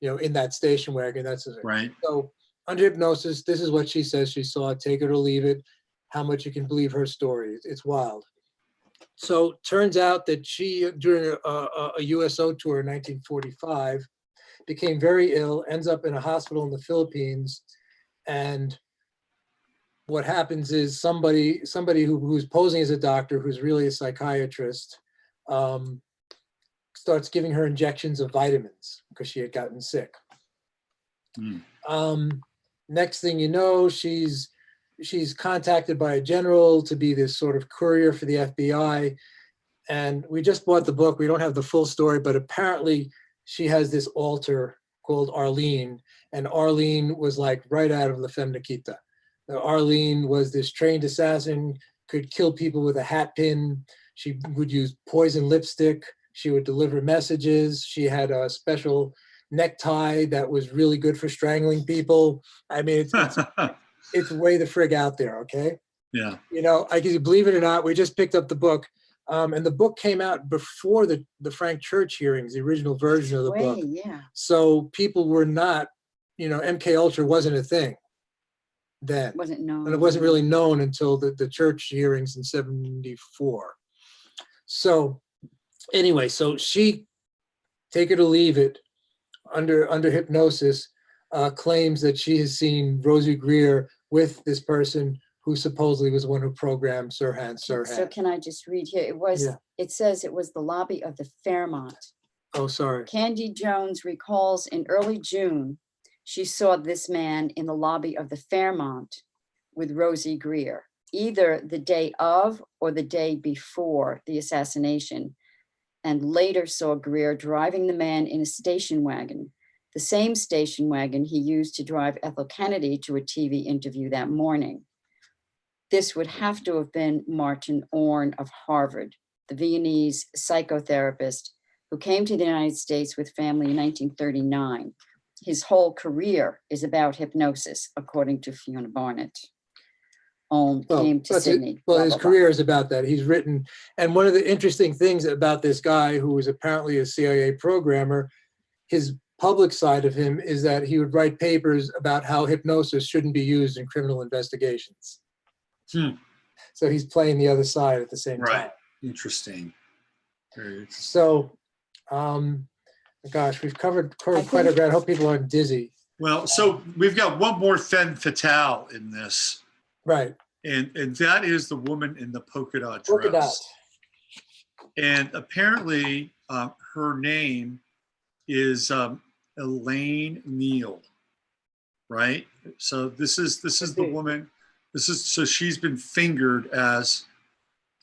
in that station wagon. That's Right. So under hypnosis, this is what she says she saw. Take it or leave it. How much you can believe her story. It's wild. So turns out that she, during a USO tour in 1945, became very ill, ends up in a hospital in the Philippines. And what happens is somebody who's posing as a doctor, who's really a psychiatrist, starts giving her injections of vitamins because she had gotten sick. Next thing you know, she's contacted by a general to be this sort of courier for the FBI. And we just bought the book. We don't have the full story, but apparently she has this alter called Arlene. And Arlene was like right out of La Femme Nikita. Arlene was this trained assassin, could kill people with a hat pin. She would use poison lipstick. She would deliver messages. She had a special necktie that was really good for strangling people. I mean, it's way the frig out there, okay? Yeah. You know, I can believe it or not, we just picked up the book, and the book came out before the Frank Church hearings, the original version of the book. Yeah. So people were not, you know, MK Ultra wasn't a thing then. Wasn't known. And it wasn't really known until the Church hearings in '74. So anyway, so she, take it or leave it, under hypnosis, claims that she has seen Rosie Greer with this person who supposedly was the one who programmed Sirhan Sirhan. So can I just read here? It was, it says it was the lobby of the Fairmont. Oh, sorry. Candy Jones recalls in early June, she saw this man in the lobby of the Fairmont with Rosie Greer, either the day of or the day before the assassination, and later saw Greer driving the man in a station wagon, the same station wagon he used to drive Ethel Kennedy to a TV interview that morning. This would have to have been Martin Orin of Harvard, the Viennese psychotherapist who came to the United States with family in 1939. His whole career is about hypnosis, according to Fiona Barnett. Came to Sydney. Well, his career is about that. He's written, and one of the interesting things about this guy who was apparently a CIA programmer, his public side of him is that he would write papers about how hypnosis shouldn't be used in criminal investigations. So he's playing the other side at the same time. Right. Interesting. Very interesting. So, gosh, we've covered quite a bit. I hope people aren't dizzy. Well, so we've got one more femme fatale in this. Right. And that is the woman in the polka dot dress. Polka dot. And apparently her name is Elaine Neal, right? So this is the woman. So she's been fingered as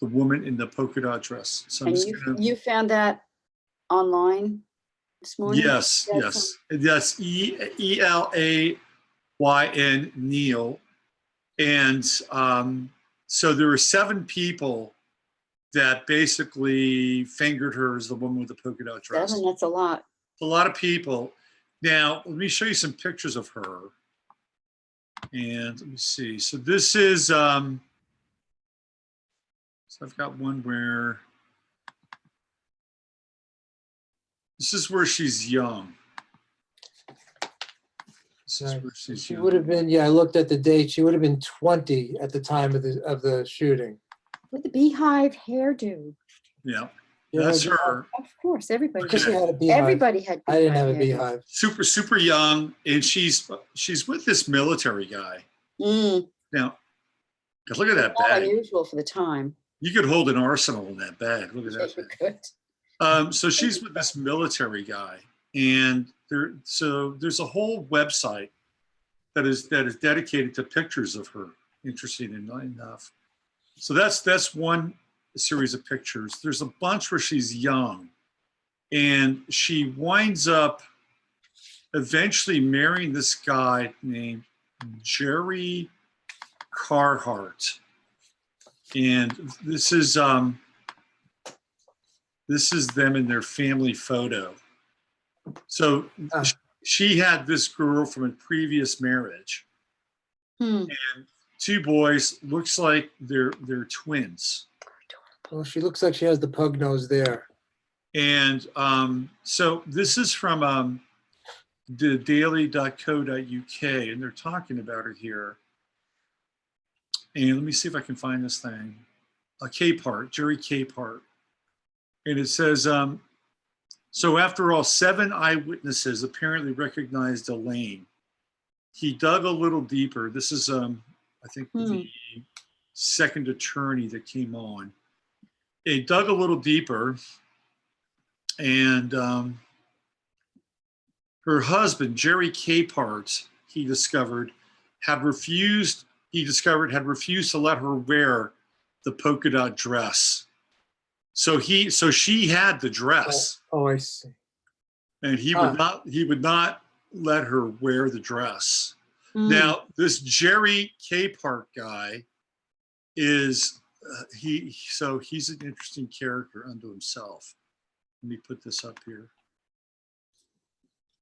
the woman in the polka dot dress. So and you found that online this morning? Yes, yes. That's Elayn Neal. And so there were 7 people that basically fingered her as the woman with the polka dot dress. 7, that's a lot. A lot of people. Now, let me show you some pictures of her. And let me see. So this is, so I've got one where, this is where she's young. This is where she's young. Would have been, I looked at the date, she would have been 20 at the time of the shooting. With the beehive hairdo. Yeah, that's her. Of course, everybody. Because she had a beehive. Everybody had. I didn't have a beehive. Super young, and she's with this military guy. Now, look at that bag. Unusual for the time. You could hold an arsenal in that bag. Look at that. You could. So she's with this military guy, and there's a whole website that is dedicated to pictures of her. Interesting enough. So that's one series of pictures. There's a bunch where she's young, and she winds up eventually marrying this guy named Jerry Carhart. And this is them in their family photo. So she had this girl from a previous marriage. And 2 boys, looks like they're twins. Well, she looks like she has the pug nose there. And so this is from the daily.co.uk, and they're talking about her here. And let me see if I can find this thing. Capehart, Jerry Capehart. And it says, So after all, 7 eyewitnesses apparently recognized Elaine. He dug a little deeper. This is, I think, the second attorney that came on. He dug a little deeper, and her husband, Jerry Capehart, he discovered had refused to let her wear the polka dot dress. So she had the dress. Oh, I see. And he would not let her wear the dress. Now, this Jerry Capehart guy is he's an interesting character unto himself. Let me put this up here.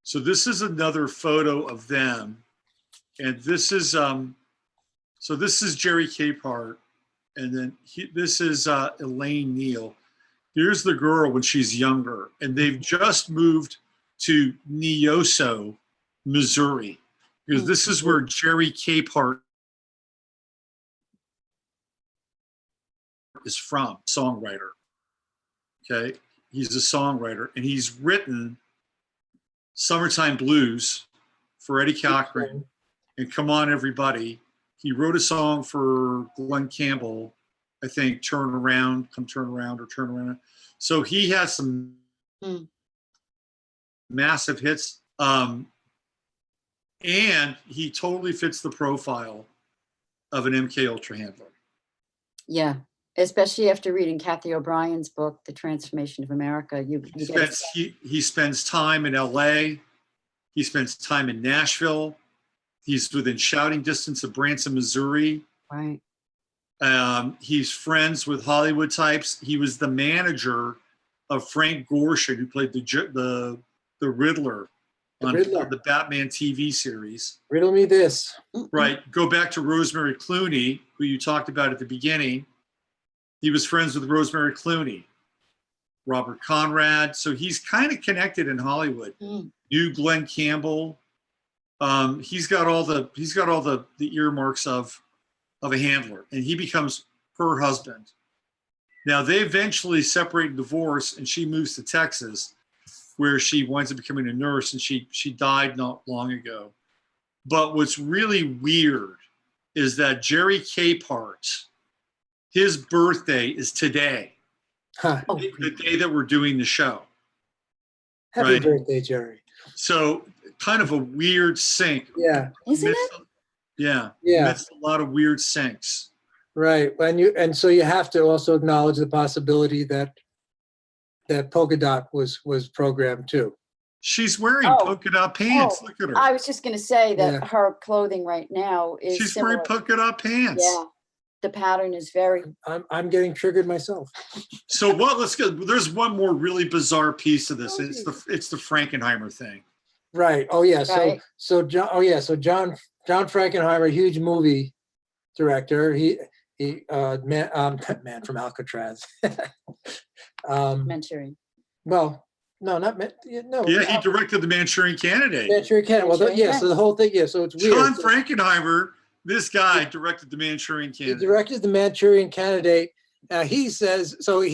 So this is another photo of them, and this is this is Jerry Capehart, and then this is Elaine Neal. Here's the girl when she's younger, and they've just moved to Neoso, Missouri, because this is where Jerry Capehart is from, songwriter. Okay, he's a songwriter, and he's written Summertime Blues for Eddie Cochran and Come On Everybody. He wrote a song for Glenn Campbell, I think, Turn Around, Come Turn Around, or Turn Around. So he has some massive hits. And he totally fits the profile of an MK Ultra handler. Yeah, especially after reading Kathy O'Brien's book, The Transformation of America. He spends time in LA. He spends time in Nashville. He's within shouting distance of Branson, Missouri. Right. He's friends with Hollywood types. He was the manager of Frank Gorshin, who played the Riddler on the Batman TV series. Riddle me this. Right. Go back to Rosemary Clooney, who you talked about at the beginning. He was friends with Rosemary Clooney, Robert Conrad. So he's kind of connected in Hollywood. Knew Glenn Campbell. He's got all the earmarks of a handler, and he becomes her husband. Now they eventually separate and divorce, and she moves to Texas, where she winds up becoming a nurse, and she died not long ago. But what's really weird is that Jerry Capehart, his birthday is today, the day that we're doing the show. Happy birthday, Jerry. So kind of a weird sync. Yeah. Isn't it? Yeah. Yeah. That's a lot of weird syncs. Right. And so you have to also acknowledge the possibility that polka dot was programmed too. She's wearing polka dot pants. Look at her. I was just going to say that her clothing right now is She's similar. wearing polka dot pants. Yeah. The pattern is very. I'm getting triggered myself. So what? Let's go. There's one more really bizarre piece of this. It's the Frankenheimer thing. Right. Oh yeah. Right. So John Frankenheimer, huge movie director. He man from Alcatraz. Manchurian. Well, no, not no. Yeah, he directed The Manchurian Candidate. Manchurian Candidate. Well, so the whole thing. Yeah. So it's weird. John Frankenheimer. This guy directed The Manchurian Candidate. He directed The Manchurian Candidate. He says so.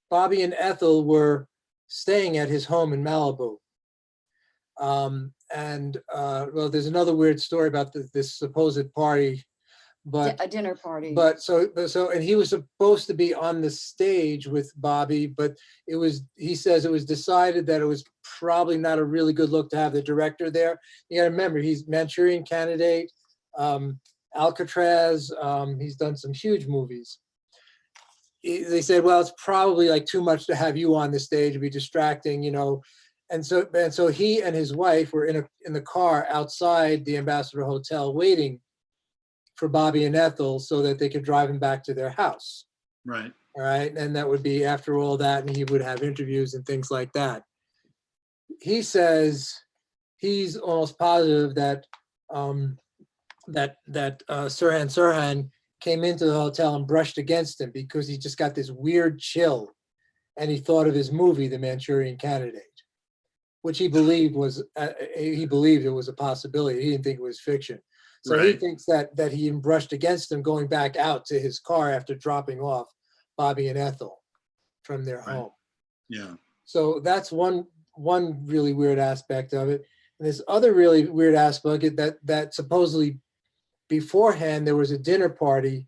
Bobby and Ethel were staying at his home in Malibu. Well, there's another weird story about this supposed party, but a dinner party. But and he was supposed to be on the stage with Bobby, but he says it was decided that it was probably not a really good look to have the director there. You got to remember, he's Manchurian Candidate, Alcatraz. He's done some huge movies. They said, well, it's probably like too much to have you on the stage. It'd be distracting, And so he and his wife were in the car outside the Ambassador Hotel waiting for Bobby and Ethel so that they could drive him back to their house. Right. All right. And that would be after all that, and he would have interviews and things like that. He says he's almost positive that Sirhan Sirhan came into the hotel and brushed against him because he just got this weird chill, and he thought of his movie, The Manchurian Candidate, which he believed it was a possibility. He didn't think it was fiction. So he thinks that he brushed against him going back out to his car after dropping off Bobby and Ethel from their home. Yeah. So that's one really weird aspect of it. And this other really weird aspect that supposedly beforehand there was a dinner party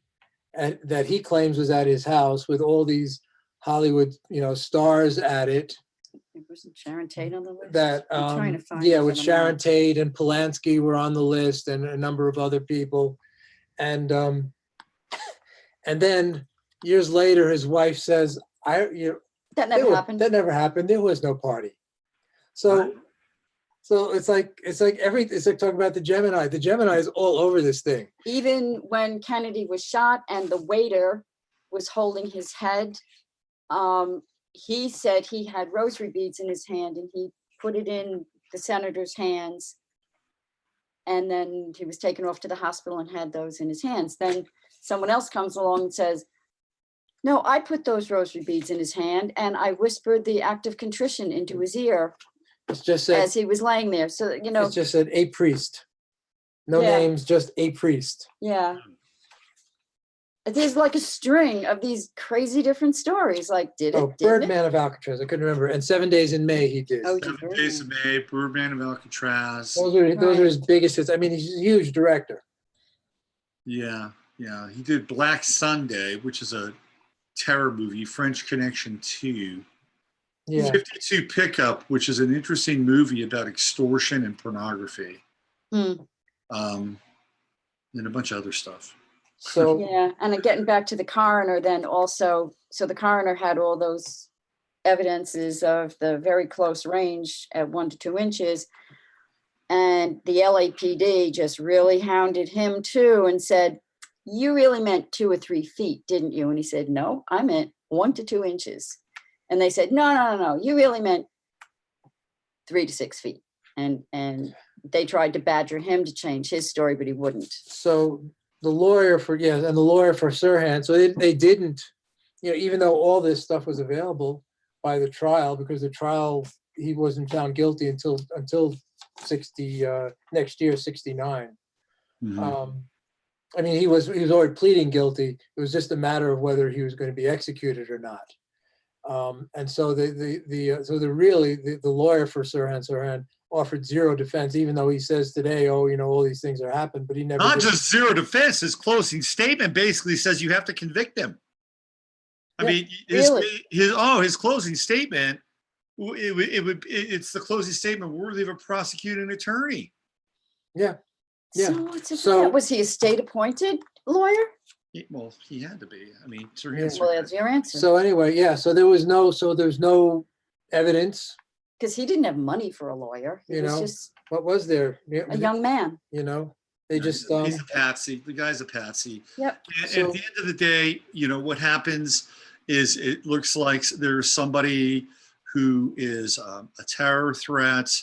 that he claims was at his house with all these Hollywood, stars at it. It wasn't Sharon Tate on the list. That I'm trying to find yeah, it with on the Sharon map. Tate and Polanski were on the list, and a number of other people, and then years later, his wife says, That never happened. That never happened. There was no party. So it's like talking about the Gemini. The Gemini is all over this thing. Even when Kennedy was shot and the waiter was holding his head, he said he had rosary beads in his hand and he put it in the senator's hands. And then he was taken off to the hospital and had those in his hands. Then someone else comes along and says, no, I put those rosary beads in his hand and I whispered the act of contrition into his ear. It's just said, as he was laying there. So, it's just said a priest. No Yeah. names, just a priest. yeah. There's like a string of these crazy different stories. Like, did it? Oh, Didn't it? Birdman of Alcatraz. I couldn't remember. And 7 Days in May he did. Oh, 7 Days of May, Birdman of Alcatraz. Those are Right. his biggest hits. I mean, he's a huge director. Yeah. He did Black Sunday, which is a terror movie, French Connection 2. Yeah. 52 Pickup, which is an interesting movie about extortion and pornography. Hmm. And a bunch of other stuff. So Yeah, and getting back to the coroner, then also, so the coroner had all those evidences of the very close range at 1 to 2 inches. And the LAPD just really hounded him too and said, you really meant 2 or 3 feet, didn't you? And he said, no, I meant 1 to 2 inches. And they said, no, you really meant 3 to 6 feet. And they tried to badger him to change his story, but he wouldn't. So the lawyer for Sirhan, so they didn't, even though all this stuff was available by the trial, because the trial, he wasn't found guilty until 60 next year, 69. Mhm. I mean, he was already pleading guilty. It was just a matter of whether he was going to be executed or not. And so the lawyer for Sirhan offered zero defense, even though he says today, all these things are happened, but he never Not did. just zero defense. His closing statement basically says you have to convict him. I mean, his closing statement, it's the closing statement worthy of a prosecuting attorney. Yeah. Yeah. So what's it So- that? Was he a state appointed lawyer? Well, he had to be. I mean, Yeah. Well, that's your answer. So anyway, yeah. So there's no evidence. Because he didn't have money for a lawyer. He was just What was there? a young man. They just he's a patsy. The guy's a patsy. Yep. And So- at the end of the day, what happens is it looks like there's somebody who is a terror threat,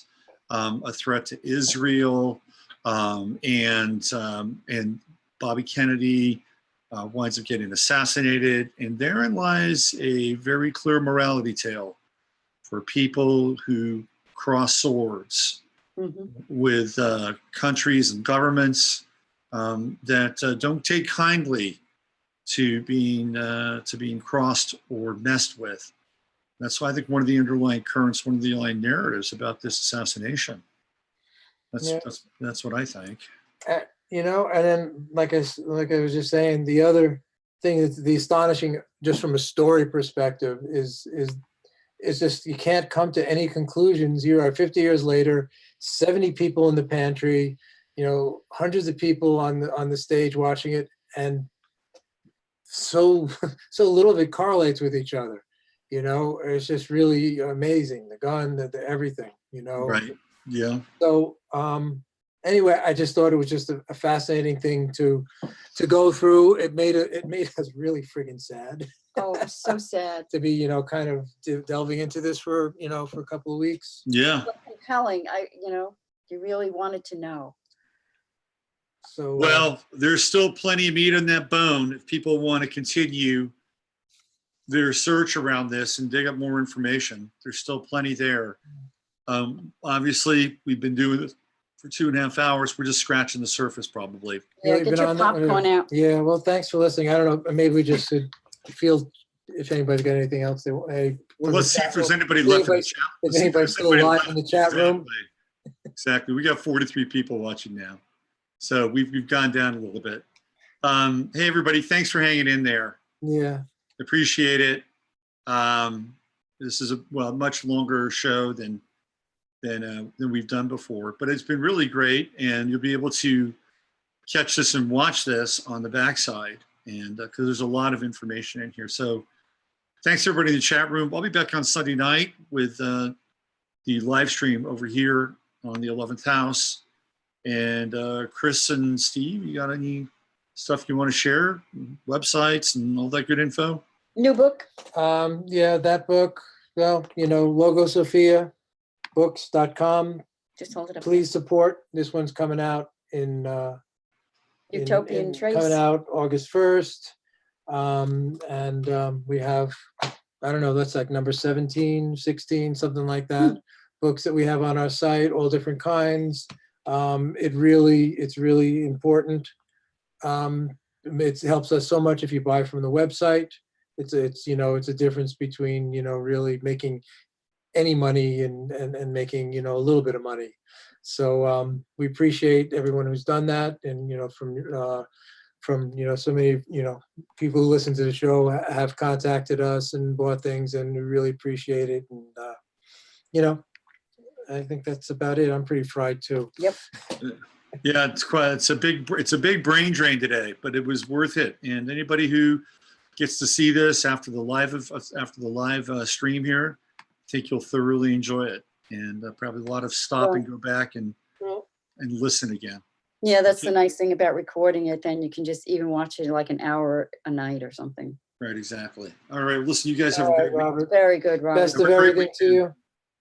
a threat to Israel, and Bobby Kennedy winds up getting assassinated. And therein lies a very clear morality tale for people who cross swords Mhm. with countries and governments that don't take kindly to being crossed or messed with. That's why I think one of the underlying currents, one of the underlying narratives about this assassination. That's what I think. And then like I was just saying, the other thing that's the astonishing, just from a story perspective, is just you can't come to any conclusions. 50 years later, 70 people in the pantry, hundreds of people on the stage watching it, and so little of it correlates with each other. It's just really amazing. The gun, the everything. Right. Yeah. So anyway, I just thought it was just a fascinating thing to go through. It made us really friggin' sad Oh, it was so sad. to be, kind of delving into this for a couple of weeks. Yeah. But compelling. You really wanted to know. So Well, there's still plenty of meat on that bone if people want to continue their search around this and dig up more information. There's still plenty there. Obviously, we've been doing this for 2.5 hours. We're just scratching the surface, probably. Yeah, you've get been your on that one, popcorn out. Yeah, well, thanks for listening. I don't know, maybe we just should feel if anybody's got anything else, hey. Well, let's see if there's anybody left in the chat. If anybody's still alive in the chat room. Exactly. We got 43 people watching now. So we've gone down a little bit. Hey, everybody, thanks for hanging in there. Yeah. Appreciate it. This is a much longer show than we've done before, but it's been really great, and you'll be able to catch this and watch this on the backside, and because there's a lot of information in here. So thanks everybody in the chat room. I'll be back on Sunday night with the live stream over here on the 11th house. And Krys and Steve, you got any stuff you want to share? Websites and all that good info? New book. Yeah, that book. Well, logosophiabooks.com. Just hold it up. Please support. This one's coming out in Utopian Trace. coming out August 1st. And we have, I don't know, that's like number 17, 16, something like that. Books that we have on our site, all different kinds. It's really important. It helps us so much if you buy from the website. It's a difference between, really making any money and making, a little bit of money. So we appreciate everyone who's done that. And, from so many, people who listen to the show have contacted us and bought things, and we really appreciate it. And, I think that's about it. I'm pretty fried too. Yep. Yeah, it's a big brain drain today, but it was worth it. And anybody who gets to see this after the live stream here, I think you'll thoroughly enjoy it, and probably a lot of stop and go back and listen again. Yeah, that's the nice thing about recording it. Then you can just even watch it like an hour a night or something. Right, exactly. All right, listen, you guys have a great week. Very good, Robert. Best of everything to you.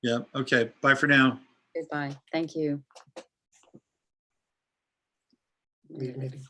Yeah. Okay. Bye for now. Goodbye. Thank you. Leave meeting.